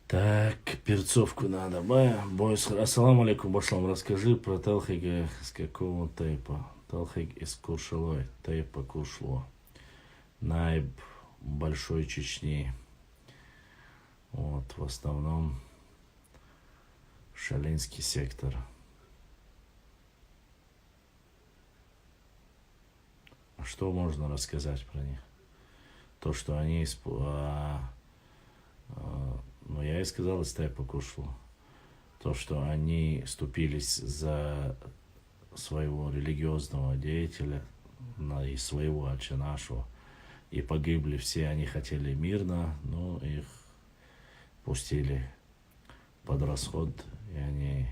Speaker 2: Так, перцовку надо. Бойс, ассаламу алейкум, Башлам, расскажи про Талхига с какого тейпа. Талхиг из Куршалой, тейпа Куршло. Найб Большой Чечни. Вот, в основном Шалинский сектор. А что можно рассказать про них? То, что они... Ну, я и сказал, из тейпа Куршло. То, что они ступились за своего религиозного деятеля и своего отче нашего. И погибли все, они хотели мирно, но их пустили под расход, и они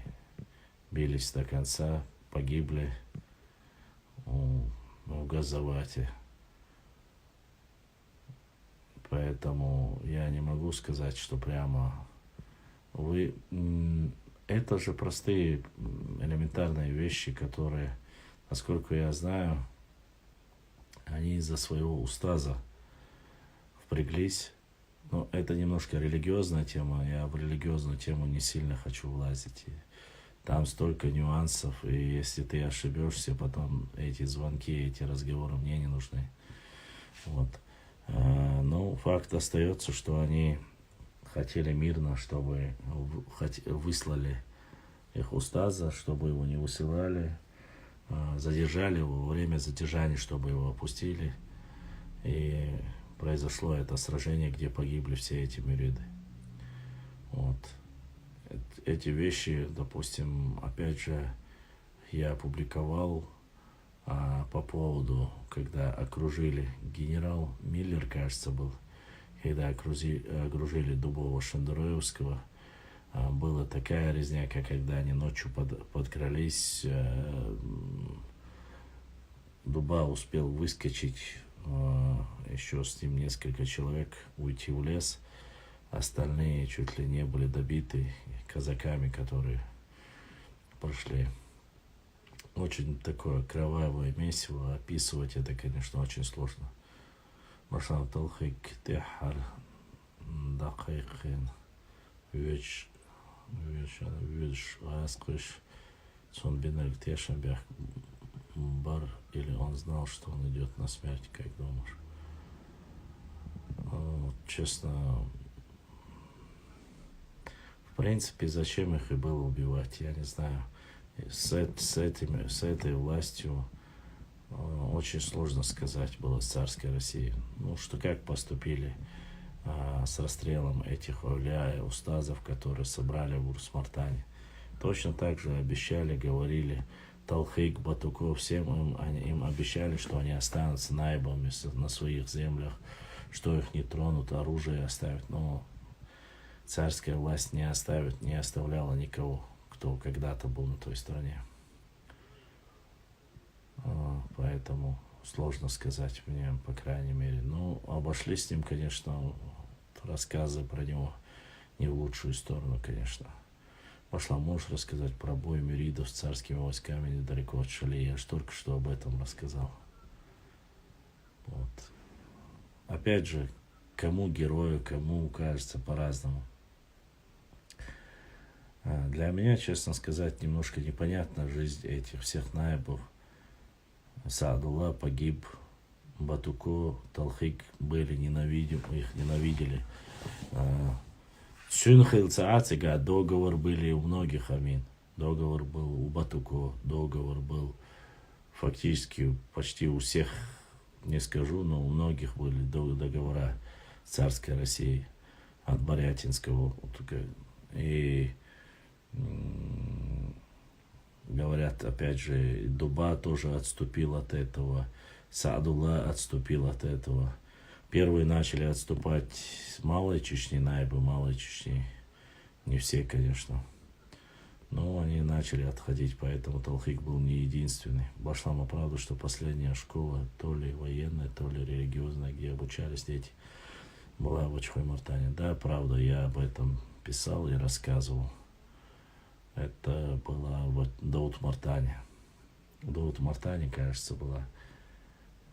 Speaker 2: бились до конца, погибли в Газавате. Поэтому я не могу сказать, что прямо вы... Это же простые элементарные вещи, которые, насколько я знаю, они из-за своего устаза впряглись. Но это немножко религиозная тема, я в религиозную тему не сильно хочу влазить. Там столько нюансов, и если ты ошибешься, потом эти звонки, эти разговоры мне не нужны. Вот. Но факт остается, что они хотели мирно, чтобы выслали их устаза, чтобы его не высылали, задержали его во время задержания, чтобы его опустили. И произошло это сражение, где погибли все эти мюриды. Вот. Эти вещи, допустим, опять же, я опубликовал по поводу, когда окружили, генерал Миллер, кажется, был, когда окружили Дубова-Шендероевского, Была такая резняка, когда они ночью подкрались. Дуба успел выскочить, еще с ним несколько человек, уйти в лес. Остальные чуть ли не были добиты казаками, которые прошли. Очень такое кровавое месиво. Описывать это, конечно, очень сложно. Башан талхик техар дакайкин веч аскыш сон бинер тешенбях бар, или он знал, что он идет на смерть, как думаешь? Честно, в принципе, зачем их и было убивать, я не знаю. С этой властью очень сложно сказать было с царской Россией. Ну, что как поступили с расстрелом этих ауля, устазов, которые собрали в Урус-Мартане. Точно так же обещали, говорили, Талхик, Батуко, всем им обещали, что они останутся наибами на своих землях, что их не тронут, оружие оставят. Но царская власть не оставляла никого, кто когда-то был на той стороне. Поэтому сложно сказать мне, по крайней мере. Ну, обошлись с ним, конечно, рассказы про него не в лучшую сторону, конечно. Пошла, можешь рассказать про бой мюридов с царскими войсками недалеко от Шали? Я же только что об этом рассказал. Вот. Опять же, кому герою, кому кажется по-разному. Для меня, честно сказать, немножко непонятна жизнь этих всех наибов. Саадулла погиб, Батуко, Талхик были, их ненавидели. Сюнхилцаацига, договор были у многих, амин. Договор был у Батуко, договор был фактически почти у всех, не скажу, но у многих были договора с царской Россией от Борятинского. И говорят, опять же, Дуба тоже отступил от этого, Саадулла отступил от этого. Первые начали отступать с Малой Чечни, наибы Малой Чечни. Не все, конечно. Но они начали отходить, поэтому Талхик был не единственный. Башлама правда, что последняя школа, то ли военная, то ли религиозная, где обучались дети, была в Очхой-Мартане. Да, правда, я об этом писал и рассказывал. Это было в Даут-Мартане. В Даут-Mартане, кажется, была.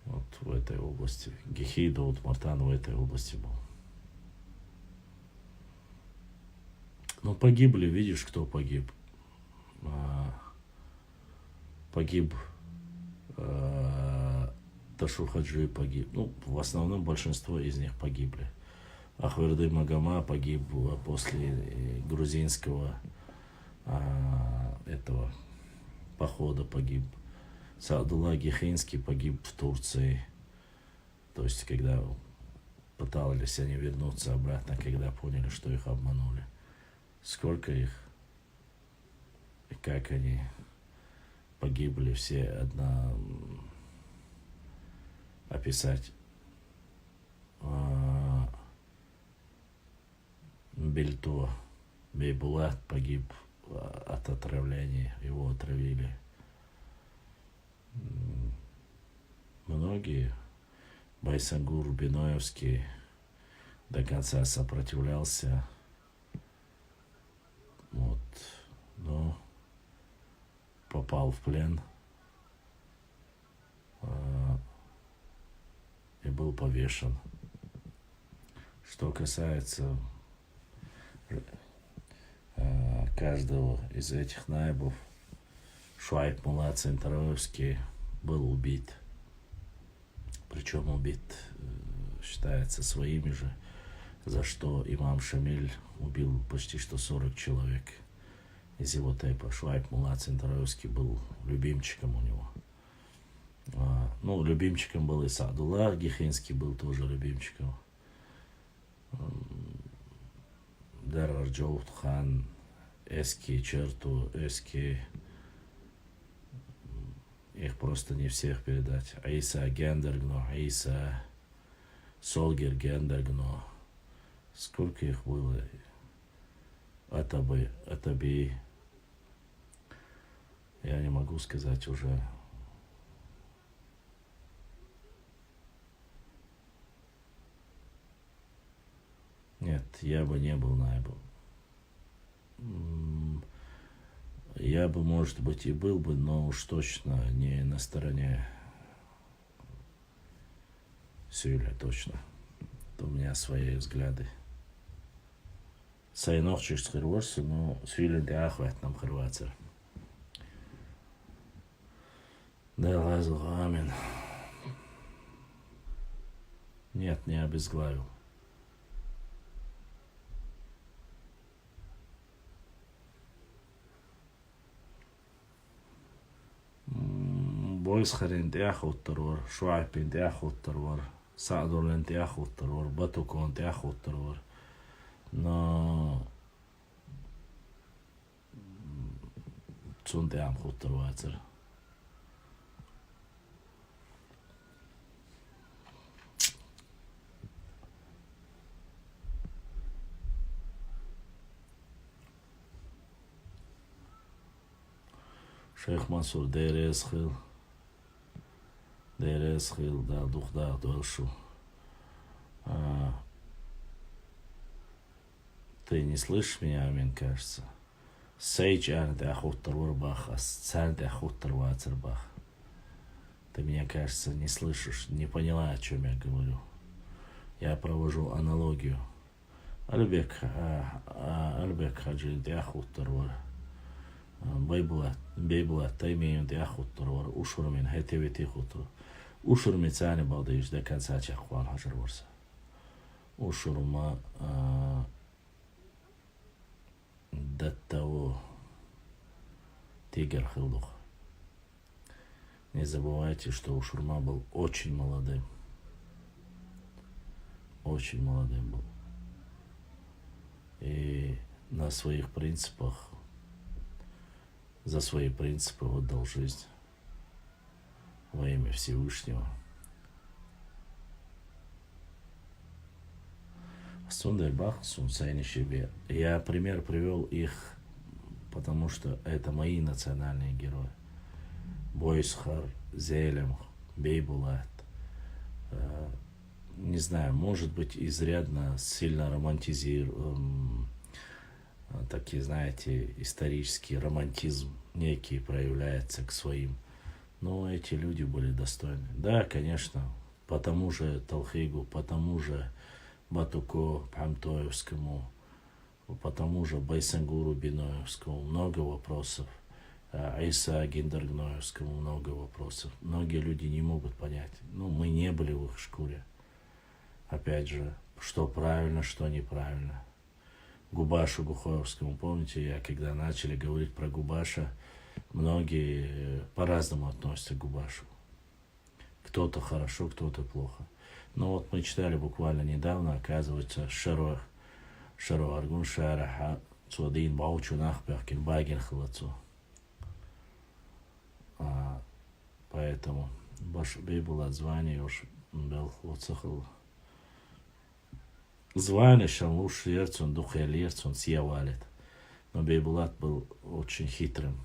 Speaker 2: Вот в этой области. Гихи, Даут-Мартан в этой области был. Ну, погибли, видишь, кто погиб. Погиб Ташу Хаджи погиб. Ну, в основном большинство из них погибли. Ахверды Магома погиб после грузинского этого похода, погиб. Саадулла Гихинский погиб в Турции. То есть, когда пытались они вернуться обратно, когда поняли, что их обманули. Сколько их и как они погибли, все одна описать. Бельто Бейбулат погиб от отравления, его отравили. Многие. Байсангур Биноевский до конца сопротивлялся. Вот. Но попал в плен и был повешен. Что касается каждого из этих наибов, Шуайб Мулла Центровский был убит. Причем убит, считается, своими же, за что имам Шамиль убил почти что 40 человек из его тейпа. Шуайб Мулла Центровский был любимчиком у него. Ну, любимчиком был и Саадулла Гихинский, был тоже любимчиком. Дар Арджоут хан, Эски, Черту, Эски. Их просто не всех передать. Аиса Гендергно, Аиса Солгер Гендергно. Сколько их было? это бы, я не могу сказать уже. Нет, я бы не был наибол. Я бы, может быть, и был бы, но уж точно не на стороне Сюля, точно. У меня свои взгляды. Сайнохчиш хырворсы, но Сюля де ахват нам хырвацер. Да, лазл, амин. Нет, не обезглавил. Boysxarin tiaxuttarvar, Shuaipin tiaxuttarvar, Sa'durlen tiaxuttarvar, Batukon tiaxuttarvar. Но Цун tiam xuttarvācer. Шейх Мансур Дерес Хил, да, дух, да, дольшу. Ты не слышишь меня, мне кажется. Сейч ан ты охоттар бах, а сцан ты охоттар бах. Ты меня, кажется, не слышишь, не поняла, о чем я говорю. Я провожу аналогию. Альбек хаджи ты охоттар Бейбула таймеюн ты охоттар ушурмин хетевити хутр. Ушурми цани балдыш до конца чахван хажар варса. Ушурма до того тигр хилдух. Не забывайте, что Ушурма был очень молодым. Очень молодым был. И на своих принципах, за свои принципы отдал жизнь во имя Всевышнего. Сундербах, Сунсайнишибе. Я пример привел их, потому что это мои национальные герои. Бойсхар, Зелем, Бейбулат. Не знаю, может быть, изрядно сильно романтизируем, такие, знаете, исторический романтизм некий проявляется к своим. Но эти люди были достойны. Да, конечно, по тому же Талхигу, по тому же Батуко Памтоевскому, по тому же Байсангуру Биноевскому много вопросов. Айса Гиндергноевскому много вопросов. Многие люди не могут понять. Мы не были в их шкуре. Опять же, что правильно, что неправильно. Губашу Гухоевскому, помните, я когда начали говорить про Губаша, многие по-разному относятся к Губашу. Кто-то хорошо, кто-то плохо. Но вот мы читали буквально недавно, оказывается, Шаро Аргун Шараха Цуадин Баучу Нахбахкин Багин Халацу. Поэтому Баш Бейбула звание уж был Луцахал. Звание Шалуш Лерцун, Духа Лерцун, Сьявалит. Но Бейбулат был очень хитрым.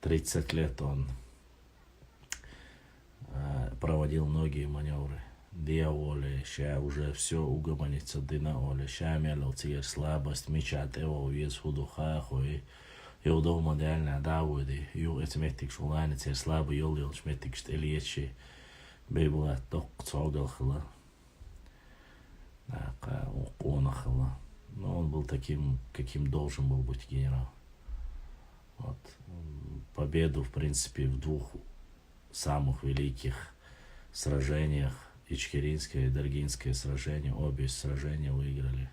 Speaker 2: 30 лет он проводил многие маневры. Диаволе, ща уже все угомонится, дынаоле, ща мелил теперь слабость, мечат его увез худухаху и удов модельная давуди, ю этметик шулайны теперь слабый йол шметик штельечи, Бейбулат ток цогал хла. Но он был таким, каким должен был быть генерал. Вот. Победу, в принципе, в двух самых великих сражениях, Ичкеринское и Даргинское сражение, обе сражения выиграли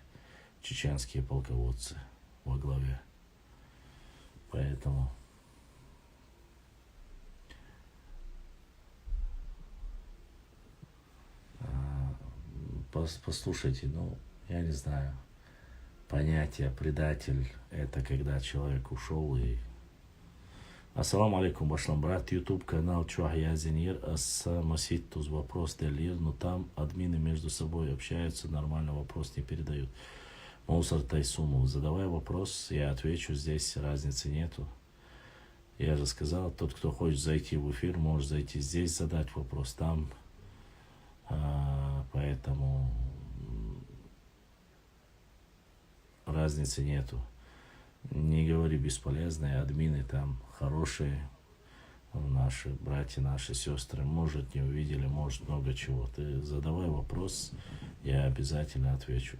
Speaker 2: чеченские полководцы во главе. Поэтому послушайте, я не знаю, понятие предатель — это когда человек ушел и... Ассаламу алейкум, башлам брат, YouTube канал Чуахья Зенир, Масид туз вопрос Делир, но там админы между собой общаются, нормально вопрос не передают. Мусор Тайсумов, задавай вопрос, я отвечу, здесь разницы нету. Я же сказал, тот, кто хочет зайти в эфир, может зайти здесь, задать вопрос там. Поэтому разницы нету. Не говори бесполезные, админы там хорошие, наши братья, наши сестры, может, не увидели, может, много чего. Ты задавай вопрос, я обязательно отвечу.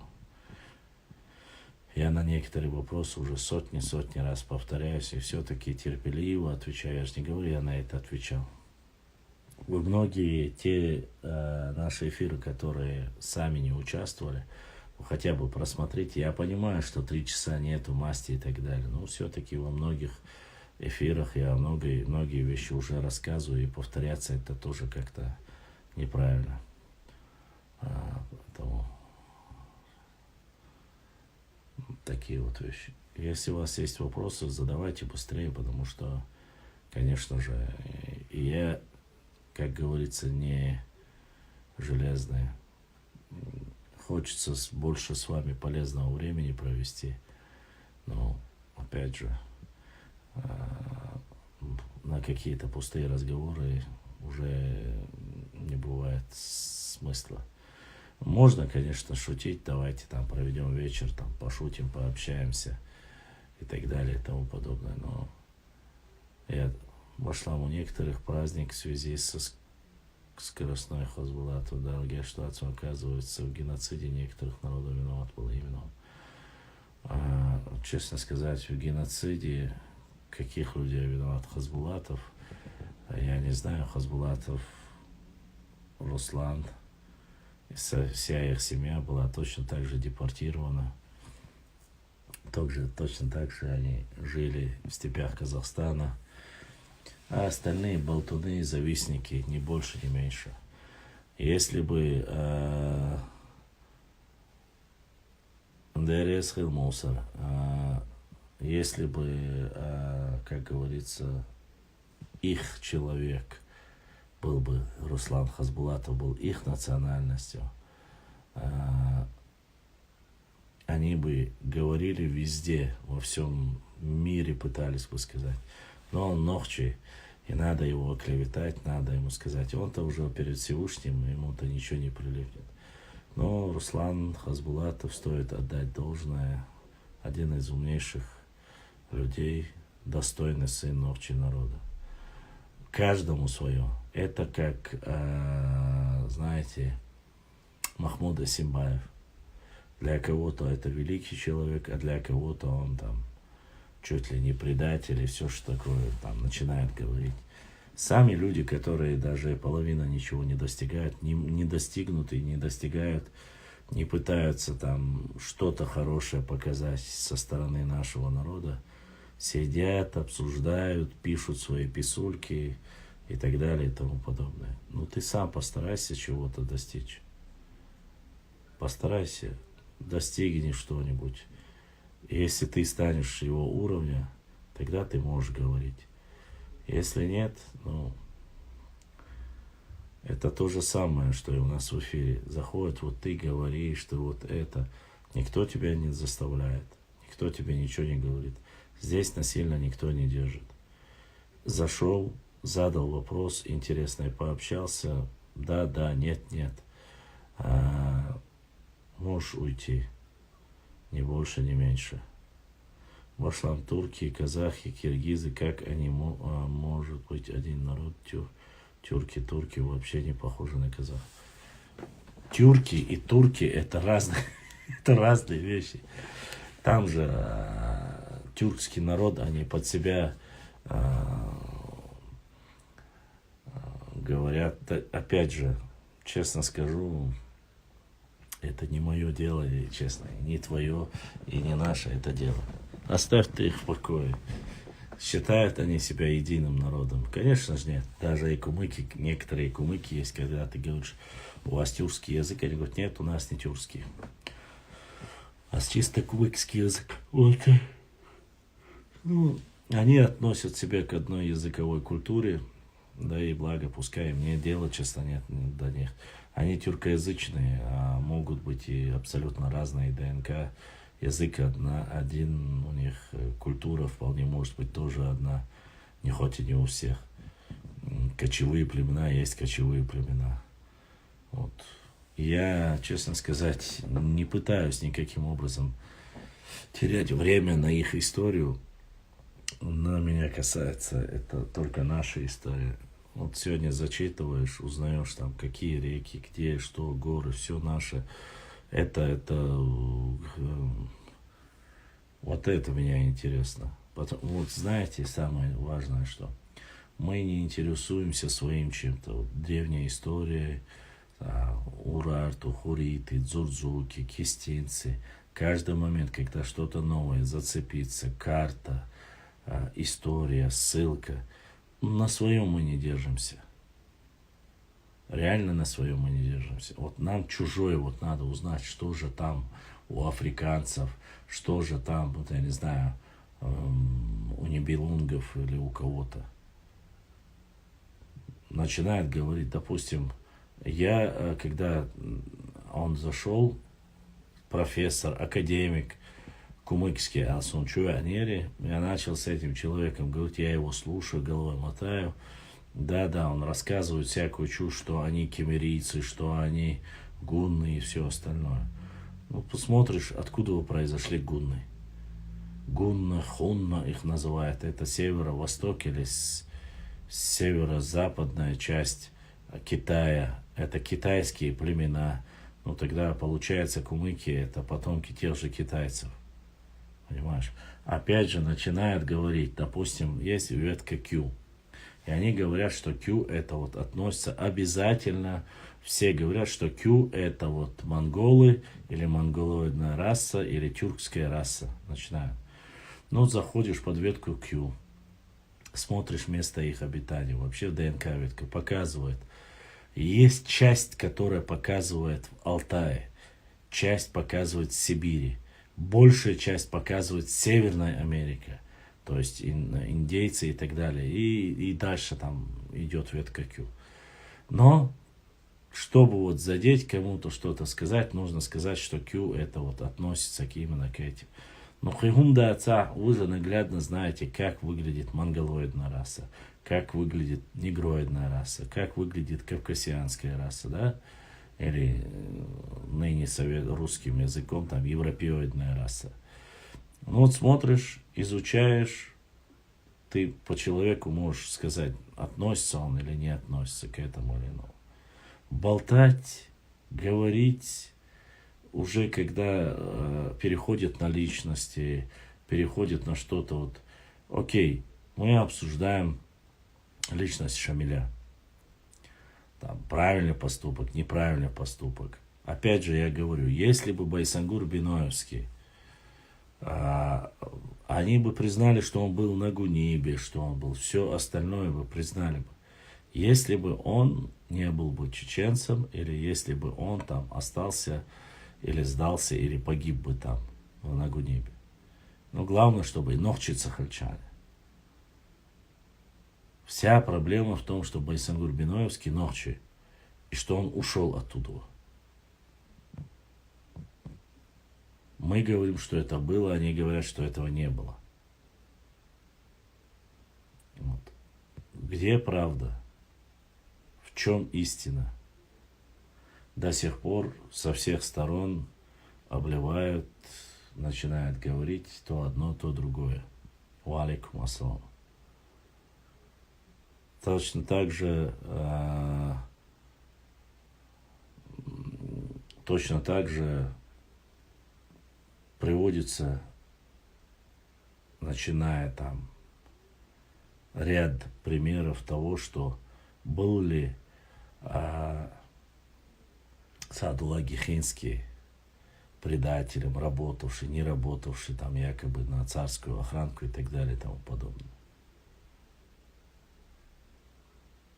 Speaker 2: Я на некоторые вопросы уже сотни раз повторяюсь, и все-таки терпеливо отвечаю. Я же не говорю, я на это отвечал. Вы многие те наши эфиры, которые сами не участвовали, хотя бы просмотрите. Я понимаю, что 3 часа нету масти и так далее, но все-таки во многих эфирах я многие вещи уже рассказываю, и повторяться это тоже как-то неправильно. Поэтому такие вот вещи. Если у вас есть вопросы, задавайте быстрее, потому что, конечно же, и я, как говорится, не железный. Хочется больше с вами полезного времени провести. Но, опять же, на какие-то пустые разговоры уже не бывает смысла. Можно, конечно, шутить, давайте там проведем вечер, там пошутим, пообщаемся и так далее и тому подобное. Но я вошла у некоторых праздник в связи со скоростной Хазбулату, дорогие, что оказывается в геноциде некоторых народов виноват был именно он. Честно сказать, в геноциде каких людей виноват Хазбулатов, я не знаю. Хазбулатов, Руслан, вся их семья была точно так же депортирована. Точно так же они жили в степях Казахстана. А остальные болтуны, завистники, ни больше, ни меньше. Если бы НДРС Хилмусор, если бы, как говорится, их человек был бы, Руслан Хазбулатов был их национальностью, они бы говорили везде, во всем мире пытались бы сказать. Но он нохчий, и надо его оклеветать, надо ему сказать. Он-то уже перед Всевышним, ему-то ничего не прилипнет. Но Руслан Хазбулатов, стоит отдать должное, один из умнейших людей, достойный сын нохчий народа. Каждому свое. Это как, знаете, Махмуд Асимбаев. Для кого-то это великий человек, а для кого-то он там чуть ли не предатель и все что такое там начинает говорить. Сами люди, которые даже половина ничего не достигают, не достигнут и не достигают, не пытаются там что-то хорошее показать со стороны нашего народа, сидят, обсуждают, пишут свои писульки и так далее и тому подобное. Ну ты сам постарайся чего-то достичь. Постарайся, достигни что-нибудь. Если ты станешь его уровня, тогда ты можешь говорить. Если нет, ну, это то же самое, что и у нас в эфире. Заходит, вот ты говоришь, ты вот это. Никто тебя не заставляет, никто тебе ничего не говорит. Здесь насильно никто не держит. Зашел, задал вопрос интересный, пообщался, да, нет. Можешь уйти. Ни больше, ни меньше. Башлам турки, казахи, киргизы, как они может быть один народ? Турки вообще не похожи на казахов. Тюрки и турки это разные вещи. Там же тюркский народ, они под себя говорят, опять же, честно скажу, это не мое дело, и честно, не твое и не наше это дело. Оставь ты их в покое. Считают они себя единым народом? Конечно же нет. Даже и кумыки, некоторые кумыки есть, когда ты говоришь, у вас тюркский язык, они говорят, нет, у нас не тюркский. А чисто кумыкский язык. Вот. Ну, они относят себя к одной языковой культуре, да и благо, пускай мне дела, честно, нет до них. Они тюркоязычные, а могут быть и абсолютно разные ДНК, язык один, у них культура вполне может быть тоже одна, не хоть и не у всех. Кочевые племена есть кочевые племена. Вот. Я, честно сказать, не пытаюсь никаким образом терять время на их историю. На меня касается это только наша история. Вот сегодня зачитываешь, узнаешь там, какие реки, где, что, горы, все наше. Вот это меня интересно. Вот знаете, самое важное, что мы не интересуемся своим чем-то. Вот древняя история, урарту, хуриты, дзурдзуки, кистинцы. Каждый момент, когда что-то новое зацепится, карта, история, ссылка, на своем мы не держимся. Реально на своем мы не держимся. Вот нам чужое вот надо узнать, что же там у африканцев, что же там, вот я не знаю, у нибелунгов или у кого-то. Начинает говорить, допустим, когда он зашел, профессор, академик, кумыкский Асунчуанери, я начал с этим человеком говорить, я его слушаю, головой мотаю. Да, он рассказывает всякую чушь, что они кемерийцы, что они гунны и все остальное. Ну, посмотришь, откуда вы произошли гунны. Гунна, хунна их называют. Это северо-восток или северо-западная часть Китая. Это китайские племена. Ну, тогда, получается, кумыки – это потомки тех же китайцев. Понимаешь? Опять же, начинают говорить, допустим, есть ветка Q. И они говорят, что Q это вот относится обязательно. Все говорят, что Q это вот монголы, или монголоидная раса, или тюркская раса. Начинают. Ну, заходишь под ветку Q, смотришь место их обитания. Вообще ДНК ветка показывает. Есть часть, которая показывает в Алтае. Часть показывает в Сибири. Большая часть показывает Северная Америка. То есть индейцы и так далее. И дальше там идет ветка Q. Но, чтобы вот задеть кому-то что-то сказать, нужно сказать, что Q это вот относится именно к этим. Но хигумда отца, вы же наглядно знаете, как выглядит монголоидная раса, как выглядит негроидная раса, как выглядит кавказианская раса, да? Или ныне русским языком там европеоидная раса. Ну вот смотришь, изучаешь, ты по человеку можешь сказать, относится он или не относится к этому или иному. Болтать, говорить, уже когда переходит на личности, переходит на что-то вот, окей, мы обсуждаем личность Шамиля. Там, правильный поступок, неправильный поступок. Опять же, я говорю, если бы Байсангур Биноевский, они бы признали, что он был на Гунибе, что он был, все остальное бы признали бы. Если бы он не был бы чеченцем, или если бы он там остался, или сдался, или погиб бы там, на Гунибе. Но главное, чтобы нохчи сахальчане. Вся проблема в том, что Байсангур Биноевский нохчи, и что он ушел оттуда. Мы говорим, что это было, они говорят, что этого не было. Вот. Где правда? В чем истина? До сих пор со всех сторон обливают, начинают говорить то одно, то другое. Ва алейкум ассалам. Точно так же приводится, начиная там ряд примеров того, что был ли Саадулла Гехинский предателем, работавший, не работавший там якобы на царскую охранку и так далее и тому подобное.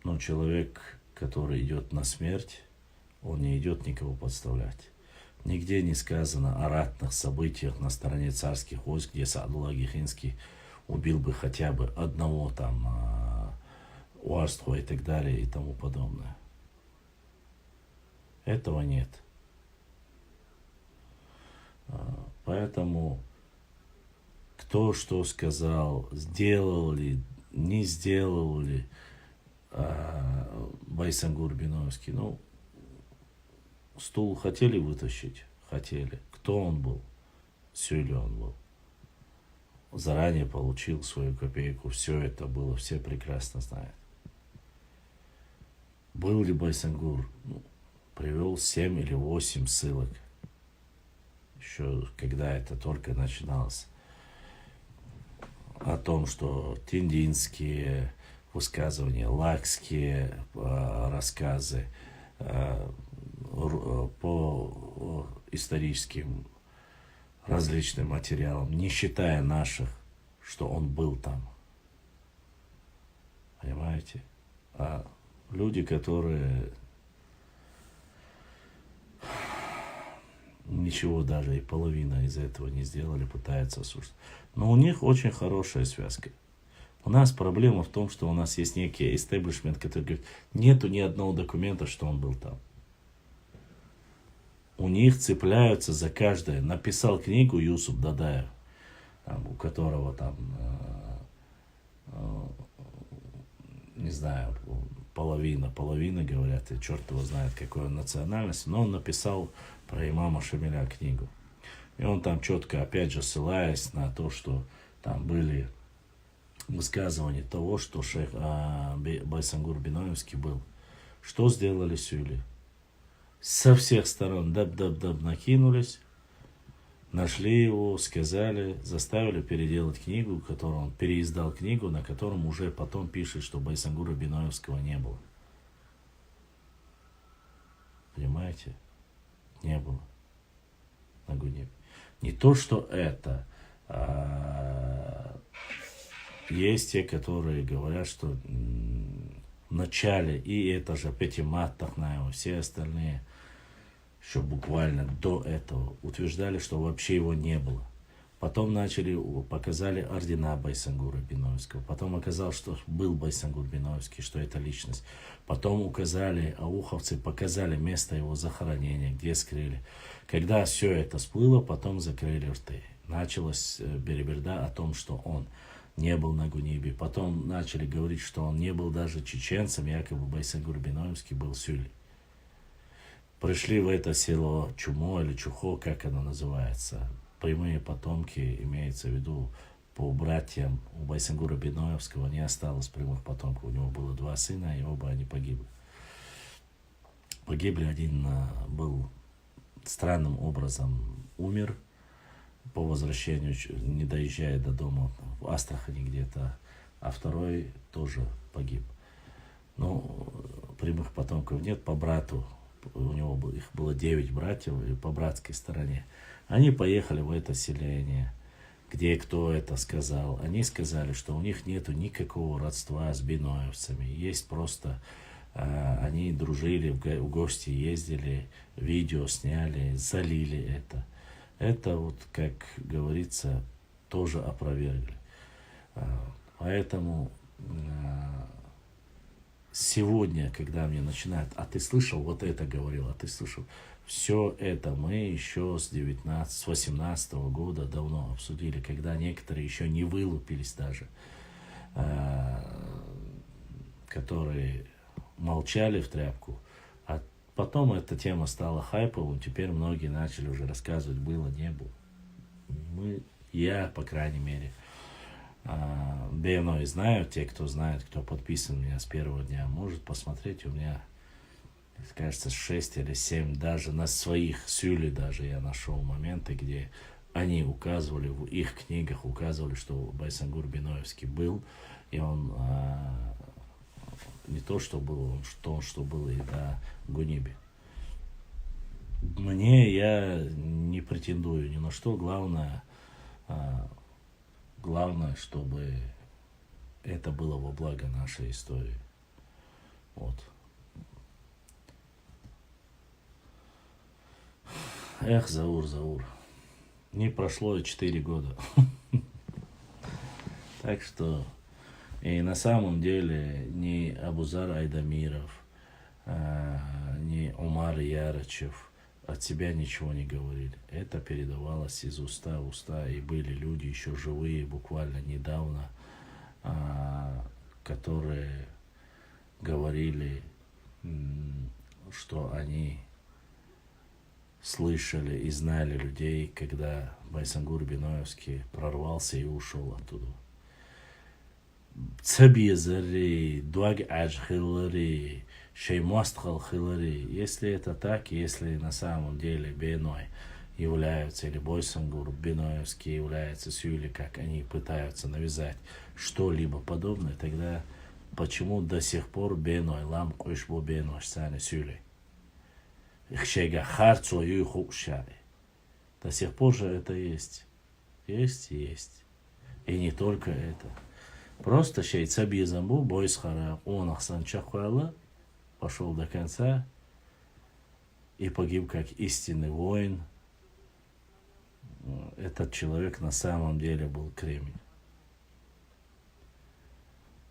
Speaker 2: Но человек, который идет на смерть, он не идет никого подставлять. Нигде не сказано о ратных событиях на стороне царских войск, где Саадулла Гехинский убил бы хотя бы одного там уарства и так далее и тому подобное. Этого нет. Поэтому кто что сказал, сделал ли, не сделал ли Байсангур Биновский, ну, стул хотели вытащить? Хотели. Кто он был? Сюли он был. Заранее получил свою копейку. Все это было, все прекрасно знают. Был ли Байсангур? Ну, привел 7 или 8 ссылок. Еще когда это только начиналось. О том, что тиндинские высказывания, лакские рассказы по историческим различным материалам, не считая наших, что он был там. Понимаете? А люди, которые ничего даже и половина из этого не сделали, пытаются осуждать. Но у них очень хорошая связка. У нас проблема в том, что у нас есть некий истеблишмент, который говорит, нету ни одного документа, что он был там. У них цепляются за каждое. Написал книгу Юсуп Дадаев, там, у которого там, не знаю, половина, говорят, и черт его знает, какой он национальности, но он написал про имама Шамиля книгу. И он там четко, опять же, ссылаясь на то, что там были высказывания того, что шейх Байсангур Биновский был. Что сделали Сюли? Со всех сторон даб накинулись, нашли его, сказали, заставили переделать книгу, которую он переиздал книгу, на котором уже потом пишет, что Байсангура Биновского не было. Понимаете? Не было на Гунебе. Не то, что это. Есть те, которые говорят, что в начале, и это же Петимат Тахнаева, все остальные, еще буквально до этого, утверждали, что вообще его не было. Потом показали ордена Байсангура Биновского. Потом оказалось, что был Байсангур Биновский, что это личность. Потом указали, ауховцы показали место его захоронения, где скрыли. Когда все это всплыло, потом закрыли рты. Началась береберда о том, что он не был на Гунибе. Потом начали говорить, что он не был даже чеченцем, якобы Байсангур Биновский был Сюли. Пришли в это село Чумо или Чухо, как оно называется. Прямые потомки, имеется в виду по братьям у Байсангура Биновского не осталось прямых потомков. У него было 2 сына, и оба они погибли. Погибли, один был странным образом умер по возвращению, не доезжая до дома в Астрахани где-то, а второй тоже погиб. Но прямых потомков нет. По брату, у него их было 9 братьев, и по братской стороне. Они поехали в это селение, где кто это сказал. Они сказали, что у них нету никакого родства с биноевцами. Есть просто, они дружили, в гости ездили, видео сняли, залили это. Это вот, как говорится, тоже опровергли. Поэтому сегодня, когда мне начинают, а ты слышал, вот это говорил, а ты слышал, все это мы еще с 18 года давно обсудили, когда некоторые еще не вылупились даже, которые молчали в тряпку. А потом эта тема стала хайповым, теперь многие начали уже рассказывать, было, не было. Я, по крайней мере, давно и знаю, те, кто знает, кто подписан меня с первого дня, может посмотреть, у меня, кажется, 6 или 7, даже на своих Сюли даже я нашел моменты, где они указывали, в их книгах указывали, что Байсангур Биновский был, и он не то, что был, он что было и на Гунибе. Я не претендую ни на что, главное, чтобы это было во благо нашей истории. Вот. Эх, Заур. Не прошло и 4 года. Так что, и на самом деле, ни Абузар Айдамиров, ни Умар Ярычев, от себя ничего не говорили. Это передавалось из уста в уста, и были люди еще живые буквально недавно, которые говорили, что они слышали и знали людей, когда Байсангур Биноевский прорвался и ушел оттуда. Цабьезари, дуаг аджхилари, шеймастхал хилари. Если это так, если на самом деле Биной являются, или Байсангур Биноевский является Сюли, как они пытаются навязать что-либо подобное, тогда почему до сих пор Биной, лам куишбу Биной, сани Сюли? До сих пор же это есть. Есть. И не только это. Просто Шейцаби Замбу, Бойсхара, он Ахсан Чахуала, пошел до конца и погиб как истинный воин. Этот человек на самом деле был кремень.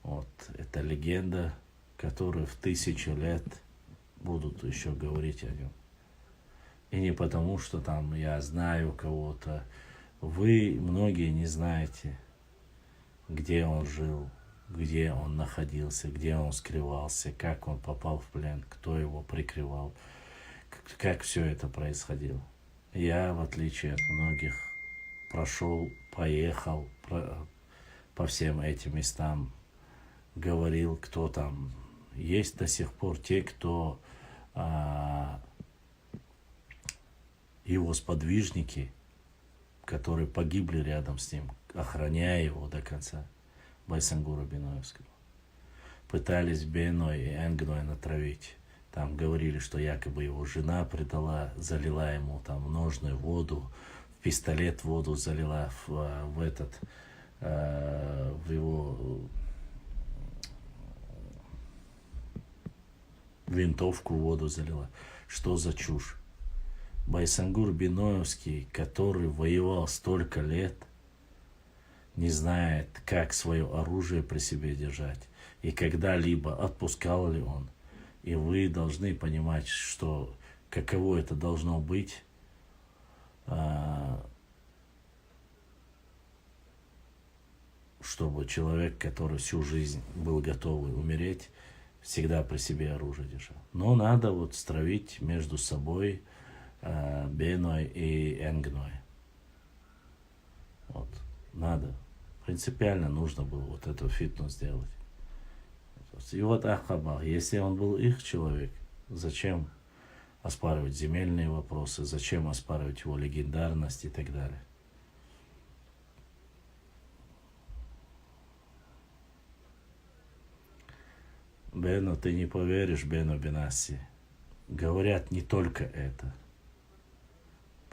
Speaker 2: Вот, это легенда, которая в 1000 лет будут еще говорить о нем. И не потому, что там я знаю кого-то. Вы, многие, не знаете, где он жил, где он находился, где он скрывался, как он попал в плен, кто его прикрывал, как все это происходило. Я, в отличие от многих, прошел, поехал по всем этим местам, говорил, кто там. Есть до сих пор те, кто его сподвижники, которые погибли рядом с ним, охраняя его до конца, Байсангура Биноевского. Пытались Биной и Энгной натравить. Там говорили, что якобы его жена предала, залила ему там ножную воду, в пистолет воду залила, в его винтовку воду залила. Что за чушь? Байсангур Биноевский, который воевал столько лет, не знает, как свое оружие при себе держать. И когда-либо отпускал ли он. И вы должны понимать, что каково это должно быть, чтобы человек, который всю жизнь был готов умереть, всегда при себе оружие держал. Но надо вот стравить между собой Биной и Энгной. Вот. Надо. Принципиально нужно было вот эту фитну сделать. И вот Ахабах, если он был их человек, зачем оспаривать земельные вопросы, зачем оспаривать его легендарность и так далее. Бено, ты не поверишь, Бено Бенаси. Говорят не только это.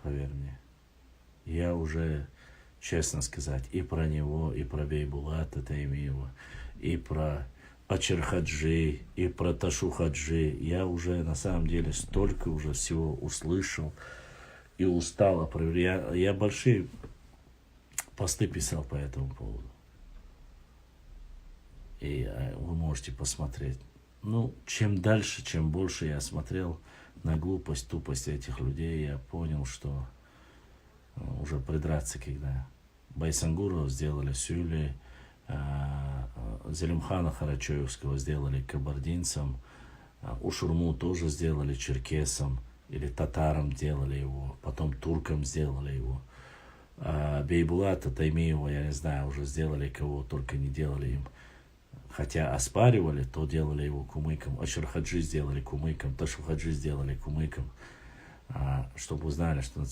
Speaker 2: Поверь мне. Я уже, честно сказать, и про него, и про Бейбулата Таймиева, и про Ачерхаджи, и про Ташухаджи. Я уже на самом деле столько уже всего услышал и устал проверять. Я большие посты писал по этому поводу. И вы можете посмотреть. Ну, чем дальше, чем больше я смотрел на глупость, тупость этих людей, я понял, что уже придраться когда. Байсангуру сделали Сюли, Зелимхана Харачоевского сделали кабардинцем, Ушурму тоже сделали черкесом, или татарам делали его, потом туркам сделали его. Бейбулата Таймиева, я не знаю, уже сделали кого, только не делали им. Хотя оспаривали, то делали его кумыком. Ачерхаджи сделали кумыком, Ташухаджи сделали кумыком. Чтобы вы знали, что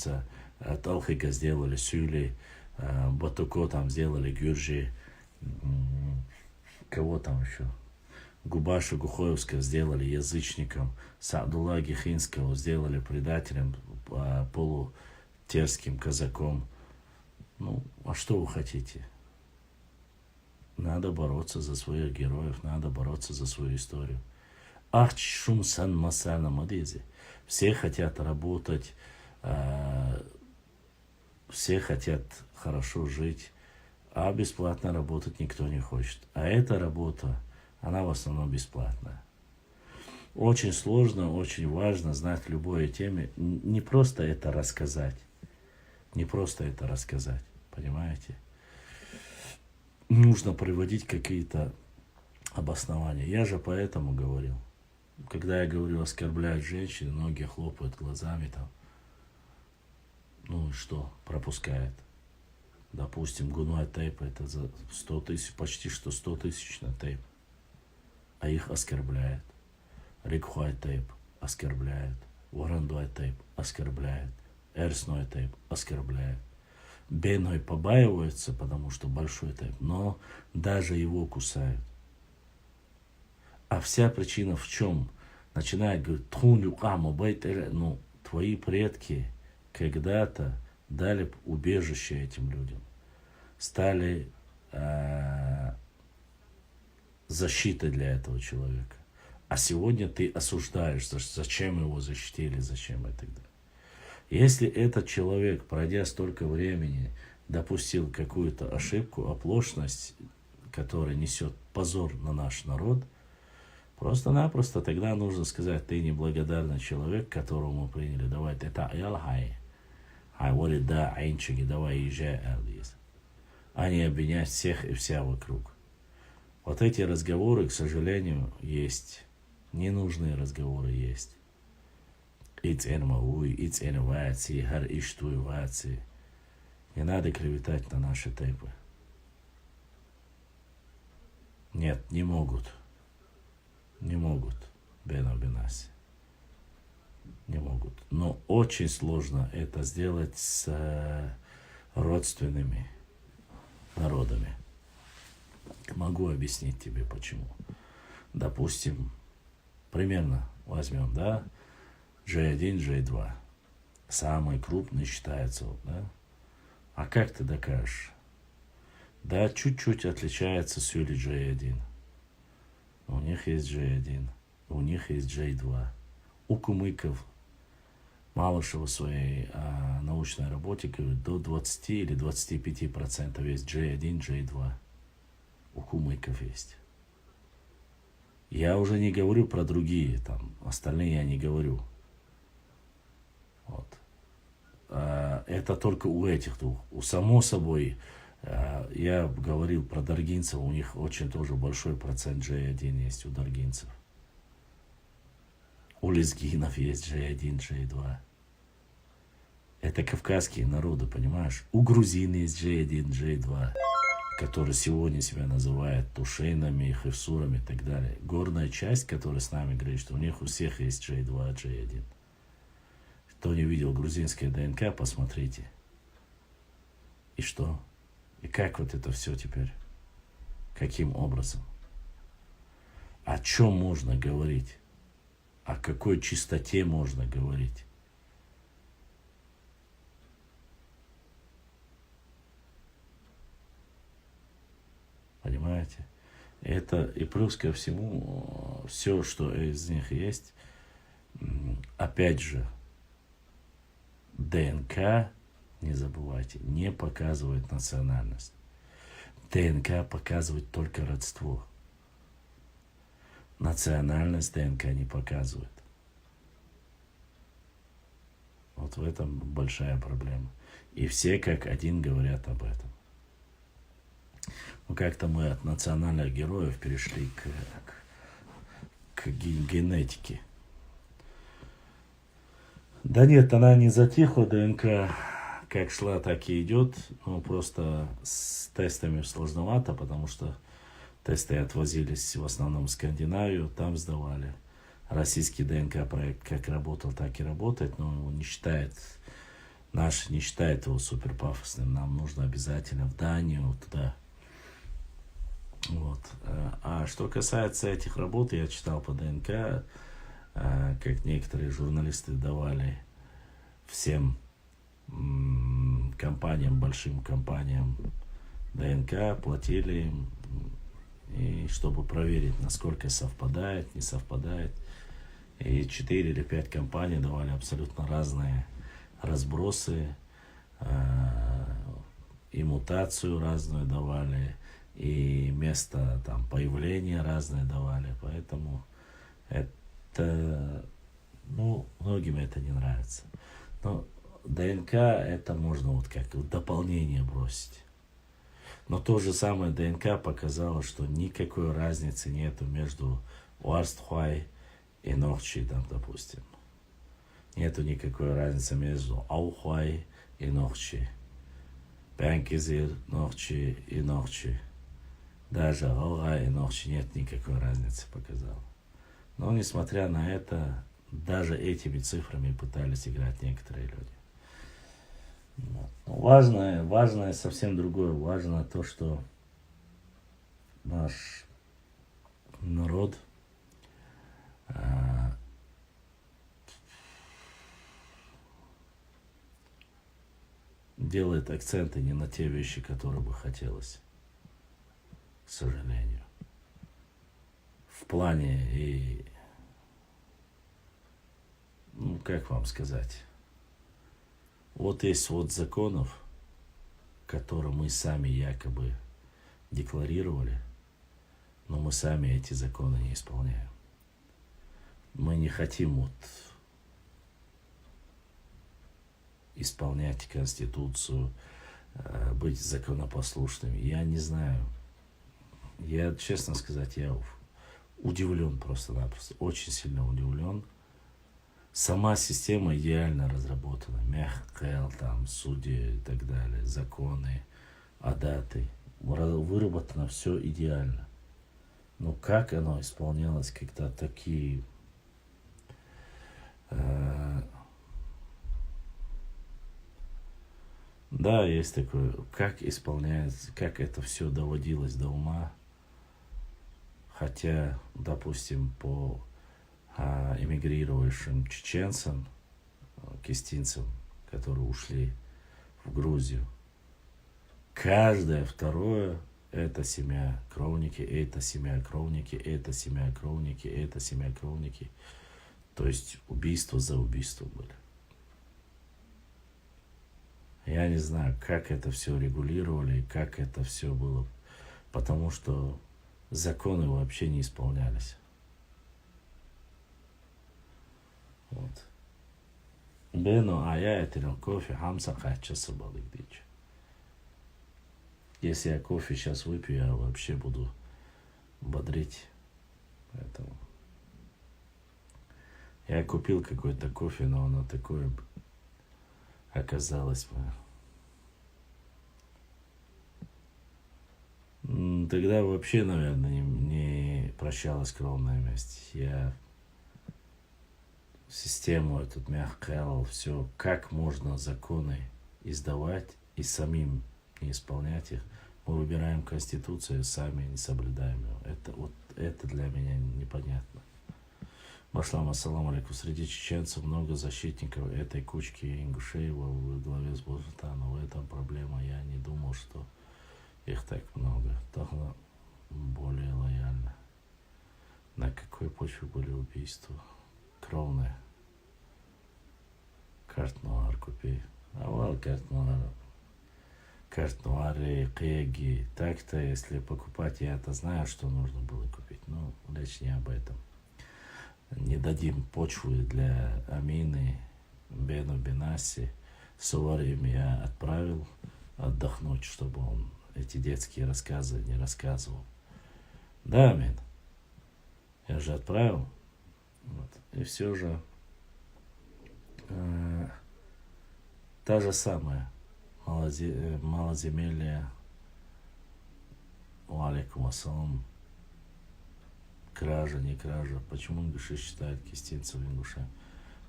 Speaker 2: Талхига сделали Сюли, Батуко там сделали Гюржи, кого там еще? Губаша Гухоевского сделали язычником, Саадула Гихинского сделали предателем, полутерским казаком. Ну, а что вы хотите? Надо бороться за своих героев, надо бороться за свою историю. Ах, шумсан масана мадези. Все хотят работать, все хотят хорошо жить, а бесплатно работать никто не хочет. А эта работа, она в основном бесплатная. Очень сложно, очень важно знать в любой теме. Не просто это рассказать. Не просто это рассказать. Понимаете? Нужно приводить какие-то обоснования. Я же поэтому говорил. Когда я говорю, оскорбляют женщин, многие хлопают глазами там. Ну и что? Пропускает. Допустим, Гунвай тейп это за 100 тысяч, почти что 100 тысяч на тейп. А их оскорбляет. Рикхуай тейп оскорбляет. Варандуай тейп оскорбляет. Эрсной тейп оскорбляет. Беной побаиваются, потому что большой тейп, но даже его кусают. А вся причина в чем? Начинает говорить, ну, твои предки когда-то дали убежище этим людям, стали защитой для этого человека. А сегодня ты осуждаешь, зачем его защитили, зачем и так далее. Если этот человек, пройдя столько времени, допустил какую-то ошибку, оплошность, которая несет позор на наш народ, просто-напросто тогда нужно сказать, ты неблагодарный человек, которого мы приняли. Давай, ты так, вот да, айнчики, давай езжай, Ардис. А не обвинять всех и вся вокруг. Вот эти разговоры, к сожалению, есть. Ненужные разговоры есть. It's инновации, хар иштуевации. Не надо клеветать на наши тейпы. Нет, не могут. Не могут. Бена Бенаси. Не могут. Но очень сложно это сделать с родственными народами. Могу объяснить тебе почему. Допустим, примерно возьмем, да, J1, J2. Самый крупный считается, да? А как ты докажешь? Да, чуть-чуть отличается с Юли J1. У них есть J1, у них есть J2. У кумыков Малышева в своей научной работе говорит, до 20 или 25% есть J1, J2. У кумыков есть. Я уже не говорю про другие, там, остальные я не говорю. Вот. Это только у этих двух. У само собой, я говорил про даргинцев, у них очень тоже большой процент J1 есть у даргинцев. У лезгинов есть J1, J2. Это кавказские народы, понимаешь? У грузин есть J1, J2, которые сегодня себя называют тушинами, хевсурами и так далее. Горная часть, которая с нами говорит, что у них у всех есть J2, J1. Кто не видел грузинское ДНК, посмотрите. И что? И как вот это все теперь? Каким образом? О чем можно говорить? О какой чистоте можно говорить? Понимаете? Это и плюс ко всему, все, что из них есть, опять же, ДНК, не забывайте, не показывает национальность. ДНК показывает только родство. Национальность ДНК не показывает. Вот в этом большая проблема. И все как один говорят об этом. Ну, как-то мы от национальных героев перешли к генетике. Да нет, она не затихла, ДНК как шла, так и идет. Ну, просто с тестами сложновато, потому что тесты отвозились в основном в Скандинавию, там сдавали. Российский ДНК-проект как работал, так и работает, но он не считает, наш не считает его супер пафосным. Нам нужно обязательно в Данию, туда. Вот. А что касается этих работ, я читал по ДНК, как некоторые журналисты давали всем компаниям, большим компаниям ДНК, платили им, и чтобы проверить, насколько совпадает, не совпадает. И 4 или 5 компаний давали абсолютно разные разбросы, и мутацию разную давали, и место там появления разное давали. Поэтому Ну, многим это не нравится. Но ДНК это можно вот как в дополнение бросить. Но то же самое ДНК показало, что никакой разницы нету между Уарстхуай и Нохчи, там, допустим. Нету никакой разницы между Аухуай и Нохчи. Бянкизир, Нохчи и Нохчи. Даже Алга и Нохчи нет никакой разницы, показал. Но несмотря на это, даже этими цифрами пытались играть некоторые люди. Вот. Важное совсем другое. Важно то, что наш народ делает акценты не на те вещи, которые бы хотелось, к сожалению. В плане и, ну, как вам сказать, вот есть вот законов, которые мы сами якобы декларировали, но мы сами эти законы не исполняем. Мы не хотим вот исполнять Конституцию, быть законопослушными. Я не знаю. Я, честно сказать, я удивлен просто-напросто. Очень сильно удивлен. Сама система идеально разработана. Мягкая, там, судьи и так далее, законы, адаты. Выработано все идеально. Но как оно исполнялось, когда такие да, есть такое, как исполняется, как это все доводилось до ума. Хотя, допустим, по эмигрирующим чеченцам, кистинцам, которые ушли в Грузию, каждое второе это семья кровники, это семья кровники, это семья кровники, это семья кровники. То есть убийство за убийством были. Я не знаю, как это все регулировали, как это все было, потому что законы вообще не исполнялись. Вот. Бено, а я это кофе, хамса качаса балык дичь. Если я кофе сейчас выпью, я вообще буду бодрить. Поэтому я купил какой-то кофе, но оно такое оказалось. Тогда вообще, наверное, не прощалась кровная месть. Я систему этот мягкал, все, как можно законы издавать и самим не исполнять их. Мы выбираем Конституцию, сами не соблюдаем ее. Это для меня непонятно. Башлам, ассаламу алейкум. Среди чеченцев много защитников этой кучки Ингушеева в главе с Бузатаном. В этом проблема. Я не думал, что их так много. Тогда более лояльно. На какой почве были убийства? Кровные. Карт-нуар купи. Авал карт-нуар. Карт-нуары, кеги. Так-то, если покупать, я-то знаю, что нужно было купить. Но речь не об этом. Не дадим почву для Амины, Бену Бенаси. Суварим я отправил отдохнуть, чтобы он эти детские рассказы не рассказывал. Да, Амин. Я же отправил. Вот. И все же та же самая малоземелье. Алейкум ассалам. Кража, не кража. Почему ингуши считают кистинцев ингушами?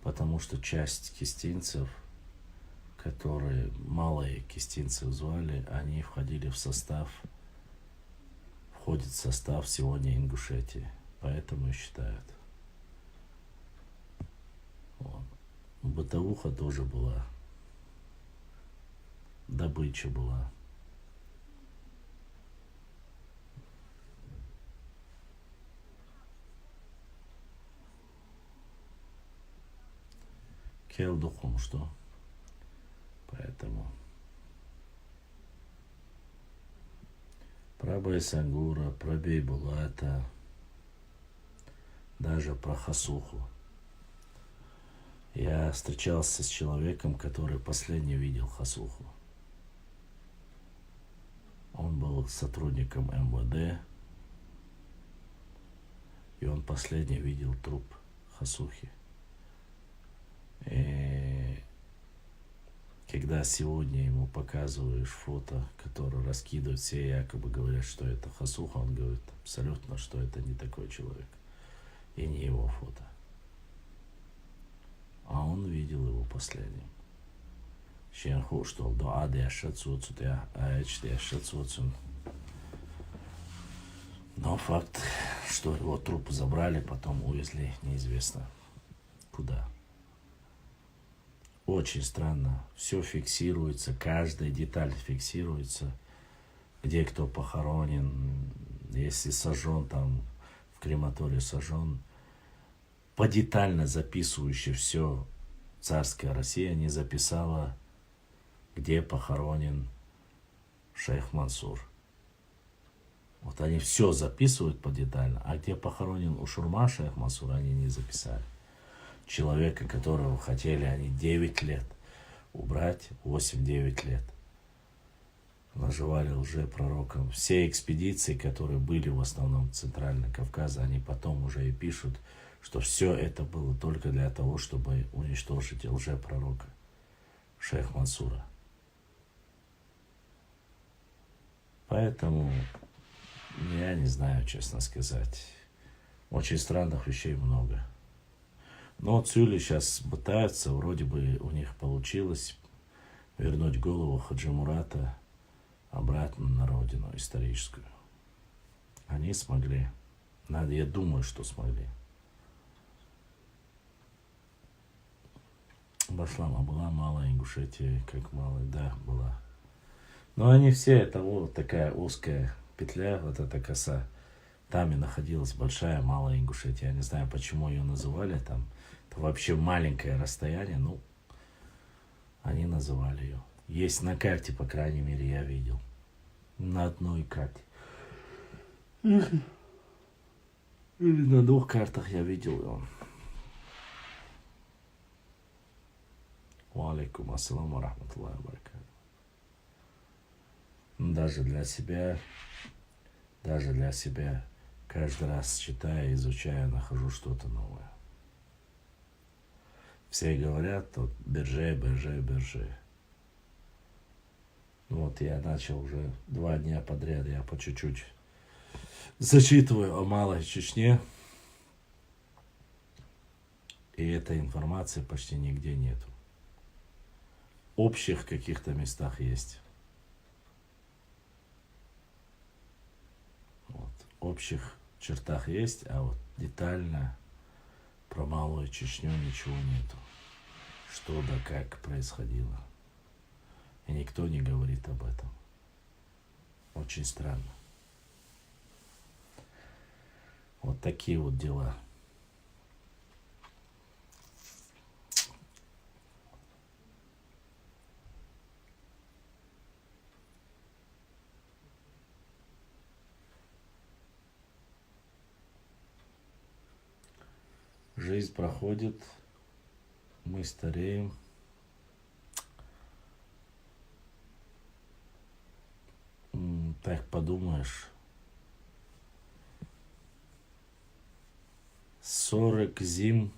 Speaker 2: Потому что часть кистинцев, которые малые кистинцев звали, они входили в состав, входит в состав сегодня Ингушетии. Поэтому и считают. Вот. Бытовуха тоже была. Добыча была. Келдухом, что? Поэтому про Байсангура, про Бейбулата, даже про хасуху. Я встречался с человеком, который последний видел хасуху. Он был сотрудником МВД, и он последний видел труп хасухи. И когда сегодня ему показываешь фото, которое раскидывают, все якобы говорят, что это хасуха, он говорит абсолютно, что это не такой человек. И не его фото. А он видел его последним. Шенху, что дуа дяшат суцут, я аэч дяшат суцун. Но факт, что его труп забрали, потом увезли неизвестно куда. Очень странно. Все фиксируется, каждая деталь фиксируется. Где кто похоронен, если сожжен там, в крематории сожжен. Подетально записывающая все царская Россия не записала, где похоронен шейх Мансур. Вот они все записывают подетально, а где похоронен Ушурма шейх Мансур, они не записали. Человека, которого хотели они 9 лет убрать, 8-9 лет. Называли лжепророком. Все экспедиции, которые были в основном в Центральном Кавказе, они потом уже и пишут, что все это было только для того, чтобы уничтожить лжепророка шейх Мансура. Поэтому я не знаю, честно сказать. Очень странных вещей много. Но Цюли сейчас пытаются, вроде бы у них получилось вернуть голову Хаджи Мурата обратно на родину историческую. Они смогли. Я думаю, что смогли. Башлама была малая, Ингушетия как малая, да, была. Но они все, это вот такая узкая петля, вот эта коса. Там и находилась большая, малая Ингушетия. Я не знаю, почему ее называли там. Это вообще маленькое расстояние, ну, они называли ее. Есть на карте, по крайней мере, я видел. На одной карте. Или на 2 картах я видел его. Ва алейкум ассаламу ва рахматуллахи ва баракатуху. Даже для себя, каждый раз читая, изучая, нахожу что-то новое. Все говорят, вот, бирже. Вот я начал уже 2 дня подряд, я по чуть-чуть зачитываю о Малой Чечне. И этой информации почти нигде нету. Общих каких-то местах есть. Вот. Общих чертах есть, а вот детально про Малую Чечню ничего нету. Что да как происходило. И никто не говорит об этом. Очень странно. Вот такие вот дела. Жизнь проходит, мы стареем. Так подумаешь, 40 зим,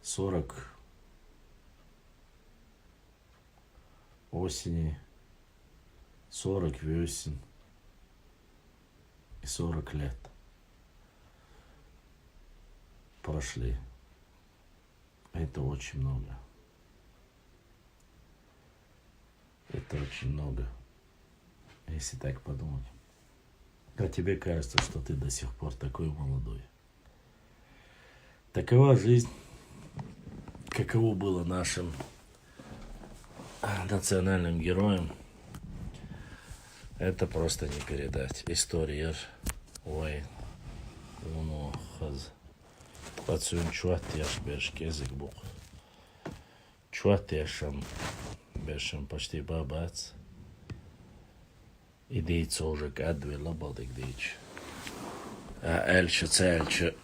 Speaker 2: 40 осени, 40 весен и 40 лет прошли. Это очень много. Это очень много, если так подумать. А тебе кажется, что ты до сих пор такой молодой. Такова жизнь. Каково было нашим национальным героям, это просто не передать. История. Ой, ну, чуват яш бешк язык бух. Чуват яшам бешам почти бабац. И дейца уже кадве лабалдык дейч. А Эльче, Цельче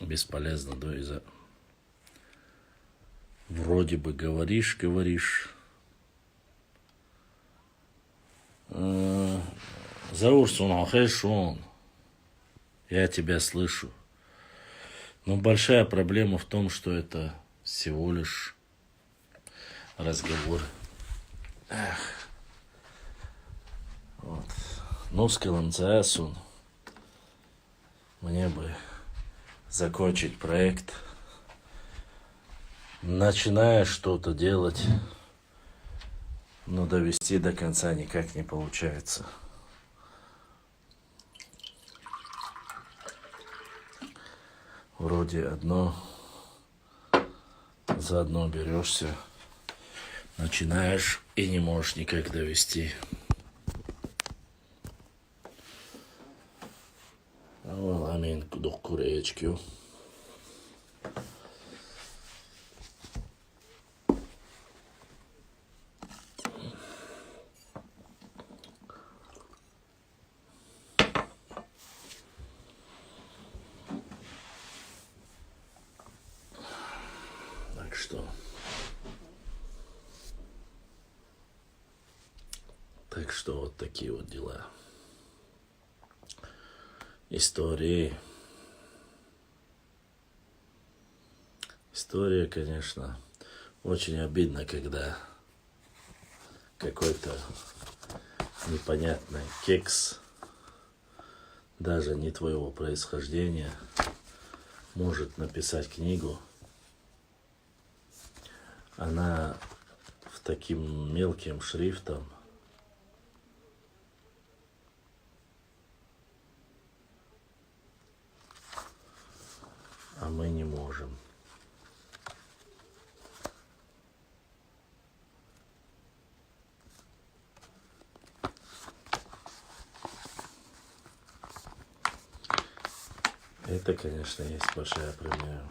Speaker 2: бесполезно, да, из-за вроде бы говоришь. Заурсун, хэшон. Я тебя слышу. Но большая проблема в том, что это всего лишь разговор. Вот. Ну, скаланцасун. Мне бы закончить проект. Начиная что-то делать, но довести до конца никак не получается. Вроде одно за одно берешься, начинаешь и не можешь никак довести. Амин кудокуречкю. Так что вот такие вот дела. История, конечно, очень обидно, когда какой-то непонятный кекс, даже не твоего происхождения, может написать книгу. Она в таким мелким шрифтом. А мы не можем. Это, конечно, есть большая проблема.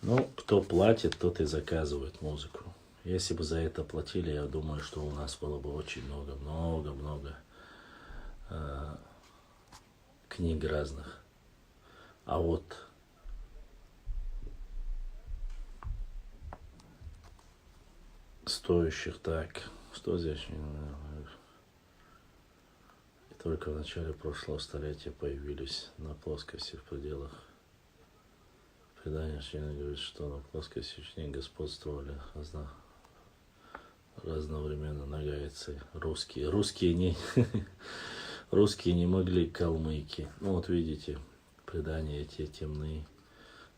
Speaker 2: Ну, кто платит, тот и заказывает музыку. Если бы за это платили, я думаю, что у нас было бы очень много книг разных. А вот стоящих так, что здесь? И только в начале прошлого столетия появились на плоскости в пределах. Предание говорит, что на плоскости очень господствовали разновременно нагайцы русские. Русские не могли калмыки. Ну вот видите, предания эти темные,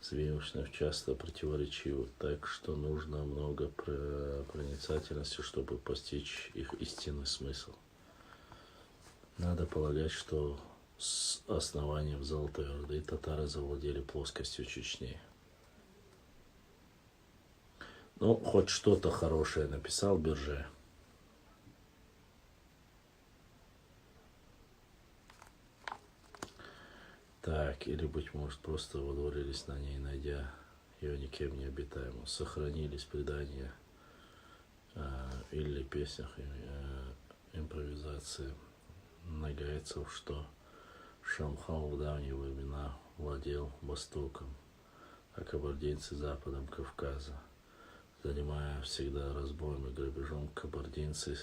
Speaker 2: звездных часто противоречивы, так что нужно много проницательности, чтобы постичь их истинный смысл. Надо полагать, что с основанием Золотой Орды татары завладели плоскостью Чечни. Ну, хоть что-то хорошее написал Бирже. Так, или, быть может, просто водворились на ней, найдя ее никем не обитаемую. Сохранились предания или песнях импровизации нагайцев, что Шамхал в давние времена владел Востоком, а кабардинцы Западом Кавказа. Занимая всегда разбоем и грабежом, кабардинцы,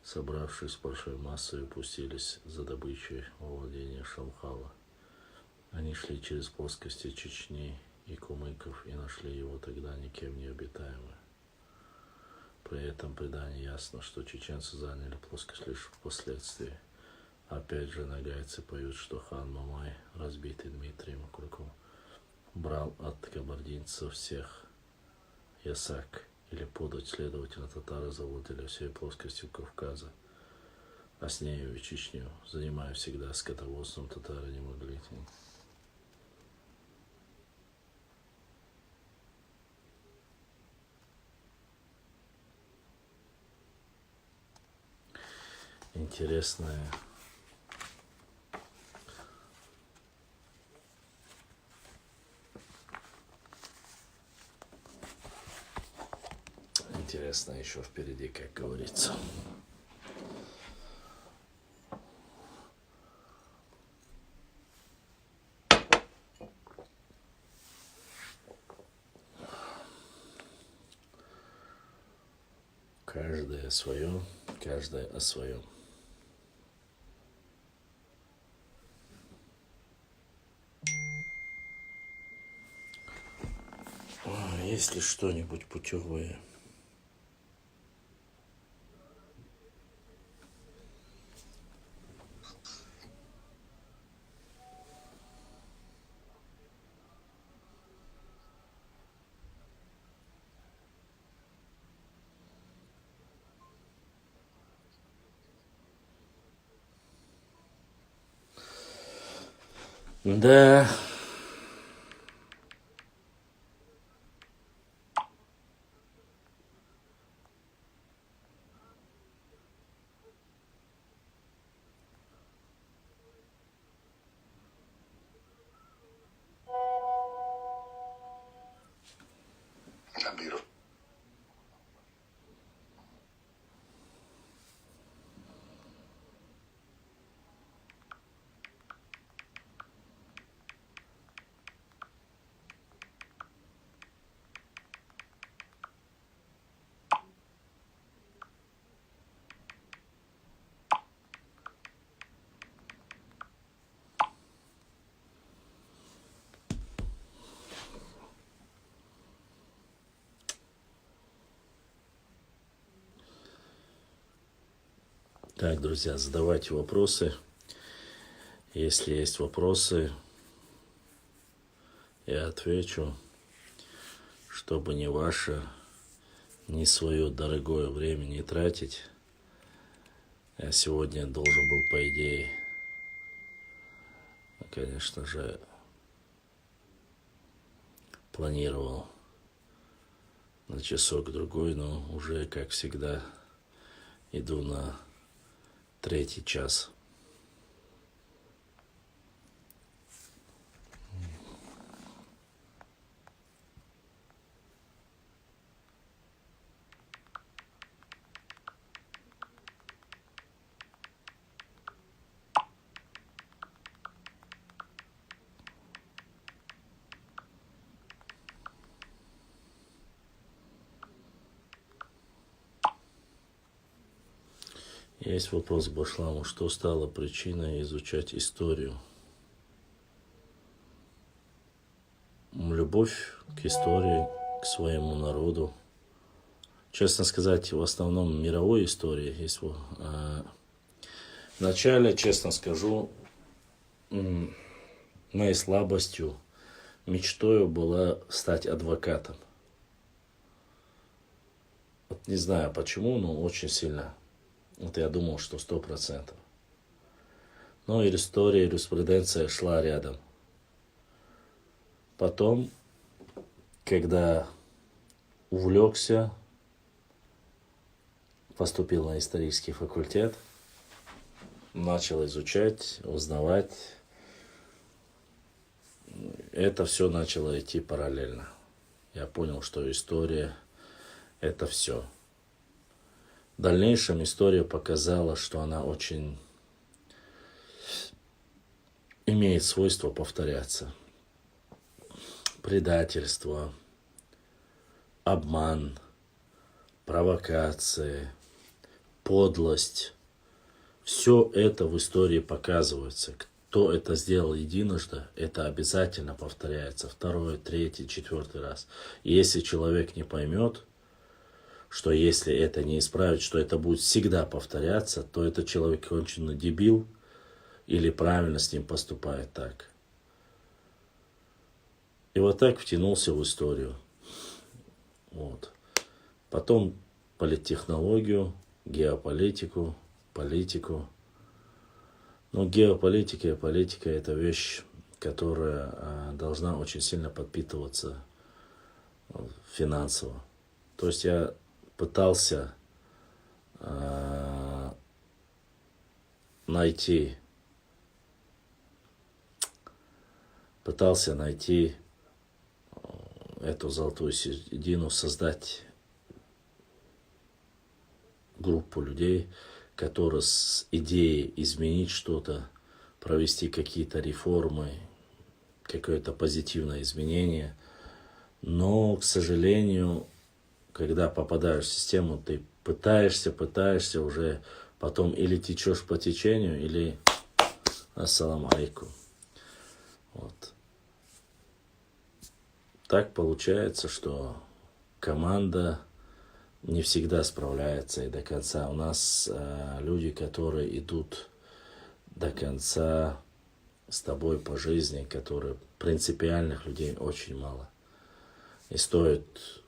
Speaker 2: собравшись большой массой, пустились за добычей во владение Шамхала. Они шли через плоскости Чечни и кумыков и нашли его тогда никем не обитаемым. При этом предании ясно, что чеченцы заняли плоскость лишь впоследствии. Опять же, нагайцы поют, что хан Мамай, разбитый Дмитрием Куликом, брал от кабардинцев всех ясак, или подать, следовательно, татары завладели всей плоскостью Кавказа, а с нею и Чечню, занимая всегда скотоводством, татары не могли. Интересная еще впереди, как говорится. Каждое свое, каждое о своем. Есть ли что-нибудь путевое? Да.
Speaker 3: Набиру.
Speaker 2: Так, друзья, задавайте вопросы. Если есть вопросы, я отвечу, чтобы ни ваше, ни свое дорогое время не тратить. Я сегодня должен был, по идее, конечно же, планировал на часок-другой, но уже, как всегда, иду на 3-й час. Есть вопрос к Башламу. Что стало причиной изучать историю? Любовь к истории, к своему народу. Честно сказать, в основном мировой истории. Есть вначале, честно скажу, моей слабостью, мечтой была стать адвокатом. Вот не знаю почему, но очень сильно. Вот я думал, что 100%. Но и история, юриспруденция шла рядом. Потом, когда увлекся, поступил на исторический факультет, начал изучать, узнавать. Это все начало идти параллельно. Я понял, что история – это все. В дальнейшем история показала, что она очень имеет свойство повторяться. Предательство, обман, провокации, подлость. Все это в истории показывается. Кто это сделал единожды, это обязательно повторяется 2-й, 3-й, 4-й раз. И если человек не поймет, что если это не исправить, что это будет всегда повторяться, то этот человек конченый дебил или правильно с ним поступает так. И вот так втянулся в историю. Вот. Потом политтехнологию, геополитику, политику. Но геополитика и политика – это вещь, которая должна очень сильно подпитываться финансово. То есть я пытался найти эту золотую середину, создать группу людей, которые с идеей изменить что-то, провести какие-то реформы, какое-то позитивное изменение. Но, к сожалению, когда попадаешь в систему, ты пытаешься уже потом или течешь по течению, или ассаламу алейкум. Вот. Так получается, что команда не всегда справляется и до конца. У нас люди, которые идут до конца с тобой по жизни, которые принципиальных людей очень мало. И стоит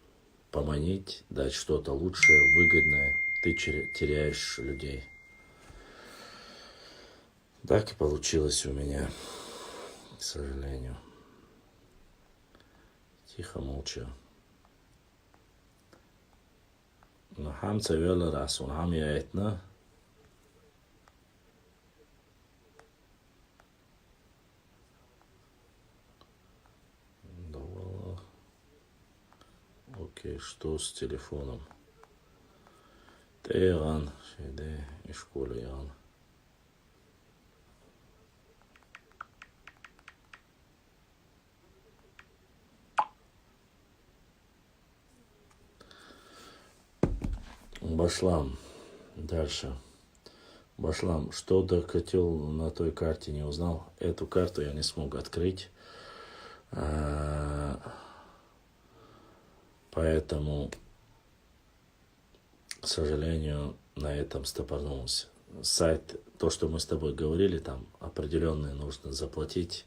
Speaker 2: поманить, дать что-то лучшее, выгодное, ты теряешь людей. Так и получилось у меня, к сожалению. Тихо, молча. Но хам цевела расун, хам яетна. Давала. Окей, что с телефоном? Тейган, шеде, и школе ян. Башлам. Дальше. Башлам, что докатил на той карте, не узнал. Эту карту я не смог открыть. Поэтому, к сожалению, на этом стопорнулся. Сайт, то, что мы с тобой говорили, там определенные нужно заплатить.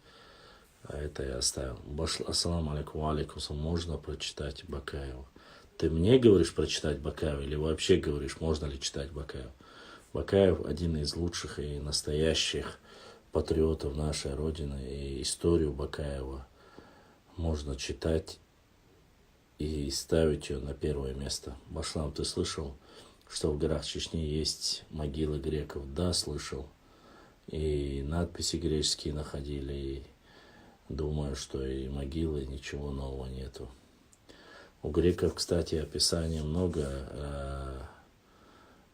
Speaker 2: А это я оставил. Ассаламу алейкум, алейкум, можно прочитать Бакаева. Ты мне говоришь прочитать Бакаева или вообще говоришь, можно ли читать Бакаева? Бакаев один из лучших и настоящих патриотов нашей Родины. И историю Бакаева можно читать и ставить ее на первое место. Башлам, ты слышал, что в горах Чечни есть могилы греков? Да, слышал. И надписи греческие находили. И думаю, что и могилы, ничего нового нету. У греков, кстати, описание много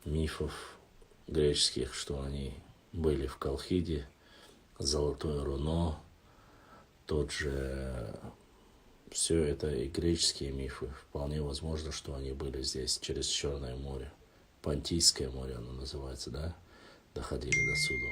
Speaker 2: мифов греческих, что они были в Колхиде, Золотое руно, тот же, все это и греческие мифы. Вполне возможно, что они были здесь, через Черное море. Понтийское море оно называется, да? Доходили до сюда.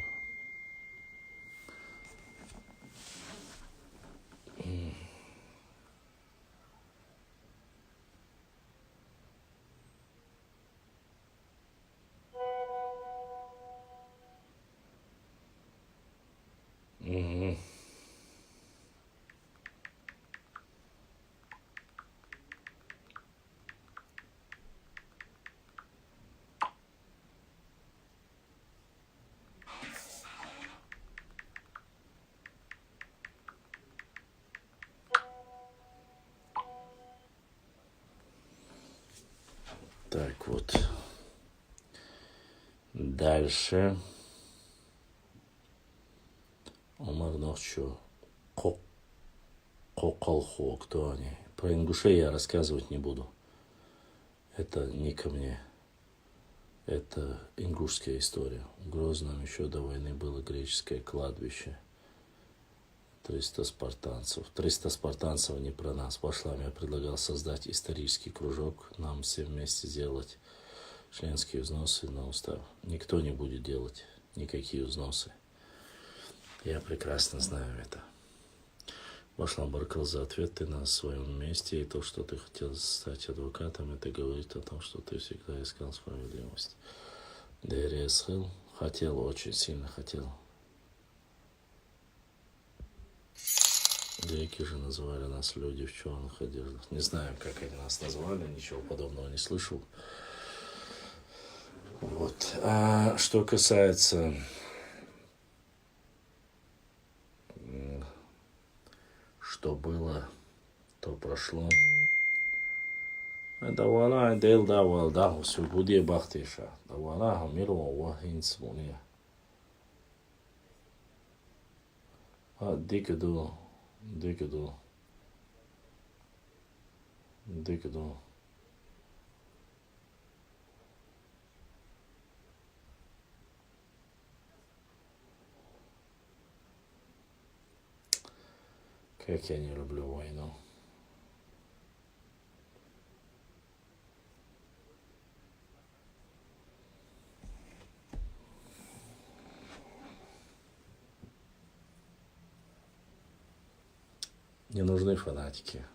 Speaker 2: Так вот. Дальше. Омар Нохчу. Коколхо. Кто они? Про ингушей я рассказывать не буду. Это не ко мне. Это ингушская история. В Грозном еще до войны было греческое кладбище. 300 спартанцев. 300 спартанцев не про нас. Пошла, я предлагал создать исторический кружок. Нам все вместе сделать членские взносы на устав. Никто не будет делать никакие взносы. Я прекрасно знаю это. Башлам Баркал, за ответ ты на своем месте. И то, что ты хотел стать адвокатом, это говорит о том, что ты всегда искал справедливость. Дерия Схил хотел, очень сильно хотел. Греки же называли нас люди в черных одеждах. Не знаю, как они нас назвали, ничего подобного не слышал. Вот. А что касается что было, то прошло. Давала дел давал да свободе бахтиша. Давала хамиру вахинс муния. А дикаду. Как я не люблю войну. Не нужны фанатики.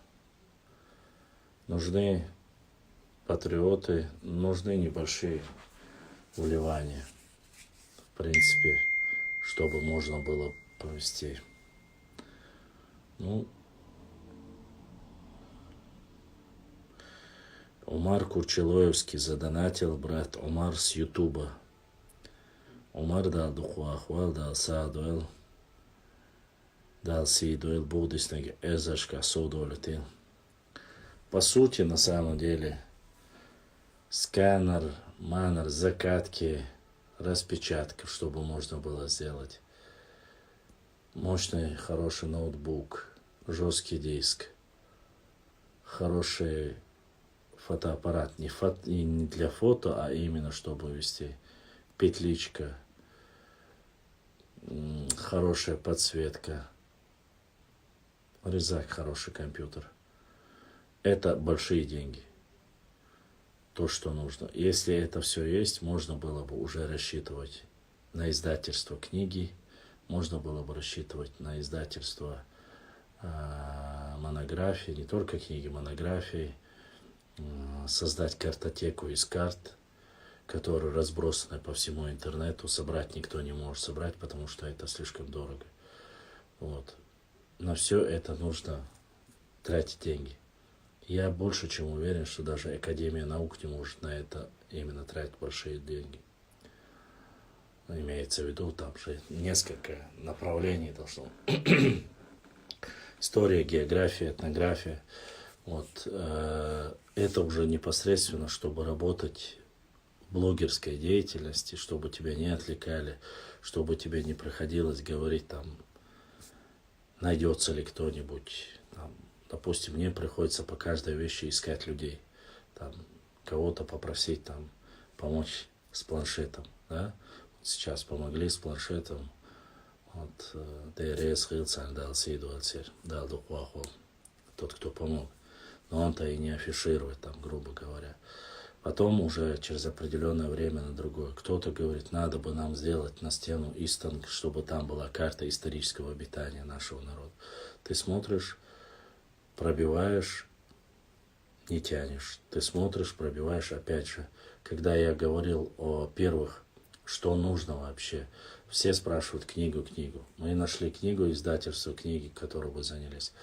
Speaker 2: Нужны патриоты, нужны небольшие вливания. В принципе, чтобы можно было провести. Ну, Умар Курчелоевский задонатил, брат Умар с Ютуба. Умар дал духуахвал, дал саадуэл, дал сидуэл, будиснег эзашка судолетил. По сути, на самом деле, сканер, манер, закатки, распечатка, чтобы можно было сделать. Мощный, хороший ноутбук, жесткий диск, хороший фотоаппарат. Не для фото, а именно чтобы вести. Петличка, хорошая подсветка, резак, хороший компьютер. Это большие деньги. То, что нужно. Если это все есть, можно было бы уже рассчитывать на издательство книги, можно было бы рассчитывать на издательство монографии, не только книги, монографии, создать картотеку из карт, которые разбросаны по всему интернету. Собрать никто не может собрать, потому что это слишком дорого. Вот. На все это нужно тратить деньги. Я больше чем уверен, что даже Академия наук не может на это именно тратить большие деньги. Имеется в виду, там же несколько направлений должно. История, география, этнография. Вот. Это уже непосредственно, чтобы работать в блогерской деятельности, чтобы тебя не отвлекали, чтобы тебе не приходилось говорить там, найдется ли кто-нибудь. Там, допустим, мне приходится по каждой вещи искать людей. Там, кого-то попросить там, помочь с планшетом. Да? Сейчас помогли с планшетом. Вот, ДРС, Хилцан, дал Сиду, дал Духуаху. Тот, кто помог. Но он-то и не афиширует, там, грубо говоря. Потом уже через определенное время на другое. Кто-то говорит, надо бы нам сделать на стену Истон, чтобы там была карта исторического обитания нашего народа. Ты смотришь, пробиваешь, не тянешь. Ты смотришь, пробиваешь, опять же. Когда я говорил о первых, что нужно вообще, все спрашивают книгу. Мы нашли книгу, издательство книги, которой вы занялись.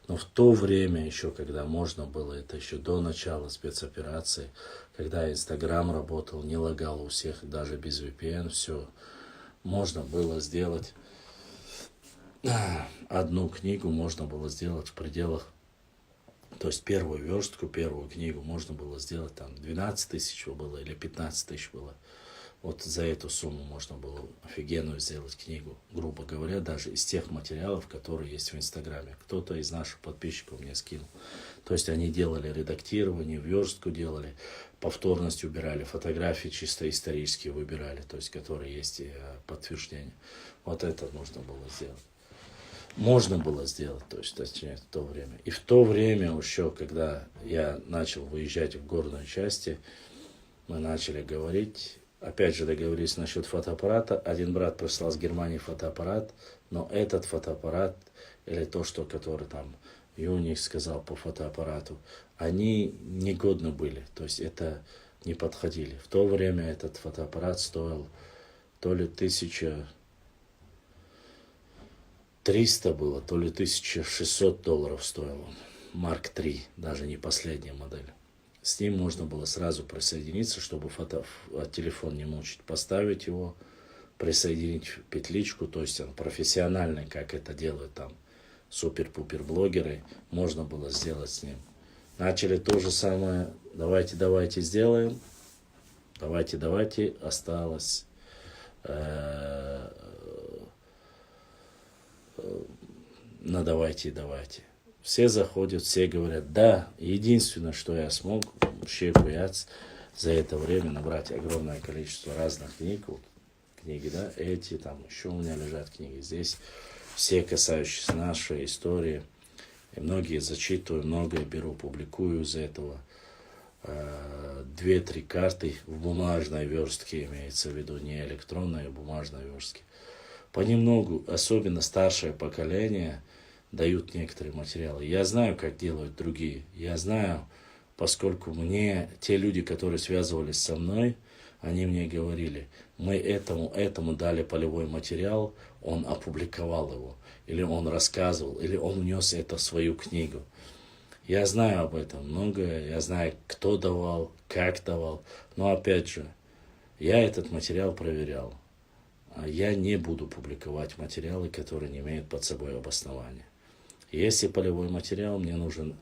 Speaker 2: Но в то время еще, когда можно было, это еще до начала спецоперации, когда Инстаграм работал, не лагал у всех, даже без VPN, все, можно было сделать одну книгу, можно было сделать в пределах, то есть первую верстку, первую книгу можно было сделать, там 12 тысяч было или 15 тысяч было. Вот за эту сумму можно было офигенную сделать книгу, грубо говоря, даже из тех материалов, которые есть в Инстаграме. Кто-то из наших подписчиков мне скинул. То есть они делали редактирование, верстку делали, повторность убирали, фотографии чисто исторические выбирали, то есть которые есть подтверждение. Вот это нужно было сделать. Можно было сделать, то есть, точнее, в то время. И в то время еще, когда я начал выезжать в горные части, мы начали говорить. Опять же договорились насчет фотоаппарата. Один брат прислал с Германии фотоаппарат, но этот фотоаппарат, или то, что который там Юник сказал по фотоаппарату, они негодны были, то есть это не подходили. В то время этот фотоаппарат стоил то ли 1300 было, то ли $1600 стоил он. Марк III, даже не последняя модель. С ним можно было сразу присоединиться, чтобы телефон не мучить, поставить его, присоединить петличку, то есть он профессиональный, как это делают там супер-пупер блогеры, можно было сделать с ним. Начали то же самое, давайте сделаем, давайте, осталось на давайте. Все заходят, все говорят, да, единственное, что я смог, за это время набрать огромное количество разных книг, вот, книги, да, эти, там, еще у меня лежат книги здесь, все касающиеся нашей истории, и многие зачитываю, многое беру, публикую из этого, 2-3 карты в бумажной верстке, имеется в виду, не электронной, а бумажной верстке. Понемногу, особенно старшее поколение, дают некоторые материалы. Я знаю, как делают другие. Я знаю, поскольку мне те люди, которые связывались со мной, они мне говорили, мы этому дали полевой материал, он опубликовал его, или он рассказывал, или он внес это в свою книгу. Я знаю об этом многое, я знаю, кто давал, как давал, но опять же, я этот материал проверял. Я не буду публиковать материалы, которые не имеют под собой обоснования. Если полевой материал, мне нужно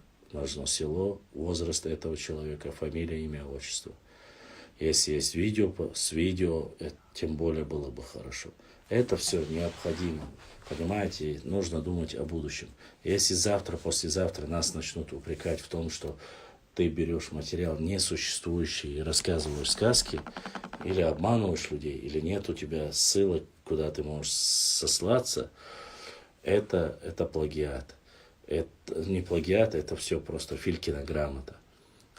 Speaker 2: село, возраст этого человека, фамилия, имя, отчество. Если есть видео, с видео, тем более было бы хорошо. Это все необходимо. Понимаете, нужно думать о будущем. Если завтра, послезавтра нас начнут упрекать в том, что ты берешь материал несуществующий и рассказываешь сказки, или обманываешь людей, или нет у тебя ссылок, куда ты можешь сослаться, это плагиат. Это не плагиат, это все просто Филькина грамота.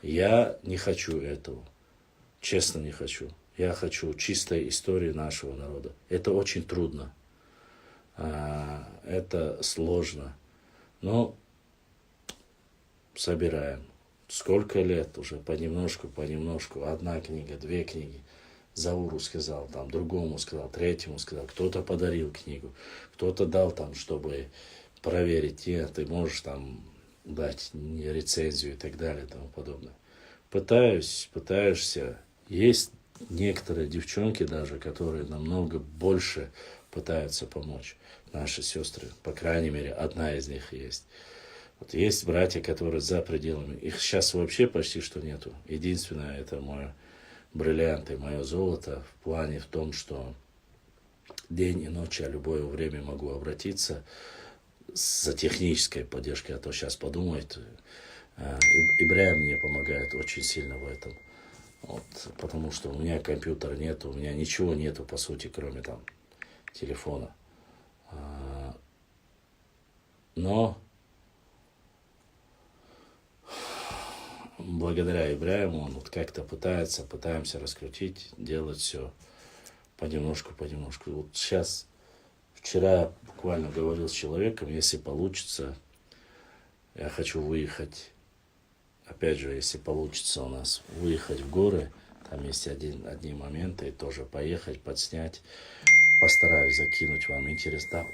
Speaker 2: Я не хочу этого. Честно не хочу. Я хочу чистой истории нашего народа. Это очень трудно. Это сложно. Но собираем. Сколько лет уже, понемножку. Одна книга, две книги. Зауру сказал, там, другому сказал, третьему сказал. Кто-то подарил книгу, кто-то дал там, чтобы проверить. Нет, ты можешь там дать рецензию и так далее и тому подобное. Пытаешься. Есть некоторые девчонки даже, которые намного больше пытаются помочь. Наши сестры, по крайней мере, одна из них есть. Вот есть братья, которые за пределами. Их сейчас вообще почти что нету. Единственное, это мой бриллиант и мое золото в плане в том, что день и ночь я любое время могу обратиться за технической поддержкой. А то сейчас подумает. Ибраим мне помогает очень сильно в этом. Вот, потому что у меня компьютера нету, у меня ничего нету, по сути, кроме там телефона. Но благодаря Ибраиму он вот как-то пытаемся раскрутить, делать все понемножку. Вот сейчас, вчера я буквально говорил с человеком, если получится, я хочу выехать. Опять же, если получится у нас выехать в горы, там есть одни моменты, и тоже поехать, подснять. Постараюсь закинуть вам интересно.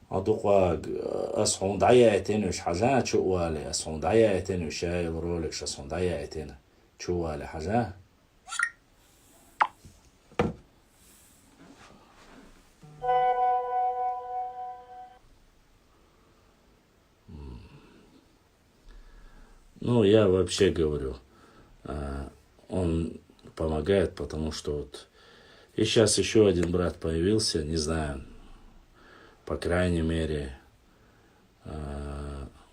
Speaker 2: أدوقا أصحون ضيع تاني وش حاجة شو والي أصحون ضيع تاني وشاي رولكس أصحون ضيع تاني شو والي حاجة. Ну, я вообще говорю, он помогает, потому что вот... И сейчас еще один брат появился, не знаю, по крайней мере,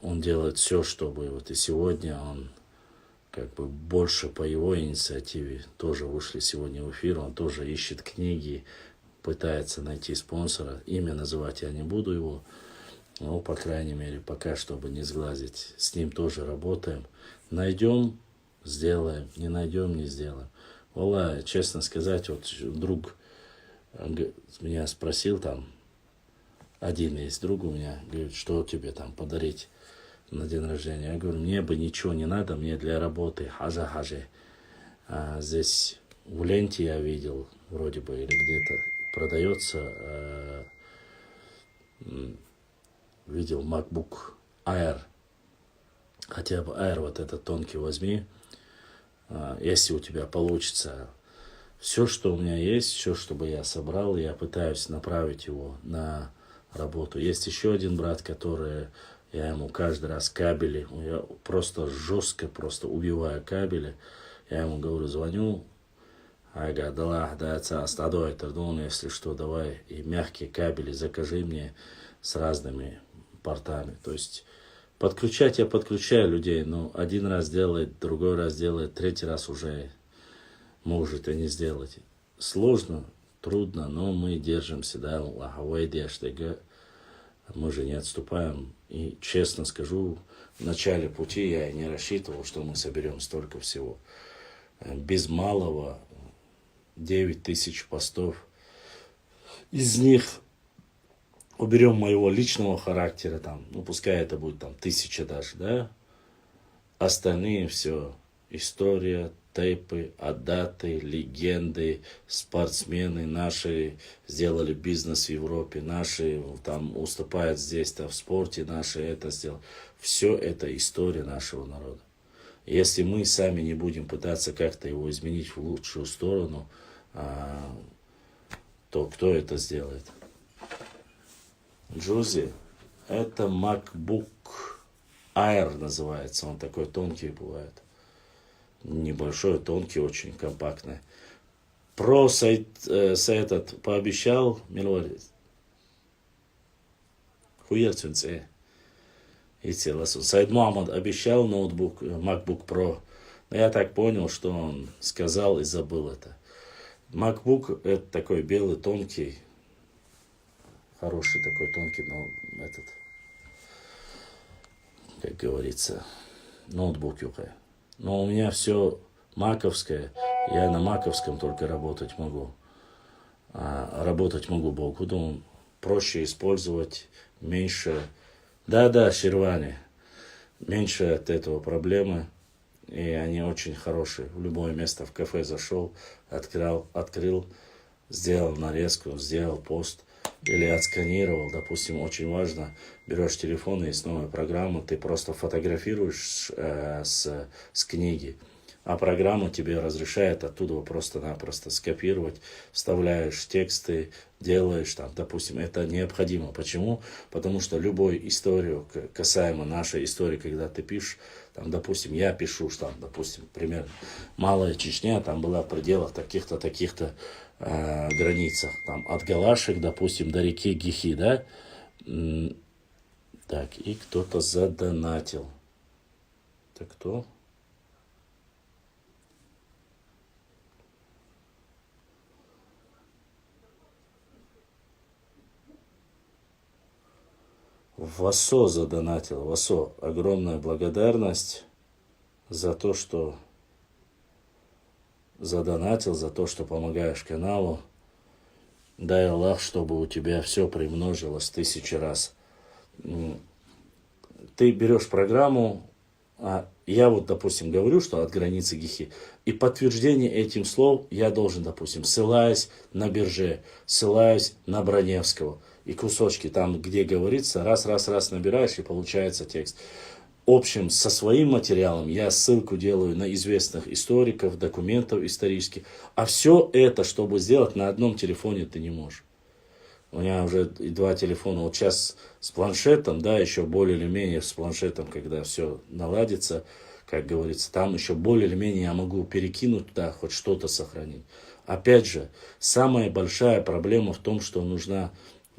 Speaker 2: он делает все, чтобы... Вот и сегодня он как бы больше по его инициативе тоже вышли сегодня в эфир, он тоже ищет книги, пытается найти спонсора. Имя называть я не буду его. Ну, по крайней мере, пока, чтобы не сглазить. С ним тоже работаем. Найдем, сделаем. Не найдем, не сделаем. Wallah, честно сказать, вот друг меня спросил там, один есть друг у меня, говорит, что тебе там подарить на день рождения. Я говорю, мне бы ничего не надо, мне для работы хажа-хажи. Здесь в ленте я видел, вроде бы, или где-то продается... видел MacBook Air, хотя бы Air вот этот тонкий возьми, если у тебя получится. Все, что у меня есть, все, чтобы я собрал, я пытаюсь направить его на работу. Есть еще один брат, который, я ему каждый раз кабели, я просто жестко убиваю кабели, я ему говорю, звоню, ага, да, стадой, если что, давай, и мягкие кабели закажи мне с разными портами. То есть подключать я подключаю людей, но один раз делает, другой раз делает, третий раз уже может и не сделать. Сложно, трудно, но мы держимся, да, мы же не отступаем. И честно скажу, в начале пути я и не рассчитывал, что мы соберем столько всего. Без малого 9000 постов. Из них уберем моего личного характера, там, ну пускай это будет там 1000 даже, да. Остальные все история, тейпы, адаты, легенды, спортсмены наши сделали бизнес в Европе, наши там уступают здесь-то в спорте, наши это сделали. Все это история нашего народа. Если мы сами не будем пытаться как-то его изменить в лучшую сторону, то кто это сделает? Джузи, это MacBook Air называется, он такой тонкий бывает. Небольшой, тонкий, очень компактный. Про сайт этот пообещал, Милорид. Хуерцинце. Сайд Мухаммад обещал ноутбук, MacBook Pro. Но я так понял, что он сказал и забыл это. MacBook это такой белый, тонкий, хороший такой тонкий, но этот, как говорится, ноутбук юкай. Но у меня все маковское, я на маковском только работать могу. Работать могу Богу, проще использовать, меньше. Да, Ширвани, меньше от этого проблемы. И они очень хорошие. В любое место, в кафе зашел, открыл, сделал нарезку, сделал пост. Или отсканировал, допустим, очень важно, берешь телефон, есть новая программа, ты просто фотографируешь с книги, а программа тебе разрешает оттуда просто-напросто скопировать, вставляешь тексты, делаешь там, допустим, это необходимо. Почему? Потому что любую историю, касаемо нашей истории, когда ты пишешь, там, допустим, я пишу, что там, допустим, примерно, Малая Чечня, там была в пределах таких-то границах, там, от Галашек, допустим, до реки Гихи, да? Так, и кто-то задонатил. Так кто? Васо задонатил. Васо, огромная благодарность за то, что задонатил, за то, что помогаешь каналу. Дай Аллах, чтобы у тебя все примножилось 1000 раз. Ты берешь программу, я вот, допустим, говорю, что от границы Гихи, и подтверждение этим слов я должен, допустим, ссылаясь на Бирже, ссылаюсь на Броневского, и кусочки там, где говорится, раз набираешь, и получается текст. В общем, со своим материалом я ссылку делаю на известных историков, документов исторических. А все это, чтобы сделать на одном телефоне, ты не можешь. У меня уже 2 телефона. Вот сейчас с планшетом, да, еще более или менее с планшетом, когда все наладится, как говорится, там еще более или менее я могу перекинуть туда, хоть что-то сохранить. Опять же, самая большая проблема в том, что нужна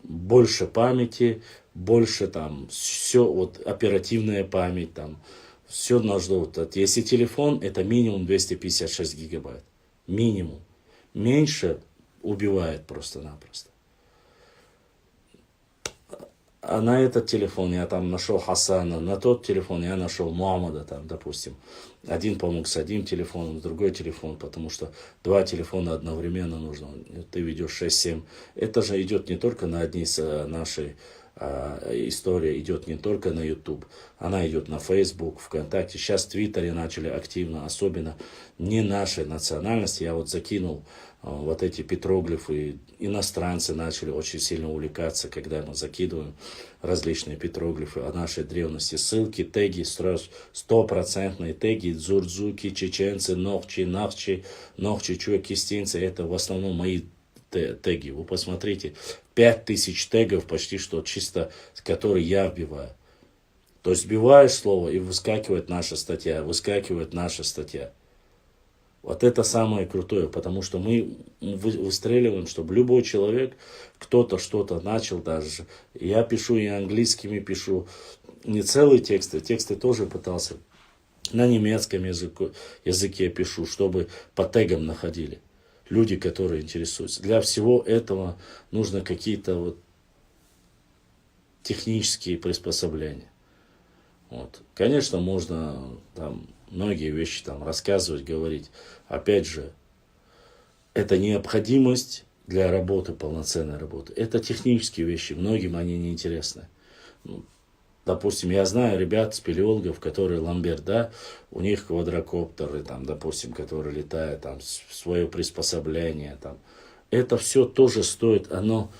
Speaker 2: больше памяти, больше там все, вот оперативная память, там все нужно. Вот, если телефон, это минимум 256 гигабайт. Минимум. Меньше убивает просто-напросто. А на этот телефон я там нашел Хасана, на тот телефон я нашел Мухаммада, там, допустим. Один помог с одним телефоном, с другой телефон, потому что 2 телефона одновременно нужно. Ты ведешь 6-7. Это же идет не только на одни нашей история, идет не только на YouTube, она идет на Facebook, ВКонтакте. Сейчас в Твиттере начали активно, особенно не нашей национальности. Я вот закинул вот эти петроглифы, иностранцы начали очень сильно увлекаться, когда мы закидываем различные петроглифы о нашей древности. Ссылки, теги, стопроцентные теги, дзурдзуки, чеченцы, нохчи, навчи, нохчи, чуакистинцы. Это в основном мои теги. Вы посмотрите, 5000 тегов почти что чисто, которые я вбиваю. То есть вбиваешь слово и выскакивает наша статья, Вот это самое крутое, потому что мы выстреливаем, чтобы любой человек, кто-то что-то начал даже. Я пишу и английскими пишу, не целые тексты тоже пытался. На немецком языке пишу, чтобы по тегам находили. Люди, которые интересуются. Для всего этого нужно какие-то вот технические приспособления. Вот. Конечно, можно там многие вещи там рассказывать, говорить. Опять же, это необходимость для работы, полноценной работы. Это технические вещи, многим они не интересны. Допустим, я знаю ребят, спелеологов, которые ламберт, да, у них квадрокоптеры, там, допустим, которые летают, там, свое приспособление, там. Это все тоже стоит, оно,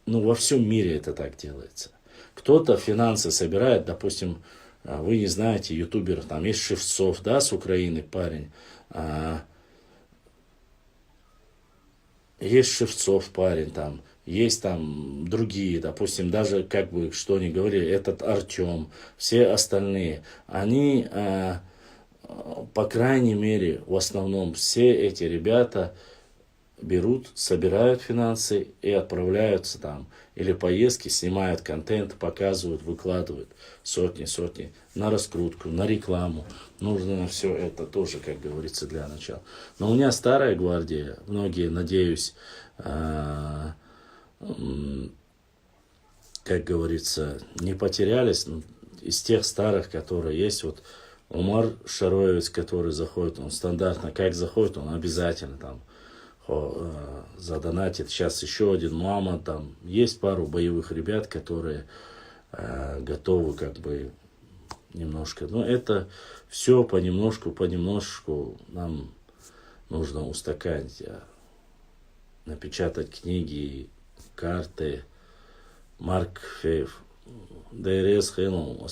Speaker 2: во всем мире это так делается. Кто-то финансы собирает, допустим, вы не знаете, ютубер, там есть Шевцов, да, с Украины парень, есть Шевцов парень, там, есть там другие, допустим, даже как бы что ни говорили, этот Артем, все остальные, они, по крайней мере, в основном все эти ребята берут, собирают финансы и отправляются там, или поездки, снимают контент, показывают, выкладывают сотни на раскрутку, на рекламу. Нужно на все это тоже, как говорится, для начала. Но у меня старая гвардия, многие, надеюсь, как говорится, не потерялись, из тех старых, которые есть. Вот Умар Шароевец, который заходит, он стандартно, как заходит, он обязательно там задонатит. Сейчас еще один Муаммад, там есть пару боевых ребят, которые готовы как бы немножко. Но это все понемножку нам нужно устаканить, напечатать книги, карты. Марк Фев, ДРС Хейлом,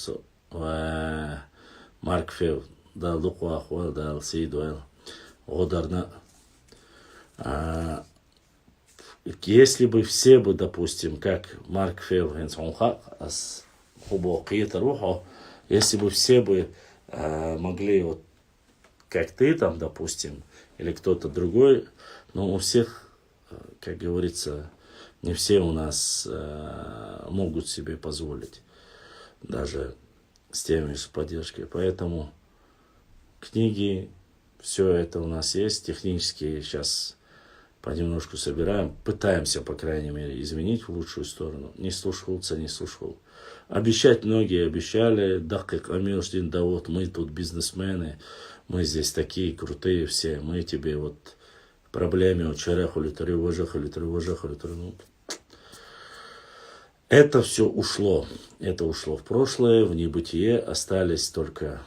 Speaker 2: Марк Фев, да, Лукуахуа, да, Сейдуэл, Одарна. Если бы все бы, допустим, как Марк Фев, если бы все бы могли, вот как ты там, допустим, или кто-то другой, но у всех, как говорится, не все у нас могут себе позволить, даже с теми с поддержкой. Поэтому книги, все это у нас есть, технические сейчас понемножку собираем, пытаемся, по крайней мере, изменить в лучшую сторону. Не слушался, не слушал. Обещать многие обещали, да, как Амиршдин, да вот мы тут бизнесмены, мы здесь такие крутые все, мы тебе вот проблеме вчера это все ушло. Это ушло в прошлое, в небытие. Остались только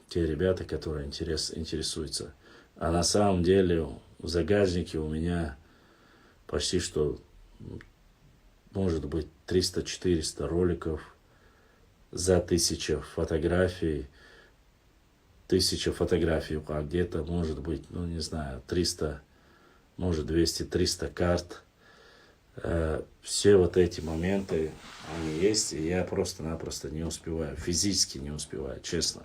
Speaker 2: те ребята, которые интересуются. А на самом деле в загажнике у меня почти что, может быть, 300-400 роликов за 1000 фотографий. 1000 фотографий, а где-то, может быть, не знаю, 300, может 200-300 карт. Все вот эти моменты, они есть, и я просто-напросто не успеваю, физически не успеваю, честно.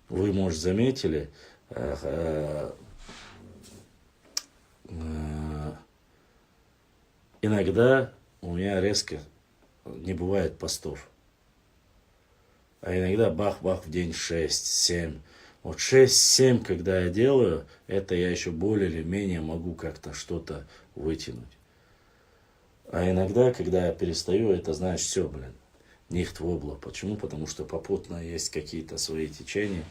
Speaker 2: Вы, может, заметили, иногда у меня резко не бывает постов. А иногда бах-бах в день 6-7. Вот 6-7, когда я делаю, это я еще более или менее могу как-то что-то вытянуть. А иногда, когда я перестаю, это, знаешь, все, нихт вобла. Почему? Потому что попутно есть какие-то свои течения.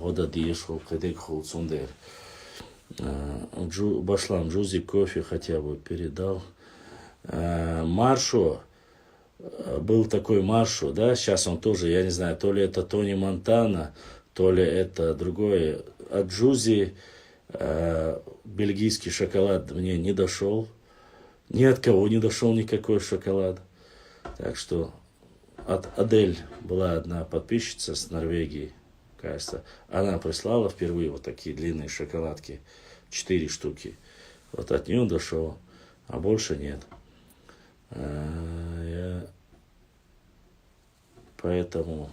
Speaker 2: Года диешхол, кадекхол, цундер. Башлам Джузи кофе хотя бы передал. Маршо. Был такой Маршо, да, сейчас он тоже, я не знаю, то ли это Тони Монтана, то ли это другое. От Джузи бельгийский шоколад мне не дошел. Ни от кого не дошел никакой шоколад. Так что от Адель была одна подписчица с Норвегии, кажется. Она прислала впервые вот такие длинные шоколадки, 4 штуки. Вот от нее дошел, а больше нет. Поэтому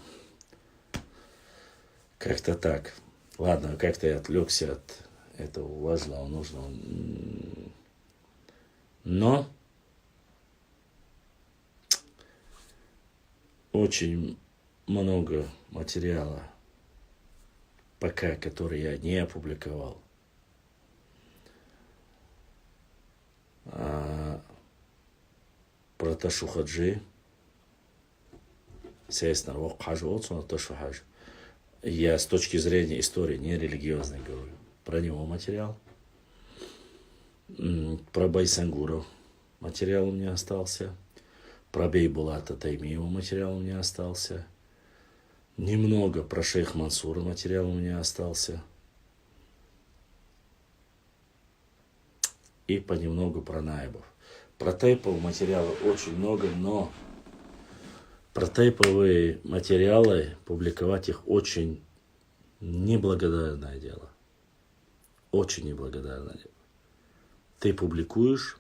Speaker 2: как-то так. Ладно, как-то я отвлекся от этого важного, нужного. Но очень много материала, пока который я не опубликовал. Про Ташу Хаджи. Я с точки зрения истории, не религиозной, говорю. Про него материал. Про Байсангуров материал у меня остался. Про Бейбулата Таймиева материал у меня остался. Немного про шейх Мансура материал у меня остался. И понемногу про Наибов. Про тейповые материалы очень много, но про тейповые материалы публиковать их очень неблагодарное дело. Очень неблагодарное дело. Ты публикуешь,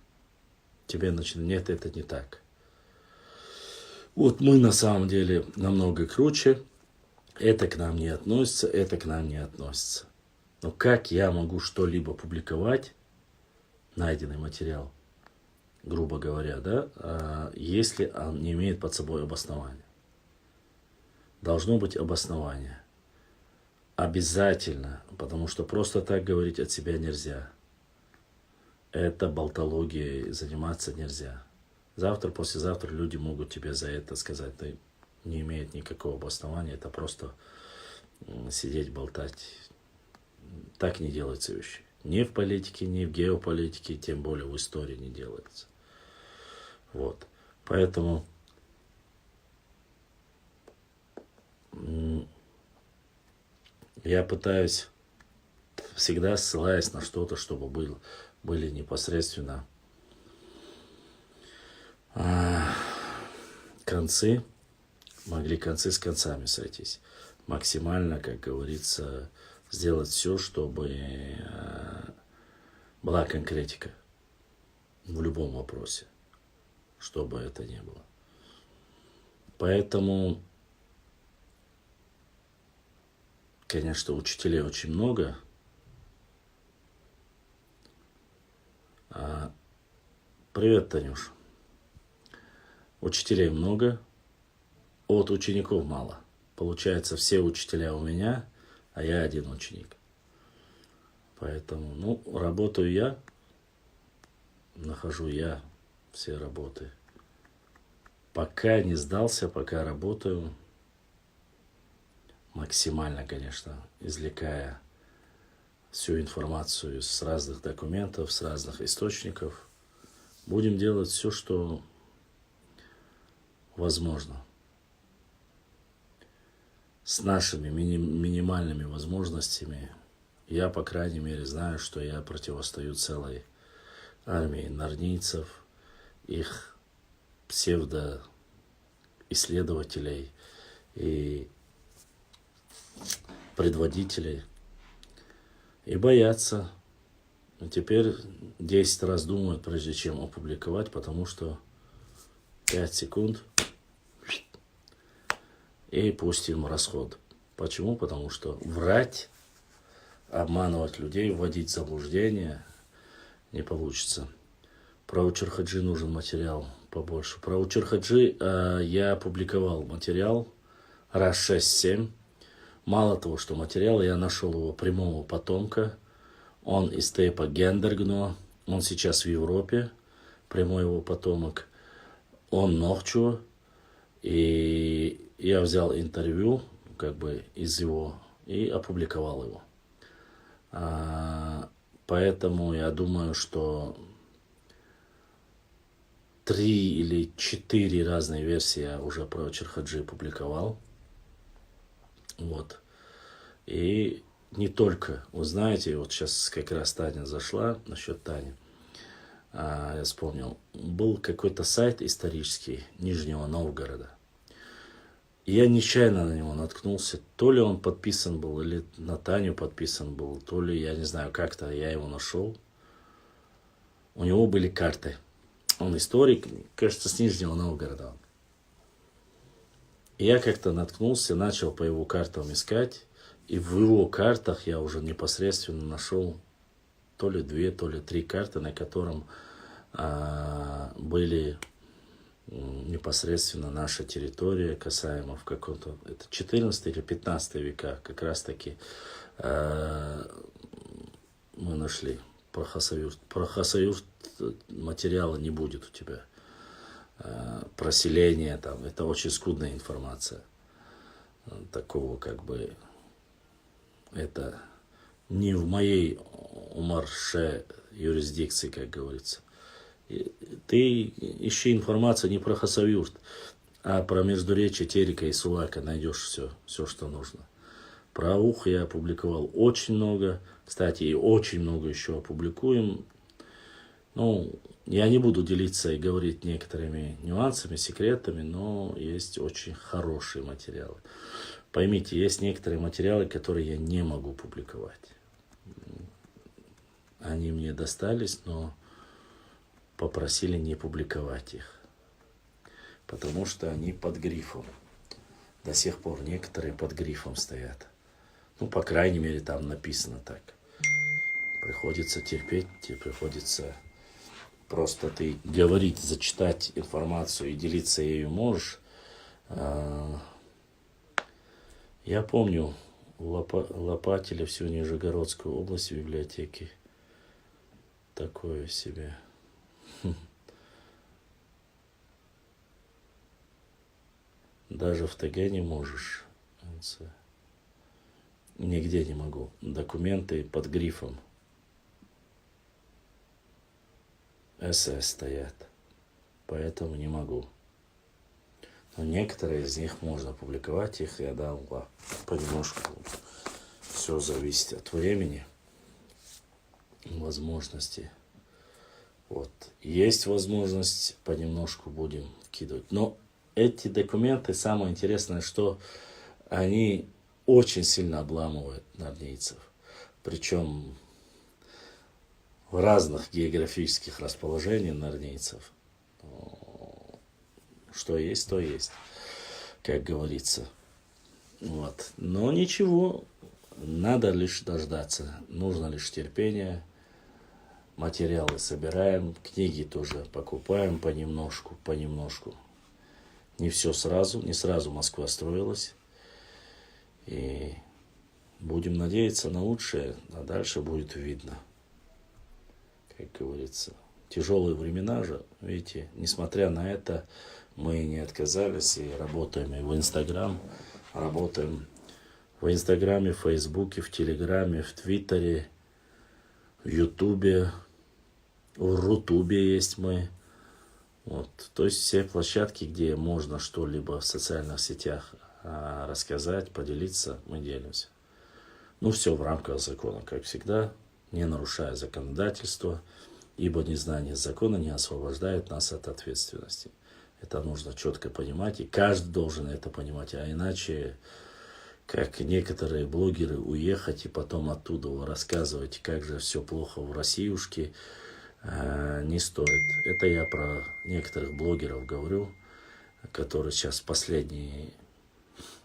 Speaker 2: тебе начинают, нет, это не так. Вот мы на самом деле намного круче. Это к нам не относится, это к нам не относится. Но как я могу что-либо публиковать, найденный материал, грубо говоря, да, если он не имеет под собой обоснования? Должно быть обоснование. Обязательно, потому что просто так говорить от себя нельзя. Это болтологией заниматься нельзя. Завтра, послезавтра люди могут тебе за это сказать, ты не имеет никакого обоснования, это просто сидеть, болтать. Так не делаются вещи. Ни в политике, ни в геополитике, тем более в истории не делается. Вот. Поэтому я пытаюсь, всегда ссылаясь на что-то, чтобы были непосредственно концы, могли концы с концами сойтись. Максимально, как говорится, сделать все, чтобы была конкретика в любом вопросе, что бы это ни было. Поэтому, конечно, учителей очень много. Привет, Танюш. Учителей много, от учеников мало. Получается, все учителя у меня, а я один ученик. Поэтому, работаю я, нахожу я все работы. Пока не сдался, пока работаю, максимально, конечно, извлекая всю информацию с разных документов, с разных источников. Будем делать все, что возможно. С нашими минимальными возможностями. Я, по крайней мере, знаю, что я противостою целой армии нарнийцев, их псевдоисследователей и предводителей. И боятся. И теперь 10 раз думают, прежде чем опубликовать, потому что 5 секунд и пустим расход. Почему? Потому что врать, обманывать людей, вводить в заблуждение не получится. Про Учурхаджи нужен материал побольше. Про Учурхаджи я публиковал материал раз 6-7. Мало того, что материал, я нашел его прямого потомка. Он из тейпа Гендергно. Он сейчас в Европе. Прямой его потомок. Он Нохчу. И я взял интервью из его и опубликовал его. Поэтому я думаю, что 3 или 4 разные версии я уже про Учурхаджи публиковал. Вот. И не только, вы знаете, вот сейчас как раз Таня зашла, насчет Тани, я вспомнил, был какой-то сайт исторический Нижнего Новгорода. И я нечаянно на него наткнулся, то ли он подписан был, или на Таню подписан был, то ли, я не знаю, как-то я его нашел. У него были карты. Он историк, кажется, с Нижнего Новгорода. И я как-то наткнулся, начал по его картам искать. И в его картах я уже непосредственно нашел то ли 2, то ли 3 карты, на котором были непосредственно наша территория, касаемо в каком-то, это 14 или 15 века, как раз таки мы нашли. Про Хасавюрт материала не будет у тебя. Про селение там, это очень скудная информация. Такого это не в моей Умарше юрисдикции, как говорится. Ты ищи информацию не про Хасавюрт, а про Междуречье, Терека и Сулака. Найдешь все, что нужно. Про Аух я опубликовал очень много. Кстати, и очень много еще опубликуем. Ну, я не буду делиться и говорить некоторыми нюансами, секретами, но есть очень хорошие материалы. Поймите, есть некоторые материалы, которые я не могу публиковать. Они мне достались, но попросили не публиковать их. Потому что они под грифом. До сих пор некоторые под грифом стоят. Ну, по крайней мере, там написано так. Приходится терпеть, тебе приходится просто ты говорить, зачитать информацию и делиться ею можешь. Я помню в Лопателе, всю Нижегородскую область в библиотеке. Такое себе. Даже в ТГ не можешь. Нигде не могу. Документы под грифом СС стоят. Поэтому не могу. Но некоторые из них можно публиковать. Их я дал понемножку. Все зависит от времени, возможности. Вот. Есть возможность, понемножку будем вкидывать. Но эти документы, самое интересное, что они очень сильно обламывают норнийцев. Причем в разных географических расположениях норнийцев. Что есть, то есть, как говорится. Вот. Но ничего, надо лишь дождаться. Нужно лишь терпение. Материалы собираем, книги тоже покупаем понемножку. Не все сразу, не сразу Москва строилась. И будем надеяться на лучшее, а дальше будет видно. Как говорится, тяжелые времена же, видите, несмотря на это, мы не отказались и работаем и в Инстаграм, работаем в Инстаграме, в Фейсбуке, в Телеграме, в Твиттере, в Ютубе, в Рутубе есть мы. Вот. То есть все площадки, где можно что-либо в социальных сетях рассказать, поделиться, мы делимся. Ну, все в рамках закона, как всегда, не нарушая законодательство, ибо незнание закона не освобождает нас от ответственности. Это нужно четко понимать, и каждый должен это понимать, а иначе, как некоторые блогеры, уехать и потом оттуда рассказывать, как же все плохо в Россиюшке, не стоит. Это я про некоторых блогеров говорю, которые сейчас последние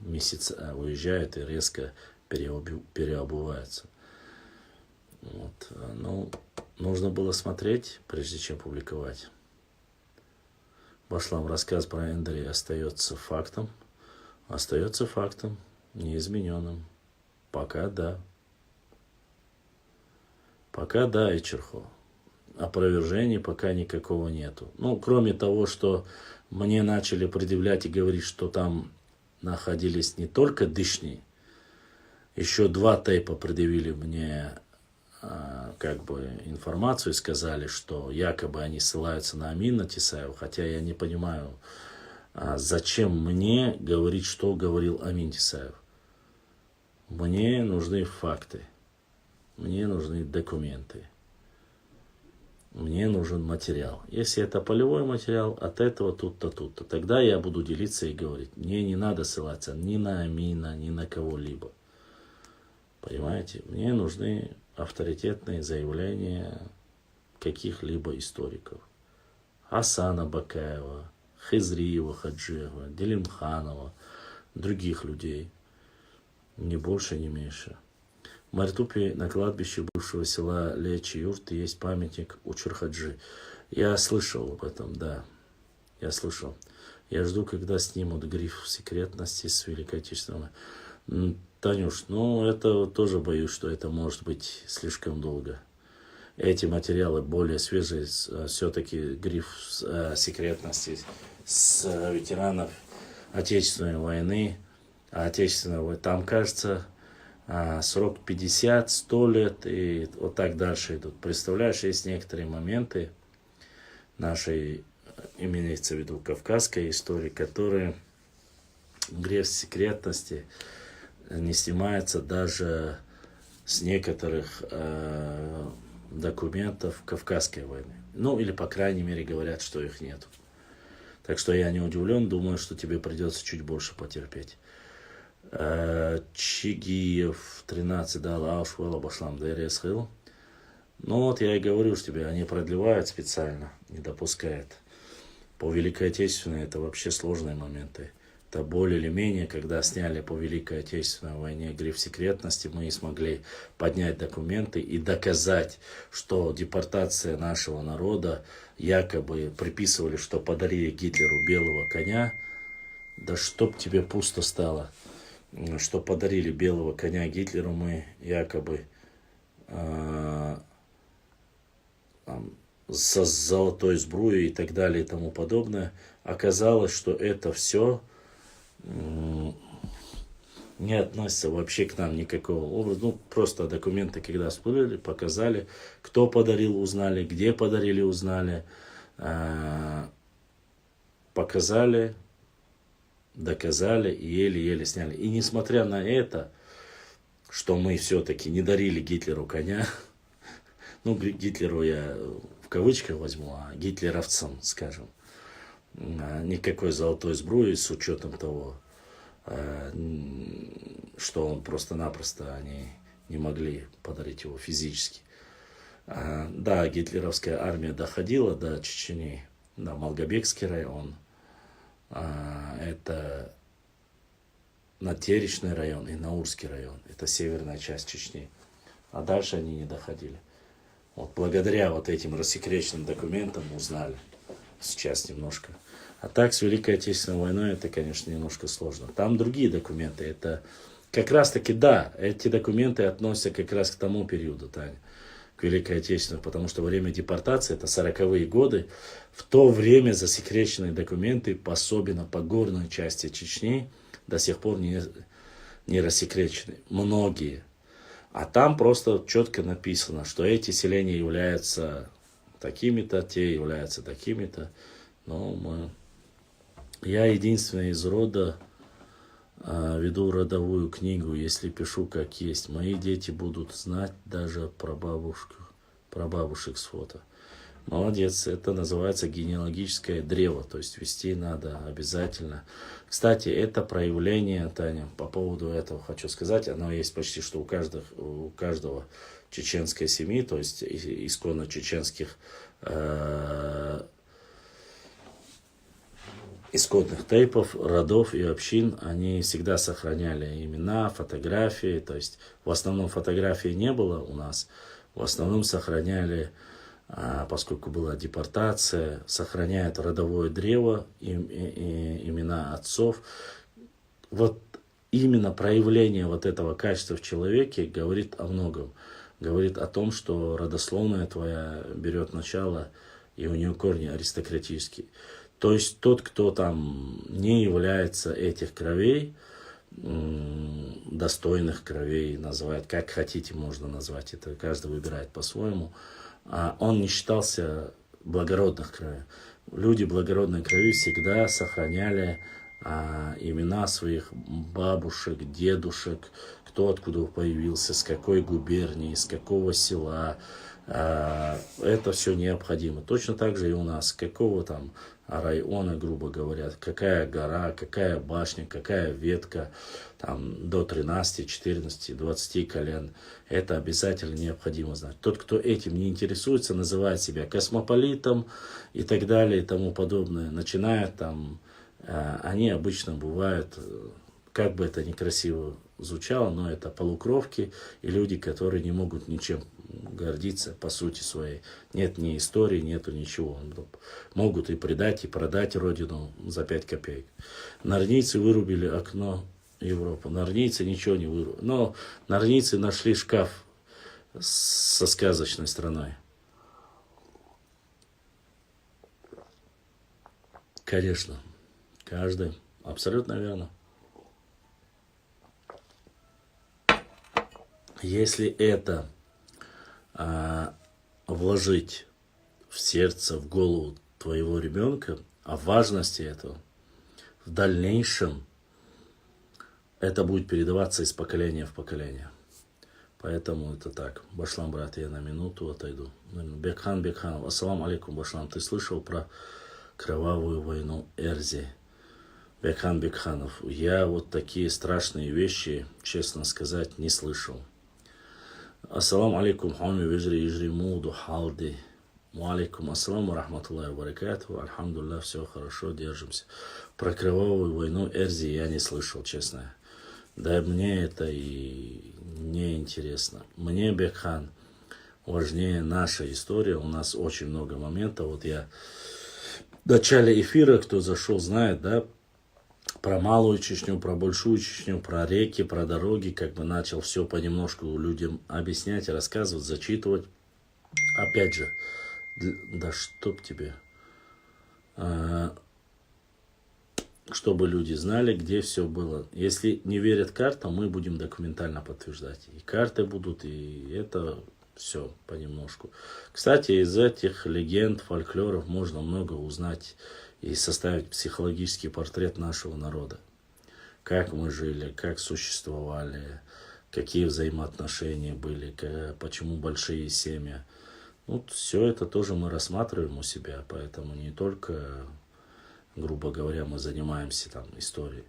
Speaker 2: месяцы уезжают и резко переобуваются. Вот. Ну, нужно было смотреть, прежде чем публиковать. Башлам рассказ про Эндери остается фактом, неизмененным. Пока да. Пока да, и Черхо. Опровержений пока никакого нету. Ну, кроме того, что мне начали предъявлять и говорить, что там находились не только дышни, еще 2 тейпа предъявили мне как бы информацию и сказали, что якобы они ссылаются на Амина Тесаева, хотя я не понимаю, зачем мне говорить, что говорил Амин Тесаев. Мне нужны факты, мне нужны документы. Мне нужен материал. Если это полевой материал, от этого тут-то, тут-то. Тогда я буду делиться и говорить. Мне не надо ссылаться ни на Амина, ни на кого-либо. Понимаете? Мне нужны авторитетные заявления каких-либо историков. Асана Бакаева, Хизриева Хаджиева, Делимханова, других людей. Ни больше, ни меньше. В Мартупе на кладбище бывшего села Лечи-Юрты есть памятник Учурхаджи. Я слышал об этом, да. Я слышал. Я жду, когда снимут гриф секретности с Великой Отечественной. Танюш, ну это тоже боюсь, что это может быть слишком долго. Эти материалы более свежие, все-таки гриф секретности с ветеранов Отечественной войны. А Отечественной войны, там, кажется, срок 50, 100 лет и вот так дальше идут. Представляешь, есть некоторые моменты нашей, имеется в виду кавказской истории, которые грех секретности не снимается даже с некоторых документов Кавказской войны. Ну, или, по крайней мере, говорят, что их нет. Так что я не удивлен, думаю, что тебе придется чуть больше потерпеть. Чигиев 13 дал Аушвелла Башлам Дересхил. Ну вот я и говорю, что тебе они продлевают специально, не допускают. По Великой Отечественной это вообще сложные моменты. Это более или менее, когда сняли по Великой Отечественной войне гриф секретности, мы смогли поднять документы и доказать, что депортация нашего народа якобы приписывали, что подарили Гитлеру белого коня. Да чтоб тебе пусто стало, что подарили белого коня Гитлеру, мы якобы со золотой сбруей и так далее и тому подобное. Оказалось, что это все не относится вообще к нам никакого образа. Ну, просто документы, когда всплыли, показали, кто подарил, узнали, где подарили, узнали, показали, доказали и еле-еле сняли. И несмотря на это, что мы все-таки не дарили Гитлеру коня, ну, Гитлеру я в кавычках возьму, а гитлеровцам, скажем, никакой золотой сбруи с учетом того, что он просто-напросто они не могли подарить его физически. Да, гитлеровская армия доходила до Чечни, да, Малгобекский район, это Натеречный район и Наурский район, это северная часть Чечни, а дальше они не доходили. Вот благодаря вот этим рассекреченным документам узнали сейчас немножко. А так с Великой Отечественной войной это, конечно, немножко сложно. Там другие документы. Это как раз таки, да, эти документы относятся как раз к тому периоду, Таня, к Великой Отечественной, потому что время депортации, это 40-е годы, в то время засекреченные документы, особенно по горной части Чечни, до сих пор не рассекречены. Многие. А там просто четко написано, что эти селения являются такими-то, те являются такими-то. Но я единственный из рода веду родовую книгу, если пишу как есть. Мои дети будут знать даже про бабушек с фото. Молодец, это называется генеалогическое древо, то есть вести надо обязательно. Кстати, это проявление, Таня, по поводу этого хочу сказать, оно есть почти что у каждого чеченской семьи, то есть исконно чеченских исходных тейпов, родов и общин, они всегда сохраняли имена, фотографии, то есть в основном фотографий не было у нас, в основном сохраняли, поскольку была депортация, сохраняют родовое древо, имена отцов. Вот именно проявление вот этого качества в человеке говорит о многом. Говорит о том, что родословная твоя берет начало, и у нее корни аристократические. То есть тот, кто там не является этих кровей, достойных кровей, называют, как хотите, можно назвать это, каждый выбирает по-своему, он не считался благородных кровей. Люди благородной крови всегда сохраняли имена своих бабушек, дедушек, кто откуда появился, с какой губернии, с какого села. Это все необходимо. Точно так же и у нас, какого там района, грубо говоря, какая гора, какая башня, какая ветка, там до 13, 14, 20 колен. Это обязательно необходимо знать. Тот, кто этим не интересуется, называет себя космополитом и так далее и тому подобное. Начинают там, они обычно бывают, как бы это некрасиво звучало, но это полукровки и люди, которые не могут ничем гордиться по сути своей. Нет ни истории, нету ничего. Могут и предать, и продать родину за 5 копеек. Нарнийцы вырубили окно Европы. Нарнийцы ничего не вырубили. Но нарнийцы нашли шкаф со сказочной страной. Конечно. Каждый. Абсолютно верно. Если это вложить в сердце, в голову твоего ребенка, о важности этого, в дальнейшем это будет передаваться из поколения в поколение. Поэтому это так. Башлам, брат, я на минуту отойду. Бекхан Бекханов. Ассаламу алейкум, Башлам. Ты слышал про кровавую войну Эрзи? Бекхан Бекханов. Я вот такие страшные вещи, честно сказать, не слышал. Ассаламу алейкум, хами вижри ижри муду халди. Алейкум ассаламу рахматуллахи ва баракатуху. Альхамдулилlah, все хорошо, держимся. Про кровавую войну Эрзи я не слышал, честно. Да мне это и не интересно. Мне, Бекхан, важнее наша история. У нас очень много моментов. Вот я в начале эфира, кто зашел, знает, да, про Малую Чечню, про Большую Чечню, про реки, про дороги, как бы начал все понемножку людям объяснять, рассказывать, зачитывать. Опять же, да чтоб тебе, чтобы люди знали, где все было. Если не верят картам, мы будем документально подтверждать. И карты будут, и это все понемножку. Кстати, из этих легенд, фольклоров можно много узнать и составить психологический портрет нашего народа. Как мы жили, как существовали, какие взаимоотношения были, почему большие семьи. Вот все это тоже мы рассматриваем у себя, поэтому не только, грубо говоря, мы занимаемся там историей.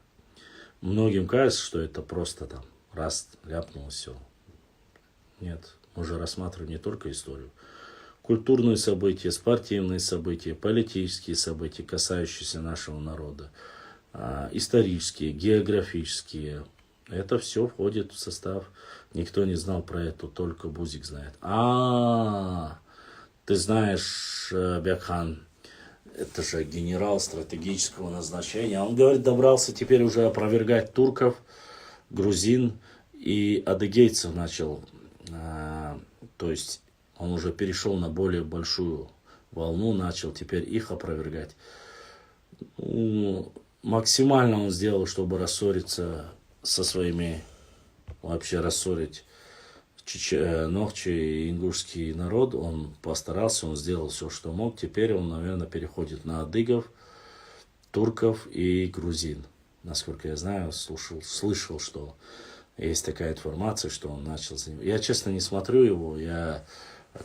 Speaker 2: Многим кажется, что это просто там раз ляпнул, все. Нет, мы же рассматриваем не только историю. Культурные события, спортивные события, политические события, касающиеся нашего народа, исторические, географические. Это все входит в состав. Никто не знал про это, только Бузик знает. Ты знаешь, Бекхан, это же генерал стратегического назначения. Он, говорит, добрался теперь уже опровергать турков, грузин и адыгейцев начал. То есть он уже перешел на более большую волну, начал теперь их опровергать. Максимально он сделал, чтобы рассориться со своими, вообще рассорить Нохчи и ингушский народ. Он постарался, он сделал все, что мог. Теперь он, наверное, переходит на адыгов, турков и грузин. Насколько я знаю, слышал, что есть такая информация, что он начал заниматься. Я, честно, не смотрю его. Я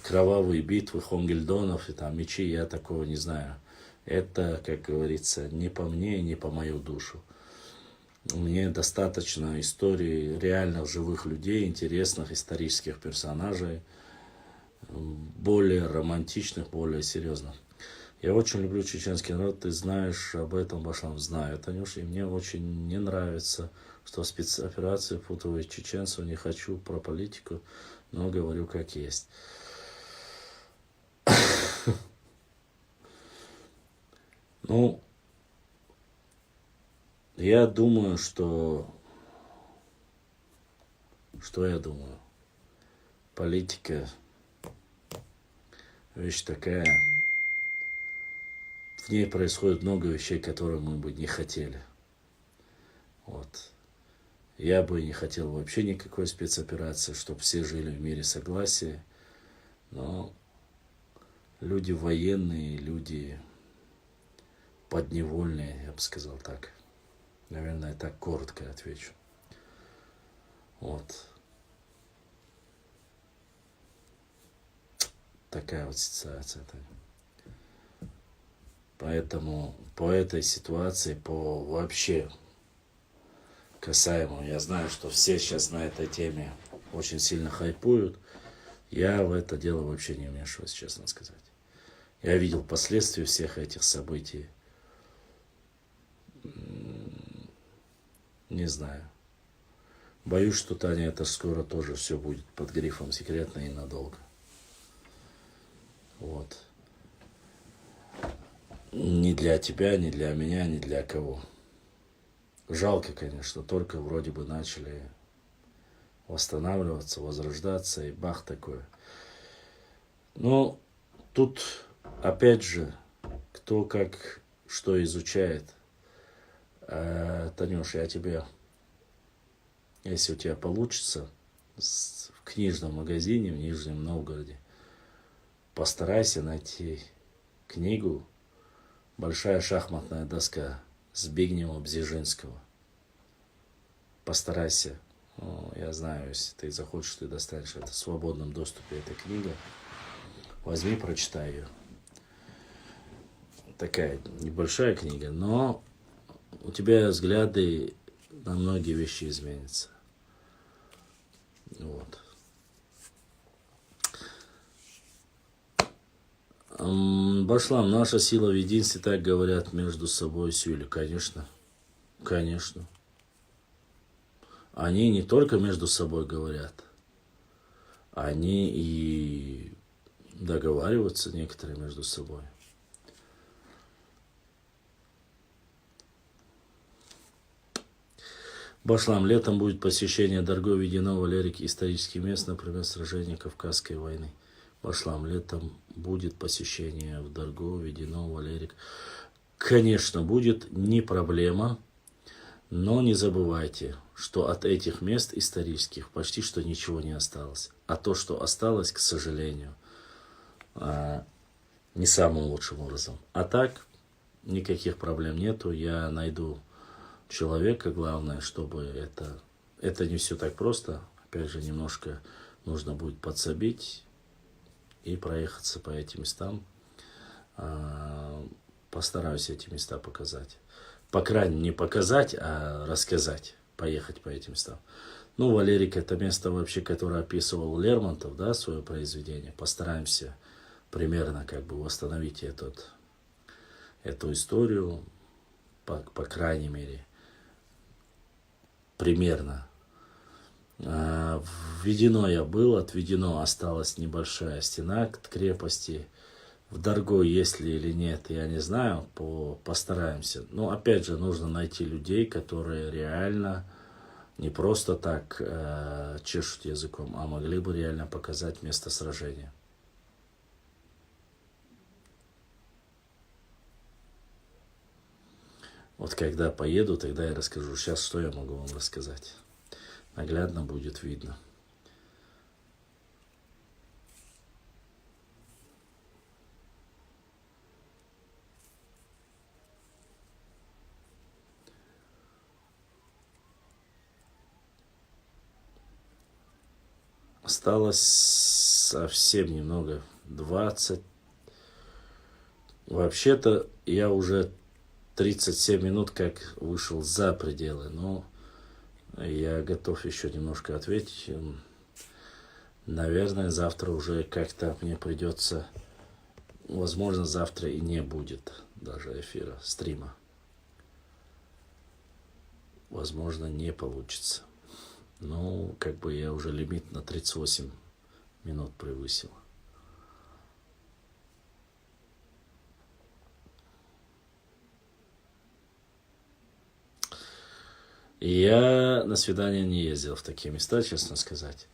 Speaker 2: кровавые битвы, Хонгельдонов и там мечи, я такого не знаю. Это, как говорится, не по мне, не по мою душу. Мне достаточно истории реальных живых людей, интересных исторических персонажей, более романтичных, более серьезных. Я очень люблю чеченский народ, ты знаешь об этом, Башлам, знаю, Танюш, и мне очень не нравится, что спецоперации путают чеченцев, не хочу про политику, но говорю как есть. Ну, я думаю, что я думаю? Политика вещь такая. В ней происходит много вещей, которые мы бы не хотели. Вот. Я бы не хотел вообще никакой спецоперации, чтобы все жили в мире согласия. Но люди военные, люди подневольные, я бы сказал так. Наверное, я так коротко отвечу. Вот. Такая вот ситуация. Поэтому по этой ситуации, по вообще касаемому, я знаю, что все сейчас на этой теме очень сильно хайпуют. Я в это дело вообще не вмешиваюсь, честно сказать. Я видел последствия всех этих событий. Не знаю. Боюсь, что, Таня, это скоро тоже все будет под грифом секретно и надолго. Вот. Ни для тебя, ни для меня, ни для кого. Жалко, конечно, только вроде бы начали восстанавливаться, возрождаться, и бах такое. Но тут, опять же, кто как что изучает. Танюш, я тебе, если у тебя получится, в в книжном магазине в Нижнем Новгороде. Постарайся найти книгу «Большая шахматная доска» Збигнева Бзежинского. Постарайся. Я знаю, если ты захочешь, ты достанешь это в свободном доступе. Эта книга. Возьми, прочитай ее. Такая небольшая книга, но у тебя взгляды на многие вещи изменятся. Вот. Башлам, наша сила в единстве, так говорят между собой Сюли. Конечно. Конечно. Они не только между собой говорят, они и договариваются некоторые между собой. Башлам, летом будет посещение Дарго, Ведено, Валерик, исторических мест, например, сражения Кавказской войны. Башлам, летом будет посещение в Дарго, Ведено, Валерик. Конечно, будет, не проблема, но не забывайте, что от этих мест исторических почти что ничего не осталось. А то, что осталось, к сожалению, не самым лучшим образом. А так, никаких проблем нету. Я найду человека, главное, чтобы это не все так просто. Опять же, немножко нужно будет подсобить и проехаться по этим местам. Постараюсь эти места показать. По крайней мере, не показать, а рассказать, поехать по этим местам. Ну, Валерик, это место вообще, которое описывал Лермонтов, да, свое произведение. Постараемся примерно как бы восстановить эту историю, по крайней мере, примерно. Введено я был, от Ведено осталась небольшая стена к крепости. В Дарго, есть ли или нет, я не знаю, постараемся. Но опять же, нужно найти людей, которые реально не просто так чешут языком, а могли бы реально показать место сражения. Вот когда поеду, тогда я расскажу. Сейчас что я могу вам рассказать? Наглядно будет видно. Осталось совсем немного, 20. Вообще-то я уже 37 минут как вышел за пределы, но я готов еще немножко ответить. Наверное, завтра уже как-то мне придется, возможно, завтра и не будет даже эфира, стрима. Возможно, не получится. Ну, как бы я уже лимит на 38 минут превысил. Я на свидание не ездил в такие места, честно сказать.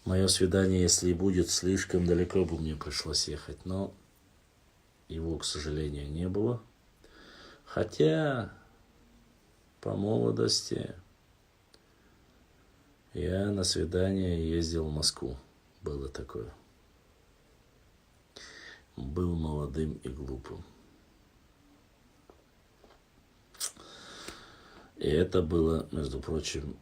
Speaker 2: Мое свидание, если и будет, слишком далеко бы мне пришлось ехать, но его, к сожалению, не было. Хотя по молодости я на свидание ездил в Москву. Было такое. Был молодым и глупым. И это было, между прочим,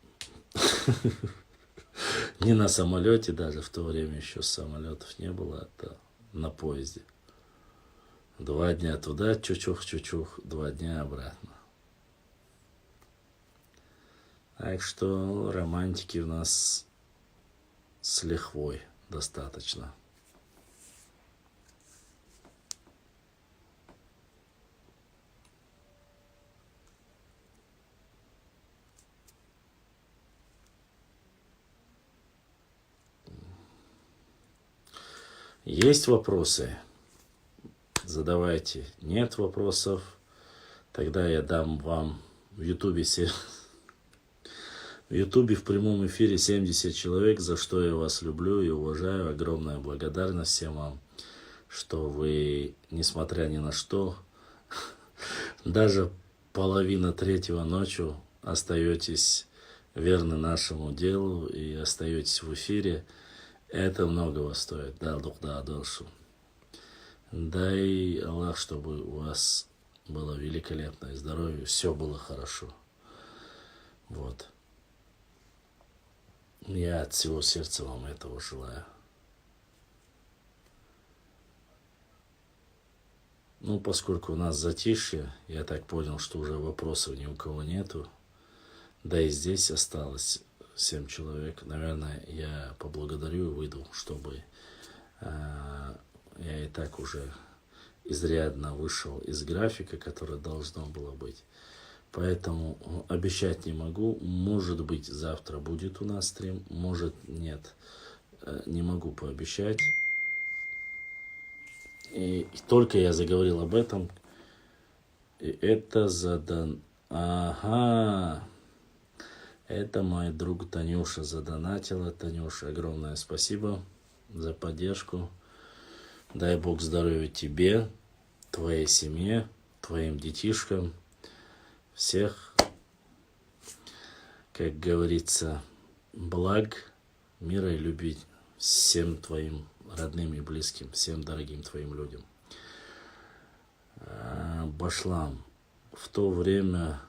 Speaker 2: не на самолете, даже в то время еще самолетов не было, это на поезде. 2 дня туда, чучух-чучух, 2 дня обратно. Так что романтики у нас с лихвой достаточно. Есть вопросы? Задавайте. Нет вопросов? Тогда я дам вам в Ютубе в прямом эфире 70 человек, за что я вас люблю и уважаю. Огромная благодарность всем вам, что вы, несмотря ни на что, даже 2:30 ночи остаетесь верны нашему делу и остаетесь в эфире. Это многого стоит. Да, да, душу. Дай Аллах, чтобы у вас было великолепное здоровье, все было хорошо. Вот. Я от всего сердца вам этого желаю. Ну, поскольку у нас затишье, я так понял, что уже вопросов ни у кого нету. Да и здесь осталось 7 человек. Наверное, я поблагодарю и выйду, чтобы я и так уже изрядно вышел из графика, который должно было быть. Поэтому обещать не могу. Может быть, завтра будет у нас стрим, может нет. Не могу пообещать. И только я заговорил об этом, и это Ага, это мой друг Танюша задонатила. Танюша, огромное спасибо за поддержку. Дай Бог здоровья тебе, твоей семье, твоим детишкам. Всех, как говорится, благ, мира и любви всем твоим родным и близким, всем дорогим твоим людям. Башлам, в то время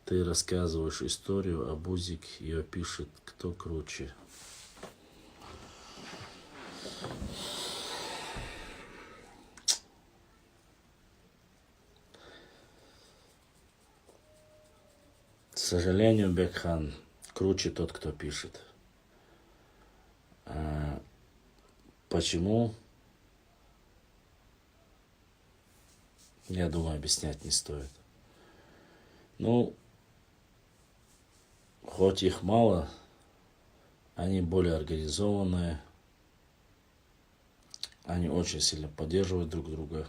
Speaker 2: ты рассказываешь историю, а Бузик ее пишет, кто круче. К сожалению, Бекхан, круче тот, кто пишет. Почему? Я думаю, объяснять не стоит. Ну, хоть их мало, они более организованные, они очень сильно поддерживают друг друга,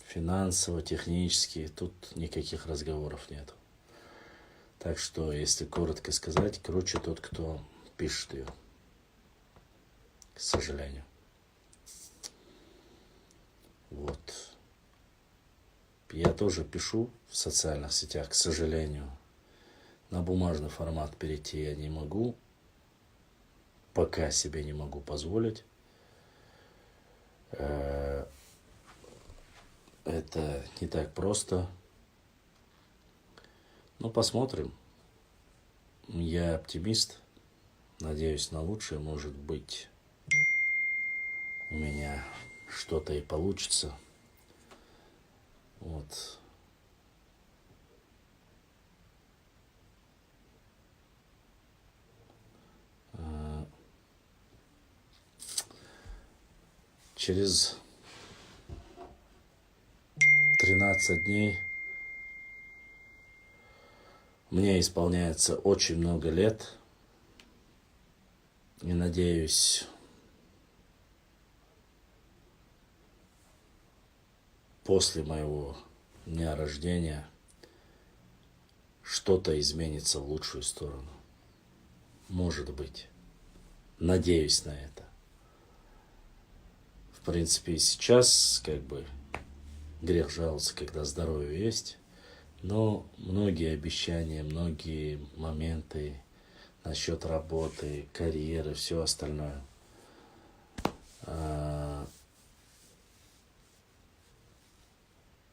Speaker 2: финансово, технически, тут никаких разговоров нет. Так что, если коротко сказать, круче тот, кто пишет ее, к сожалению. Вот. Я тоже пишу в социальных сетях, к сожалению. На бумажный формат перейти я не могу. Пока себе не могу позволить. Это не так просто. Но посмотрим. Я оптимист. Надеюсь на лучшее. Может быть, у меня что-то и получится. Вот. Через 13 дней мне исполняется очень много лет. И надеюсь, после моего дня рождения что-то изменится в лучшую сторону. Может быть. Надеюсь на это. В принципе, и сейчас как бы грех жаловаться, когда здоровье есть. Но многие обещания, многие моменты насчет работы, карьеры, все остальное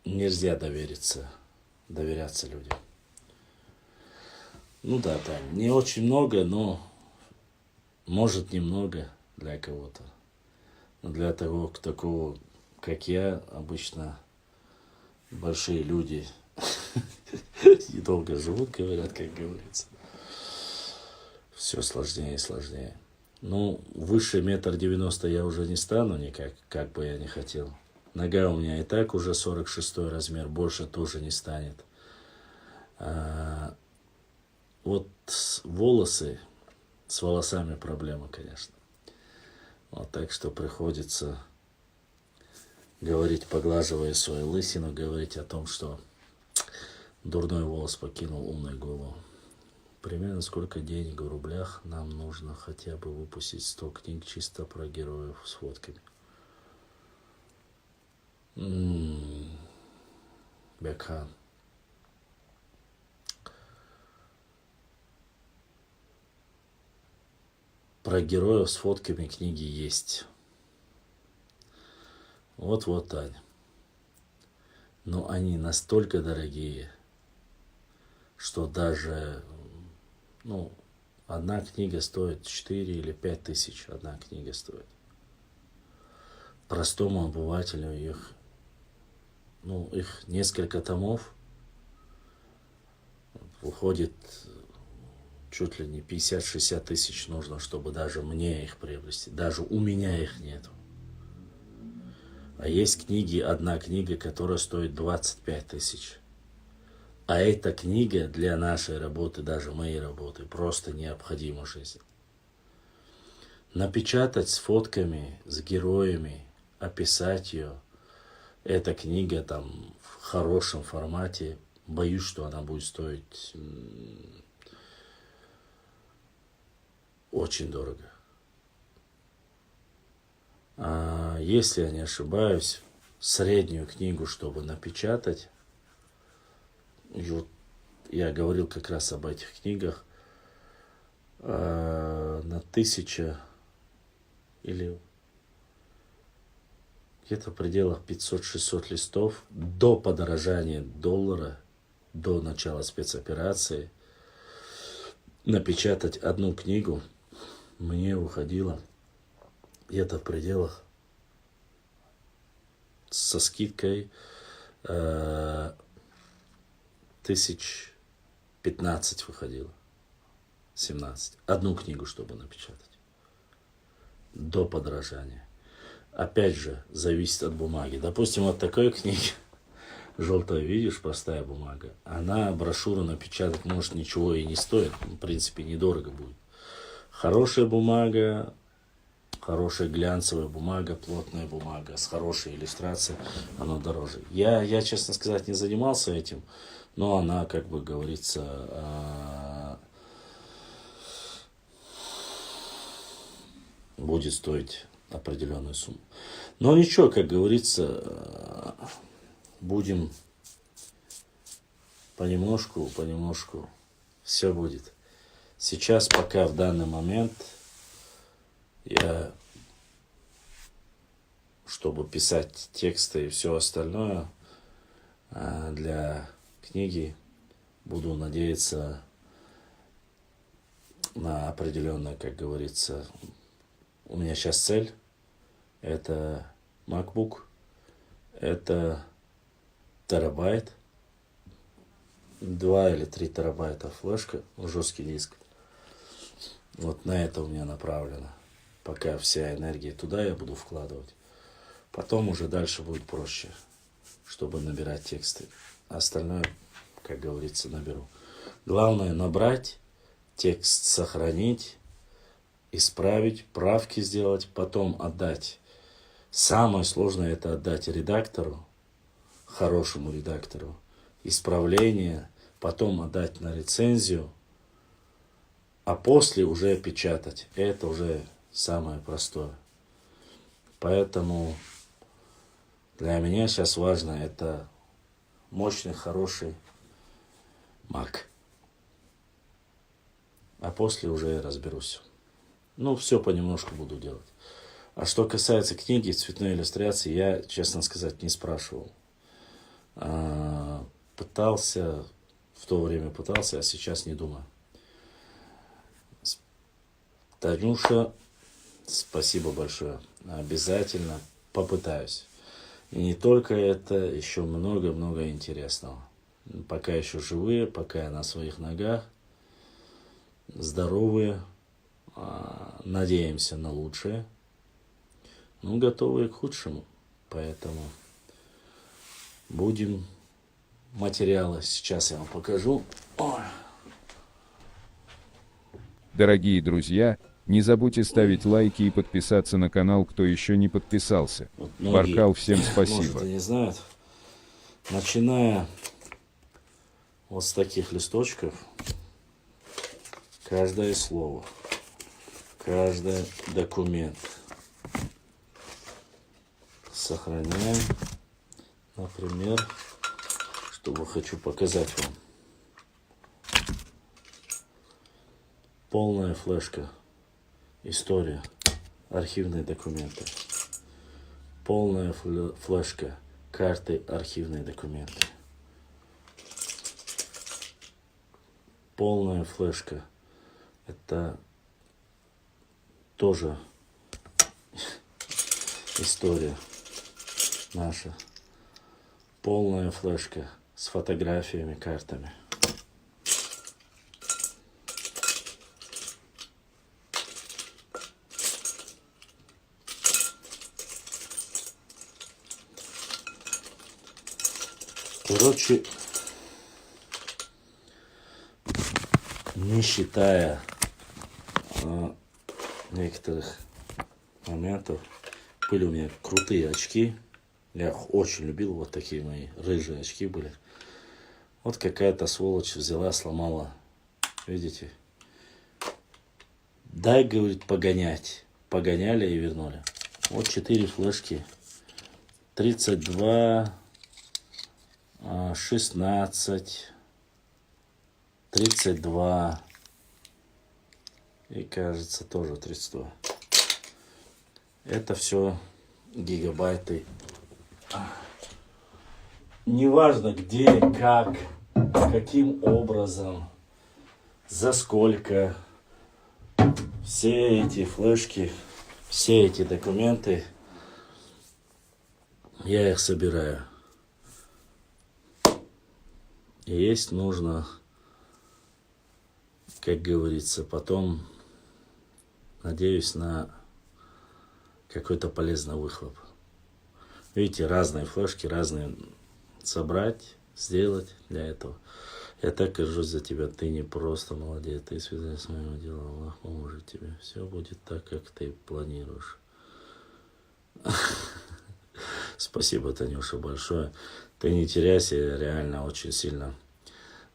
Speaker 2: нельзя доверяться людям. Ну да, там не очень много, но может немного для кого-то. Но для того, такого, как я, обычно большие люди недолго живут, говорят, как говорится. Все сложнее и сложнее. Ну, выше 1,90 м я уже не стану никак, как бы я ни хотел. Нога у меня и так уже 46 размер, больше тоже не станет. Вот волосы, с волосами проблема, конечно. Вот так что приходится говорить, поглаживая свою лысину, говорить о том, что дурной волос покинул умную голову. Примерно сколько денег в рублях нам нужно хотя бы выпустить 100 книг чисто про героев с фотками? Бекхан. про героев с фотками книги есть. Вот, Ань. Но они настолько дорогие, что даже, одна книга стоит 4 или 5 тысяч. Одна книга стоит. Простому обывателю их несколько томов выходит чуть ли не 50-60 тысяч нужно, чтобы даже мне их приобрести. Даже у меня их нету. А есть книги, одна книга, которая стоит 25 тысяч. А эта книга для нашей работы, даже моей работы, просто необходима в жизни. Напечатать с фотками, с героями, описать ее. Эта книга там в хорошем формате. Боюсь, что она будет стоить очень дорого. А если я не ошибаюсь, среднюю книгу, чтобы напечатать, и вот я говорил как раз об этих книгах, на 1000 или где-то в пределах 500-600 листов до подорожания доллара, до начала спецоперации, напечатать одну книгу мне уходило где-то в пределах со скидкой 1015 выходило. 17. Одну книгу, чтобы напечатать. До подорожания. Опять же, зависит от бумаги. Допустим, от такой книги, желтая, видишь, простая бумага, она брошюру напечатать, может, ничего и не стоит. В принципе, недорого будет. Хорошая бумага, хорошая глянцевая бумага, плотная бумага с хорошей иллюстрацией, она дороже. Я, честно сказать, не занимался этим, но она, как бы говорится, будет стоить определенную сумму. Но ничего, как говорится, будем понемножку, все будет. Сейчас, пока в данный момент, я, чтобы писать тексты и все остальное для книги, буду надеяться на определенное, как говорится. У меня сейчас цель, это MacBook, это терабайт, 2 или 3 терабайта флешка, жесткий диск. Вот на это у меня направлено. Пока вся энергия туда я буду вкладывать. Потом уже дальше будет проще, чтобы набирать тексты. Остальное, как говорится, наберу. Главное набрать, текст сохранить, исправить, правки сделать, потом отдать. Самое сложное это отдать редактору, хорошему редактору, исправление, потом отдать на рецензию, а после уже печатать. Это уже самое простое. Поэтому для меня сейчас важно это мощный, хороший Mac. А после уже я разберусь. Все понемножку буду делать. А что касается книги, цветной иллюстрации, я, честно сказать, не спрашивал. Пытался, в то время пытался, а сейчас не думаю. Танюша, спасибо большое. Обязательно попытаюсь. И не только это, еще много-много интересного. Пока еще живые, пока я на своих ногах, здоровые, надеемся на лучшее, готовые к худшему. Поэтому будем материалы. Сейчас я вам покажу. Ой.
Speaker 1: Дорогие друзья, не забудьте ставить лайки и подписаться на канал, кто еще не подписался.
Speaker 2: Вот многие,
Speaker 1: Баркал, всем спасибо.
Speaker 2: может, и не знают. Начиная вот с таких листочков, каждое слово, каждый документ сохраняем. Например, чтобы хочу показать вам. Полная флешка История. Архивные документы. Полная флешка. Карты, архивные документы. Полная флешка. Это тоже история наша. Полная флешка с фотографиями, картами. Короче, не считая некоторых моментов, были у меня крутые очки. Я их очень любил, вот такие мои рыжие очки были. Вот какая-то сволочь взяла, сломала. Видите? Дай, говорит, погонять. Погоняли и вернули. Вот 4 флешки. 32, 16, 32 и, кажется, тоже 32. Это все гигабайты. Неважно где, как, каким образом, за сколько. Все эти флешки, все эти документы, я их собираю. И есть нужно, как говорится, потом, надеюсь, на какой-то полезный выхлоп. Видите, разные флешки, разные собрать, сделать для этого. Я так горжусь за тебя, ты не просто молодец, ты связан с моим делом, Аллах поможет тебе. Все будет так, как ты планируешь. Спасибо, Танюша, большое. Ты не теряйся, я реально очень сильно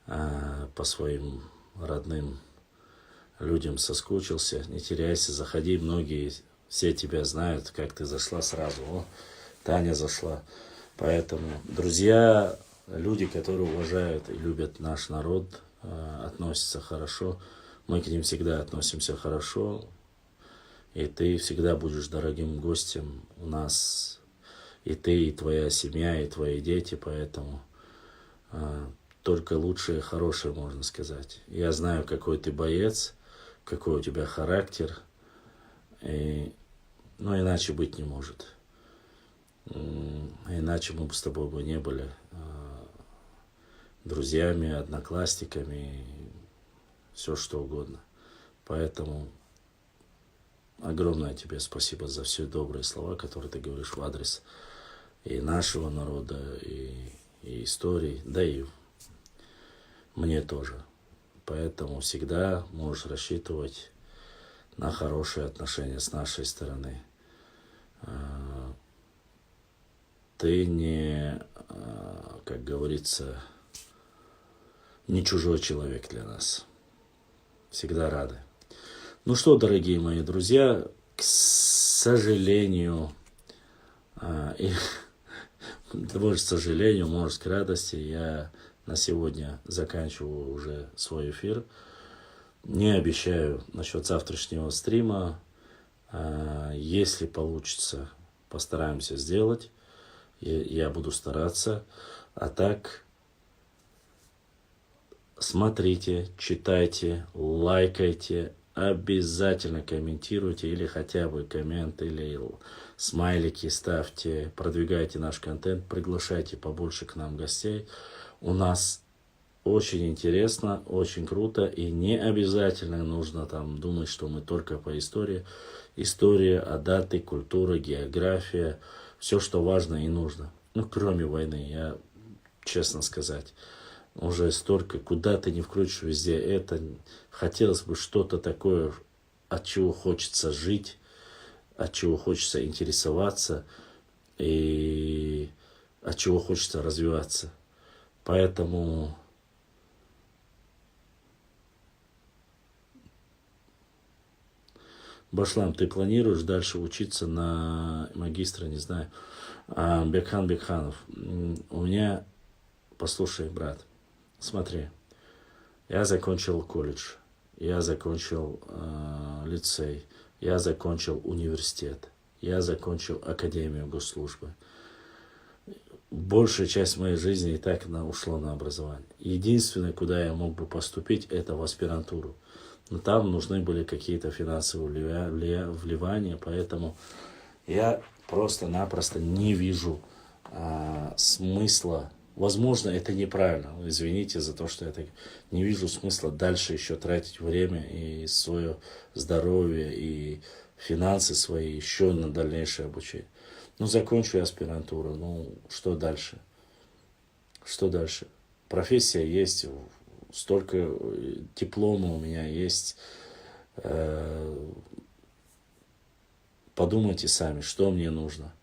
Speaker 2: по своим родным людям соскучился. Не теряйся, заходи, многие, все тебя знают, как ты зашла сразу. О, Таня зашла. Поэтому, друзья, люди, которые уважают и любят наш народ, относятся хорошо. Мы к ним всегда относимся хорошо. И ты всегда будешь дорогим гостем у нас. И ты, и твоя семья, и твои дети. Поэтому только лучшее, хорошее, можно сказать. Я знаю, какой ты боец, какой у тебя характер. Но иначе быть не может. Иначе мы бы с тобой бы не были друзьями, одноклассниками, все что угодно. Поэтому огромное тебе спасибо за все добрые слова, которые ты говоришь в адрес и нашего народа, и истории, да и мне тоже. Поэтому всегда можешь рассчитывать на хорошие отношения с нашей стороны. Ты не, как говорится, не чужой человек для нас. Всегда рады. Ну что, дорогие мои друзья, к сожалению, может, к сожалению, может, к радости, я на сегодня заканчиваю уже свой эфир. Не обещаю насчет завтрашнего стрима. Если получится, постараемся сделать. Я буду стараться. А так, смотрите, читайте, лайкайте, обязательно комментируйте или хотя бы коммент, или смайлики ставьте, продвигайте наш контент, приглашайте побольше к нам гостей. У нас очень интересно, очень круто, и не обязательно нужно там думать, что мы только по истории. История, даты, культура, география, все, что важно и нужно. Ну, кроме войны, я честно сказать, уже столько, куда ты не включишь, везде это. Хотелось бы что-то такое, от чего хочется жить, от чего хочется интересоваться и от чего хочется развиваться. Поэтому Башлам, ты планируешь дальше учиться на магистра, не знаю. Бекхан Бекханов, у меня, послушай, брат, смотри, я закончил колледж, я закончил лицей, я закончил университет, я закончил Академию госслужбы. Большая часть моей жизни и так ушла на образование. Единственное, куда я мог бы поступить, это в аспирантуру. Но там нужны были какие-то финансовые вливания, поэтому я просто-напросто не вижу смысла. Возможно, это неправильно. Извините за то, что я так не вижу смысла дальше еще тратить время и свое здоровье, и финансы свои еще на дальнейшее обучение. Ну, закончу я аспирантуру, ну, что дальше? Что дальше? Профессия есть, столько диплома у меня есть. Подумайте сами, что мне нужно.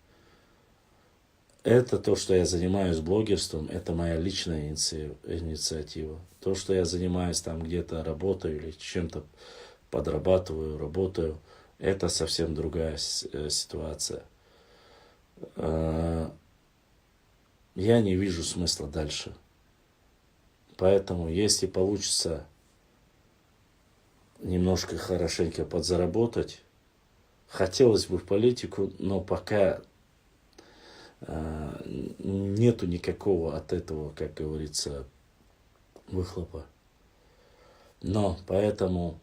Speaker 2: Это то, что я занимаюсь блогерством, это моя личная инициатива. То, что я занимаюсь там где-то, работаю или чем-то подрабатываю, работаю, это совсем другая ситуация. Я не вижу смысла дальше. Поэтому, если получится немножко хорошенько подзаработать, хотелось бы в политику, но пока нету никакого от этого, как говорится, выхлопа. Но поэтому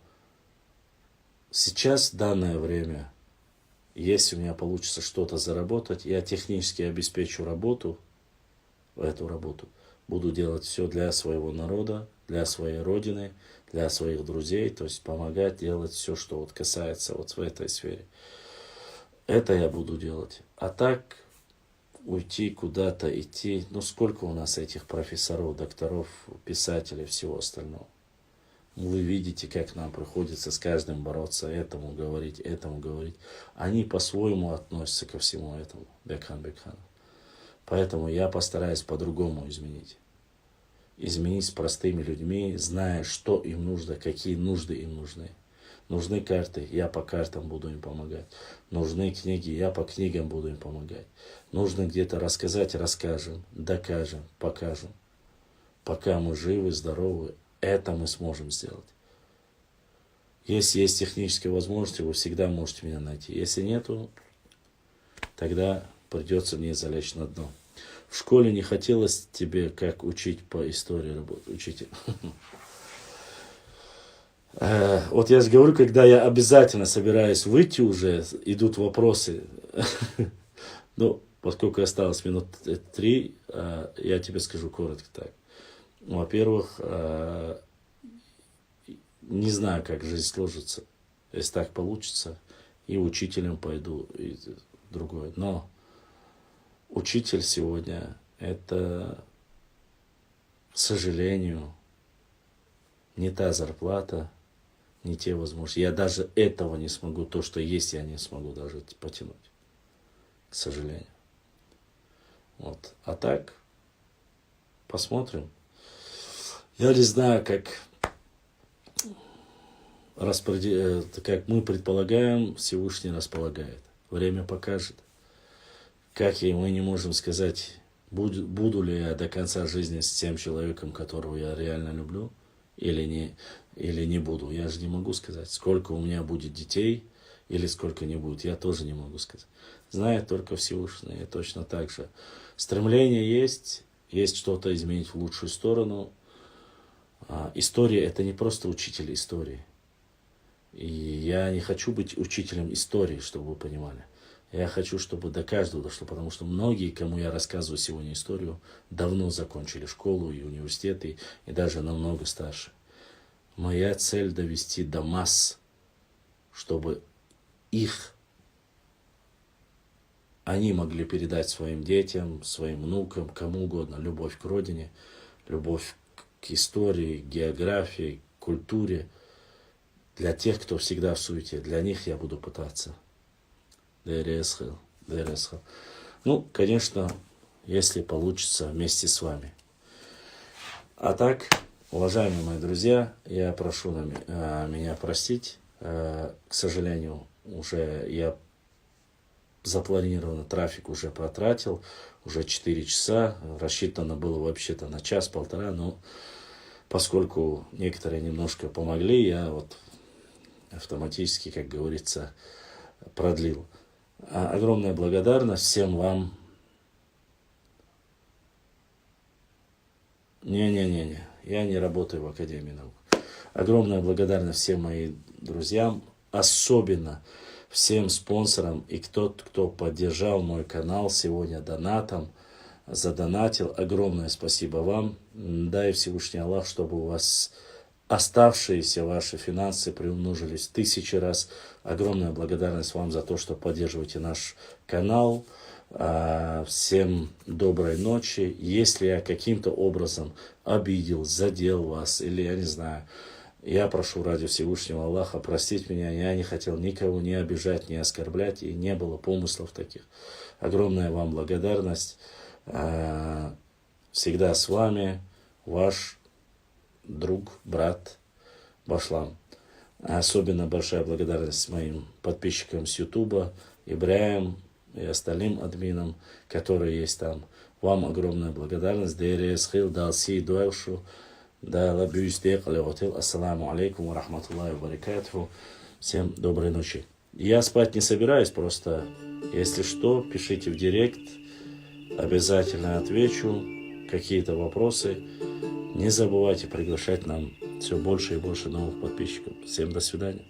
Speaker 2: сейчас, в данное время, если у меня получится что-то заработать, я технически обеспечу работу, эту работу. Буду делать все для своего народа, для своей родины, для своих друзей, то есть помогать делать все, что вот касается вот в этой сфере. Это я буду делать. А так уйти куда-то, идти, ну сколько у нас этих профессоров, докторов, писателей, всего остального. Вы видите, как нам приходится с каждым бороться, этому говорить. Они по-своему относятся ко всему этому, Бекхан Бекханов. Поэтому я постараюсь по-другому изменить. Изменить с простыми людьми, зная, что им нужно, какие нужды им нужны. Нужны карты, я по картам буду им помогать. Нужны книги, я по книгам буду им помогать. Нужно где-то рассказать, расскажем, докажем, покажем. Пока мы живы, здоровы, это мы сможем сделать. Если есть технические возможности, вы всегда можете меня найти. Если нету, тогда придется мне залечь на дно. В школе не хотелось тебе как учить по истории работать, учитель. Вот я же говорю, когда я обязательно собираюсь выйти уже, идут вопросы. Ну, поскольку осталось минут 3, я тебе скажу коротко так. Во-первых, не знаю, как жизнь сложится. Если так получится, и учителем пойду, и другое. Но учитель сегодня это, к сожалению, не та зарплата, не те возможности. Я даже этого не смогу, то, что есть, я не смогу даже потянуть. К сожалению. Вот. А так, посмотрим. Я не знаю, как мы предполагаем, Всевышний располагает. Время покажет. Как мы не можем сказать, буду ли я до конца жизни с тем человеком, которого я реально люблю, или не буду. Я же не могу сказать, сколько у меня будет детей, или сколько не будет. Я тоже не могу сказать. Знает только Всевышний. И точно так же. Стремление есть что-то изменить в лучшую сторону. История – это не просто учитель истории. И я не хочу быть учителем истории, чтобы вы понимали. Я хочу, чтобы до каждого дошло, потому что многие, кому я рассказываю сегодня историю, давно закончили школу и университеты, и даже намного старше. Моя цель – довести до масс, чтобы они могли передать своим детям, своим внукам, кому угодно, любовь к родине, любовь к истории, географии, культуре. Для тех, кто всегда в суете, для них я буду пытаться. ДРСХ. Ну, конечно, если получится, вместе с вами. А так, уважаемые мои друзья, я прошу меня простить. К сожалению, уже я запланированный трафик уже потратил. Уже 4 часа. Рассчитано было вообще-то на час-полтора. Но поскольку некоторые немножко помогли, я вот автоматически, как говорится, продлил. Огромная благодарность всем вам. Не, я не работаю в Академии наук. Огромная благодарность всем моим друзьям, особенно всем спонсорам и кто поддержал мой канал сегодня донатом, задонатил. Огромное спасибо вам. Дай Всевышний Аллах, чтобы у вас оставшиеся ваши финансы приумножились 1000 раз. Огромная благодарность вам за то, что поддерживаете наш канал. Всем доброй ночи. Если я каким-то образом обидел, задел вас, или я не знаю, я прошу ради Всевышнего Аллаха простить меня. Я не хотел никого не обижать, не оскорблять, и не было помыслов таких. Огромная вам благодарность. Всегда с вами ваш друг, брат Башлам. Особенно большая благодарность моим подписчикам с Ютуба, Ибраим и остальным админам, которые есть там. Вам огромная благодарность. Ассаламу алейкум ва рахматуллахи ва баракатуху. Всем доброй ночи. Я спать не собираюсь, просто если что, пишите в директ. Обязательно отвечу. Какие-то вопросы. Не забывайте приглашать нам все больше и больше новых подписчиков. Всем до свидания.